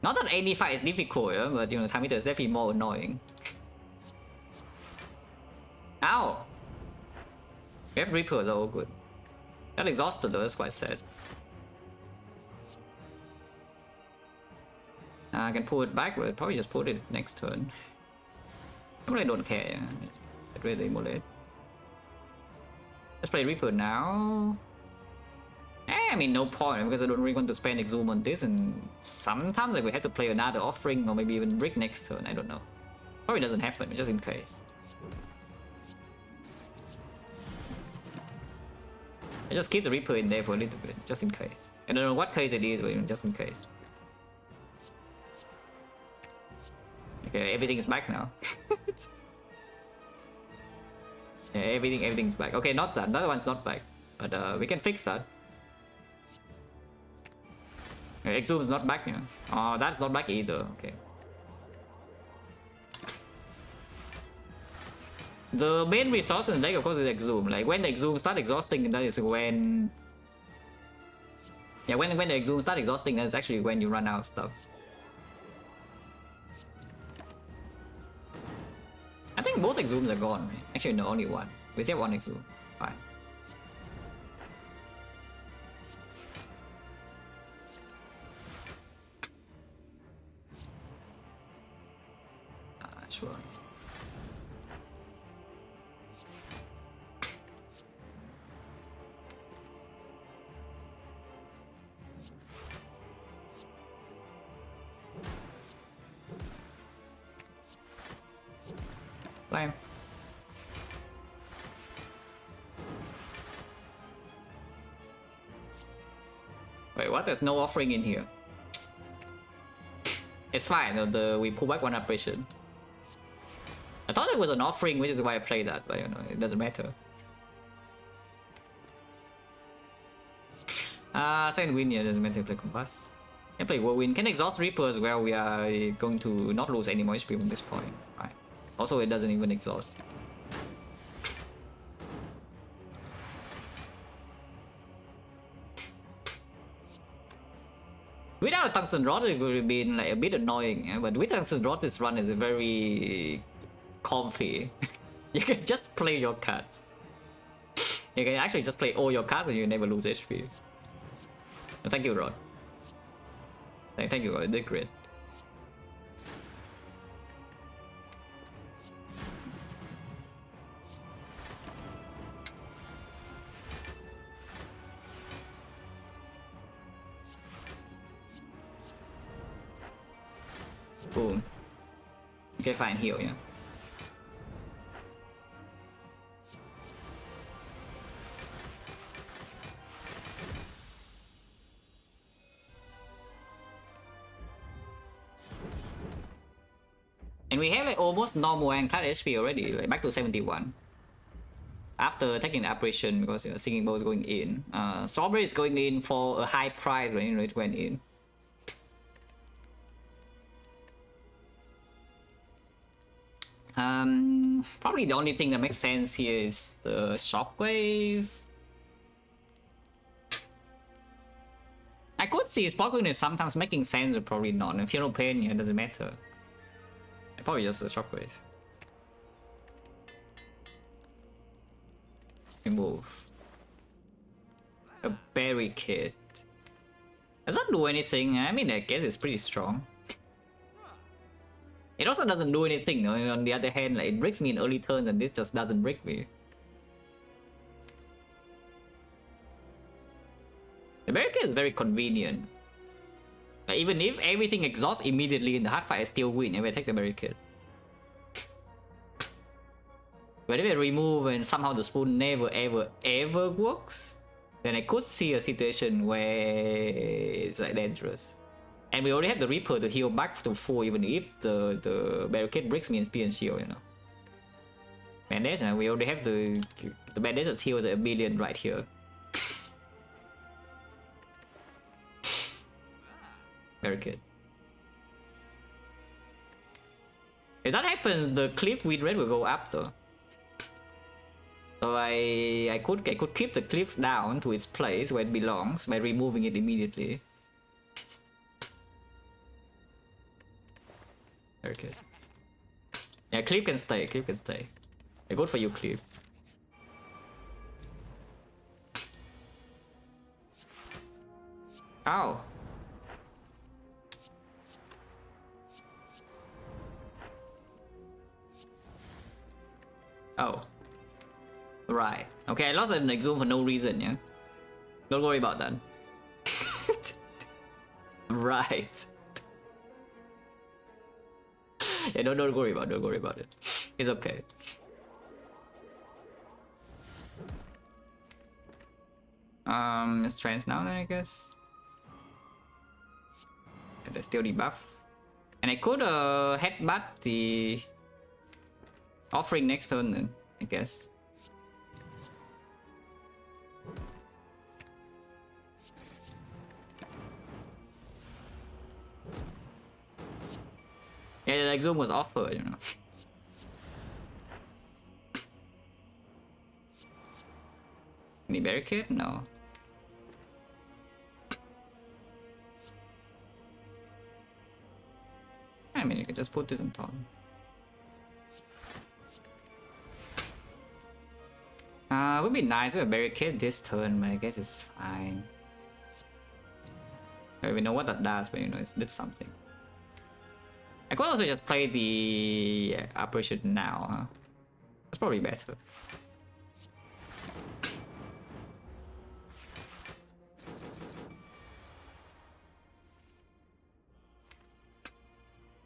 Not that any fight is difficult, yeah, but Time Eater is definitely more annoying. Ow! We have Reapers, oh good. Got exhausted though, that's quite sad. I can pull it back, but probably just put it next turn. I really don't care, yeah. Get rid of the Immolate. Let's play Reaper now. I mean, no point, because I don't really want to spend Exhume on this, and sometimes we have to play another offering, or maybe even Brick next turn, I don't know. Probably doesn't happen, just in case. I just keep the Reaper in there for a little bit, just in case. I don't know what case it is, but just in case. Okay, everything is back now. Yeah, everything's back. Okay, not that. That one's not back, but we can fix that. Exhume's not back, yeah. Oh, that's not back either. Okay. The main resource in the deck, of course, is Exhume. Like when the Exhume start exhausting, that is when. Yeah, when the Exhume start exhausting, that's actually when you run out of stuff. I think both Exhumes are gone. Actually, no, only one. We still have one Exhume. Fine. Sure. Fine. Wait, what? There's no offering in here. It's fine. We pull back one operation. I thought it was an offering, which is why I played that, but it doesn't matter. Second win, yeah, doesn't matter. Play Compass. Can play Whirlwind. Can exhaust Reaper as well. We are going to not lose any more HP from this point. Fine. Also, it doesn't even exhaust. Without a Tungsten Rod, it would have been like a bit annoying, yeah? But with Tungsten Rod, this run is very comfy. You can just play your cards. You can actually just play all your cards and you never lose HP. Oh, thank you, Rod. Thank you, Rod. Did great. Boom. Okay, fine, heal, yeah. And we have like almost normal Ironclad HP already, like back to 71. After taking the apparition, because Singing Bowl is going in. Sober is going in for a high price when it went in. Probably the only thing that makes sense here is the Shockwave. I could see Sparkling is sometimes making sense, but probably not. If you don't pain, it doesn't matter. Probably just a Shockwave. Remove. A Barricade. Does that do anything? I mean, I guess it's pretty strong. It also doesn't do anything, no? On the other hand, like, it breaks me in early turns and this just doesn't break me. The barricade is very convenient. Even if everything exhausts immediately in the hard fight, I still win if I take the barricade. But if I remove and somehow the spoon never ever works, then I could see a situation where it's like dangerous. And we already have the Reaper to heal back to 4 even if the barricade breaks me in spear and shield, you know. Bandage, and we already have the bandage that heals a billion right here. Barricade. If that happens, the cliff win rate will go up though. So I could keep the cliff down to its place where it belongs by removing it immediately. Okay. Yeah, cliff can stay. Cliff can stay. Good for you, cliff. Ow. Oh. Right. Okay, I lost an exhume for no reason, yeah? Don't worry about that. Right. Yeah, don't worry about it. It's okay. Let's trans now then, I guess. And there's still debuff. And I could headbutt the offering next turn then, I guess. Yeah, the exhume was offered, you know. Any barricade? No. I mean, you could just put this on top. Would be nice with a barricade this turn, but I guess it's fine. I don't even know what that does, but you know, it did something. I could also just play the operation now, huh? That's probably better.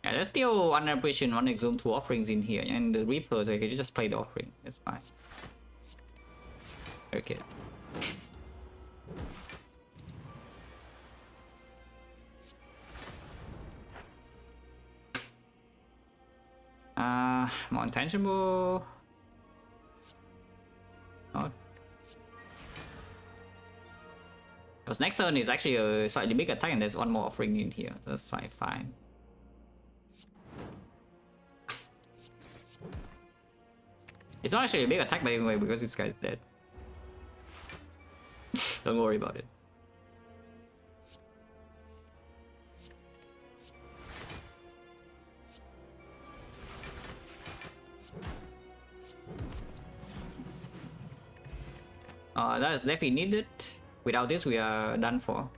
Yeah, there's still one operation, one exhume, 2 offerings in here, and the Reaper, so I can just play the offering. That's fine. Okay. More intangible. Oh. Because next turn is actually a slightly big attack, and there's one more offering in here. That's like fine. It's not actually a big attack by the way because this guy's dead. Don't worry about it. That is definitely needed. Without this, we are done for.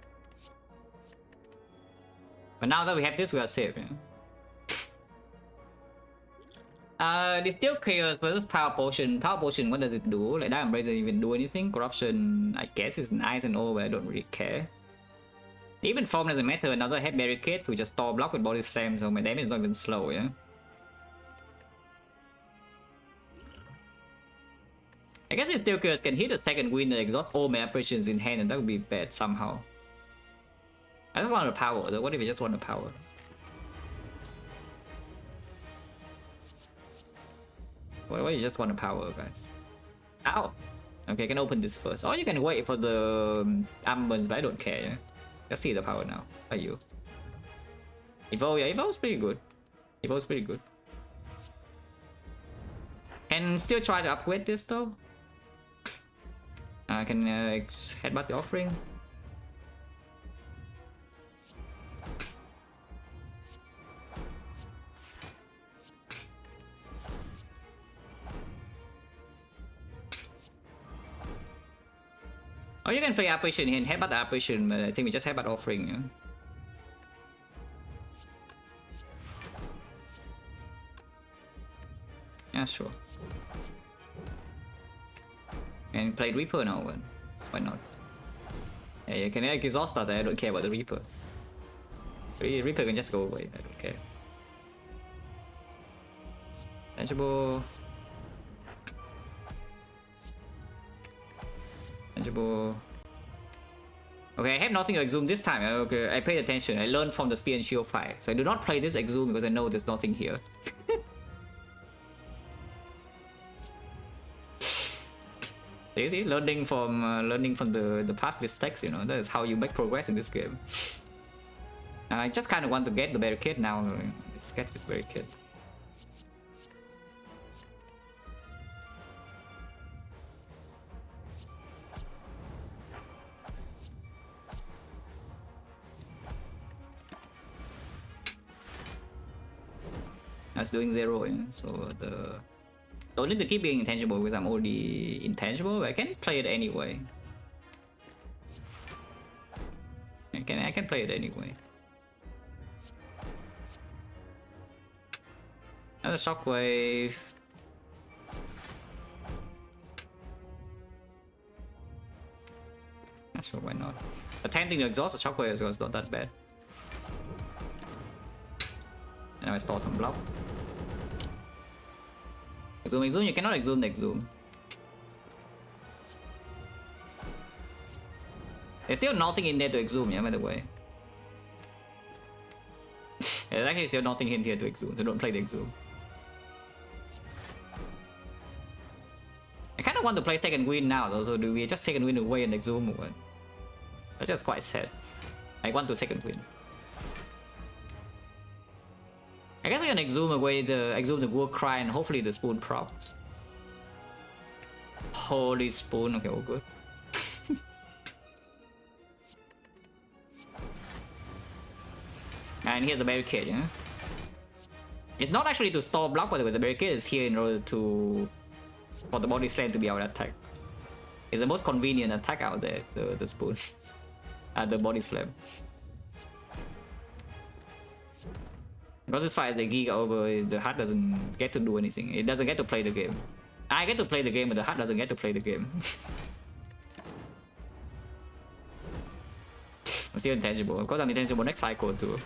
But now that we have this, we are safe. Yeah? It's still chaos versus power potion. Power potion, what does it do? Like that doesn't even do anything. Corruption, I guess, is nice and all, but I don't really care. Even form doesn't matter. Another head barricade, we just store block with body slam, so my damage is not even slow. Yeah. I guess it's still chaos can hit a second win and exhaust all my operations in hand, and that would be bad somehow. I just want a power though. What if I just want a power? What if you just want a power, guys? Ow! Okay, I can open this first. Or you can wait for the armbands, but I don't care, yeah? Just see the power now. Are you? Evolve, yeah, Evolve's pretty good. Evolve's pretty good. Can still try to upgrade this though. I can headbutt the offering. Oh, you can play operation here and headbutt the operation, but I think we just headbutt offering. Yeah? Yeah, sure. And play Reaper now, why not? Yeah, you can exhaust that, I don't care about the Reaper. Reaper can just go away. I don't care. Tangible. Tangible. Okay, I have nothing to exhume this time. Okay, I paid attention. I learned from the spear and shield fight. So I do not play this exhume because I know there's nothing here. See, learning from the past mistakes. You know, that is how you make progress in this game. I just kind of want to get the barricade now. Let's get this barricade. I was doing 0, yeah? So don't need to keep being intangible because I'm already intangible, but I can play it anyway. I can play it anyway. Another shockwave. Not sure, why not? Attempting to exhaust the shockwave was not that bad. And now I store some block. Exhume, you cannot exhume the exhume. There's still nothing in there to exhume, yeah, by the way. There's actually still nothing in here to exhume, so don't play the exhume. I kind of want to play second win now though, so do we just second win away and exhume or what? That's just quite sad. I want to second win. I guess I can exhume the war cry and hopefully the spoon props. Holy spoon, okay, all good. And here's the barricade, yeah? It's not actually to store block, by the way, the barricade is here in order for the body slam to be our attack. It's the most convenient attack out there, the spoon. The body slam. Because this fight is the geek over, the HUD doesn't get to do anything. It doesn't get to play the game. I get to play the game, but the HUD doesn't get to play the game. I'm still intangible. Of course I'm intangible next cycle too.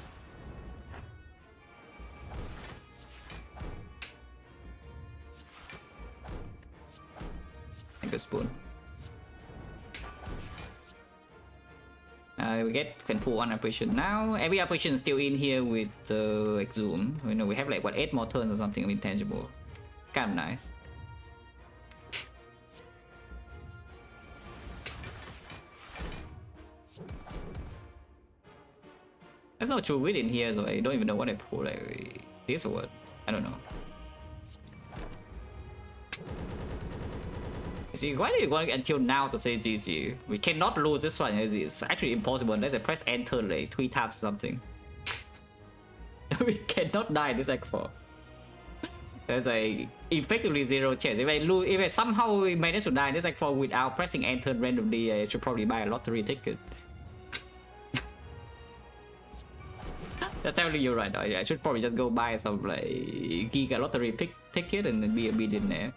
Thank you, spoon. We can pull one operation now. Every operation is still in here with the exhume. You know, we have like what 8 more turns or something of intangible. Kind of nice. There's no true wit in here, so I don't even know what I pull. Like this or what? I don't know. See, why do you want until now to say GG? We cannot lose this one. It's actually impossible unless I press enter like 3 times or something. We cannot die this Act 4. There's a effectively 0 chance. If I somehow manage to die in this Act 4 without pressing enter randomly, I should probably buy a lottery ticket. That's totally you're right. I should probably just go buy some like giga lottery ticket and then be a billionaire.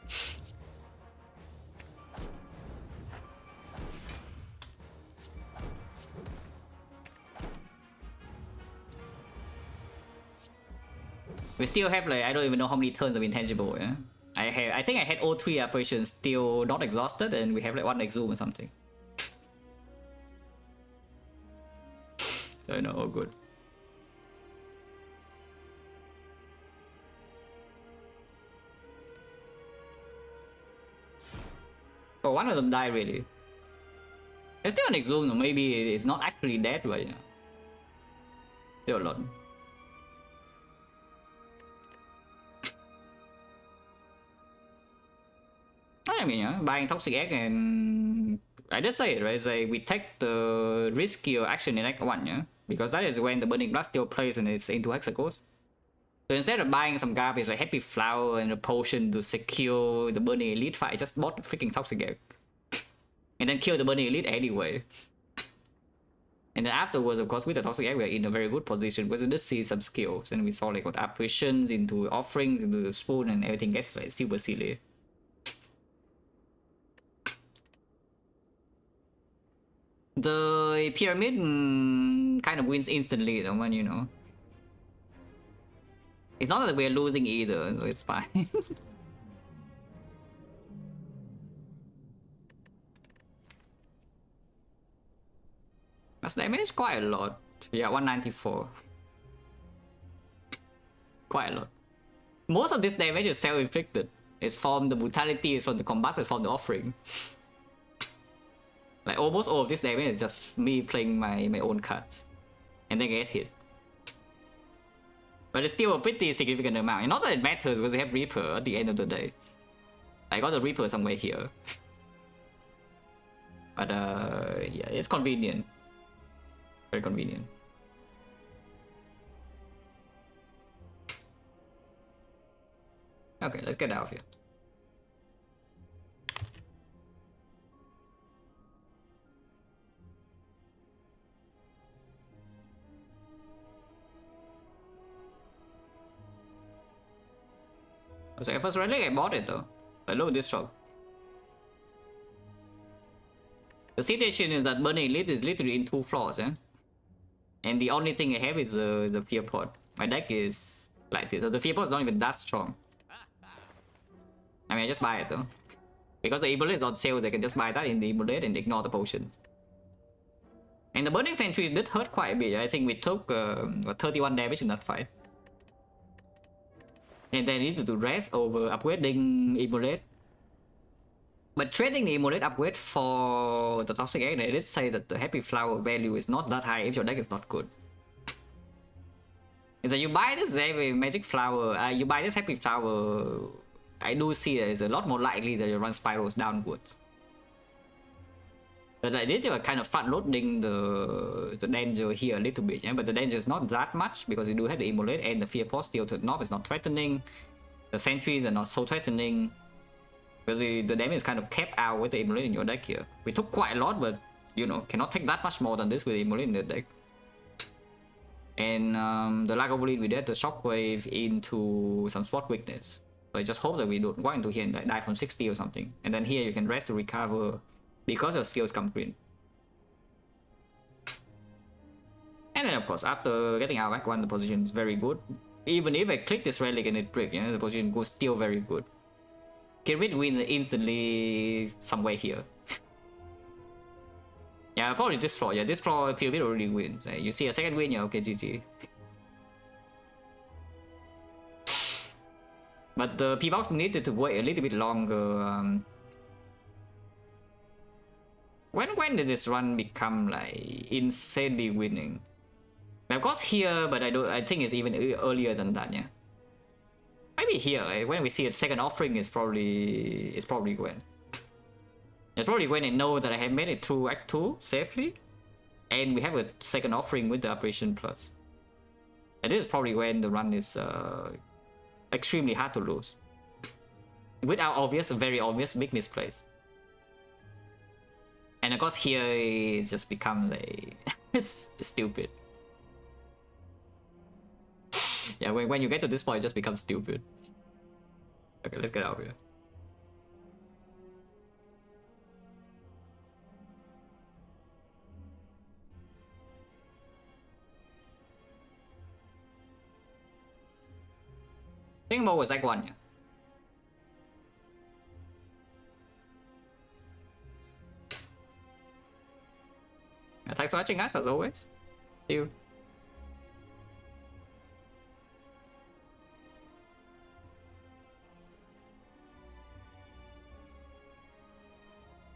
We still have like I don't even know how many turns of intangible. Yeah, I think I had all 3 operations still not exhausted, and we have like 1 exhume or something. So you know, all good. Oh, one of them died really. There's still an exhume, so maybe it's not actually dead, but you know, still a lot. I mean, yeah, buying toxic egg, and I just say it, right? It's like we take the riskier action in Act 1, yeah? Because that is when the Burning Blood still plays and it's into Hexagons. So instead of buying some garbage like Happy Flower and a potion to secure the Burning Elite fight, I just bought the freaking toxic egg. And then kill the Burning Elite anyway. And then afterwards, of course, with the toxic egg, we're in a very good position because we did see some skills. And we saw like what apparitions into offerings, into the spoon, and everything gets like super silly. The pyramid, kind of wins instantly though, man, you know. It's not that we're losing either, so it's fine. That's damage quite a lot. Yeah, 194. Quite a lot. Most of this damage is self-inflicted. It's from the brutality, it's from the combat, it's from the offering. Like almost all of this damage is just me playing my own cards. And then get hit. But it's still a pretty significant amount. And not that it matters because we have Reaper at the end of the day. I got a Reaper somewhere here. But yeah, it's convenient. Very convenient. Okay, let's get out of here. So first relic, I bought it though. But look at this shop. The situation is that Burning Elite is literally in 2 floors, eh? And the only thing I have is the Fear Pot. My deck is like this, so the Fear Pot is not even that strong. I mean, I just buy it though. Because the Immolate is on sale, they can just buy that in the Immolate and ignore the potions. And the Burning Sentry did hurt quite a bit. I think we took 31 damage in that fight. And they needed to rest over upgrading Immolate. But trading the Immolate upgrade for the Toxic Egg, they did say that the Happy Flower value is not that high if your deck is not good. So you buy this Magic Flower, you buy this Happy Flower, I do see that it's a lot more likely that you run Spirals downwards. But like this, you are kind of front loading the danger here a little bit, yeah? But the danger is not that much because you do have the Immolate and the Fear Pot still to the north is not threatening. The sentries are not so threatening. Because the damage is kind of kept out with the Immolate in your deck here. We took quite a lot, but you know, cannot take that much more than this with the Immolate in the deck. And the lack of lead, we did the Shockwave into some spot weakness. So I just hope that we don't go into here and die from 60 or something. And then here you can rest to recover because your skills come green. And then of course, after getting our back one, the position is very good. Even if I click this relic and it breaks, you know, the position goes still very good. Kirmit wins instantly somewhere here. Yeah, probably this floor. Yeah, this floor Kirmit already wins. You see a second win, yeah, okay, GG. But the P-Box needed to wait a little bit longer. When did this run become like insanely winning? Of course here, but I think it's even earlier than that, yeah. Maybe here, right? When we see a second offering, it's probably when. It's probably when I know that I have made it through Act 2 safely, and we have a second offering with the Operation Plus. And this is probably when the run is extremely hard to lose. Without obvious, very obvious big misplays. And of course here it just becomes a it's stupid. Yeah, when you get to this point, it just becomes stupid. Okay, let's get out of here. I think Mo was Act 1, yeah. Thanks for watching, guys, as always. See you.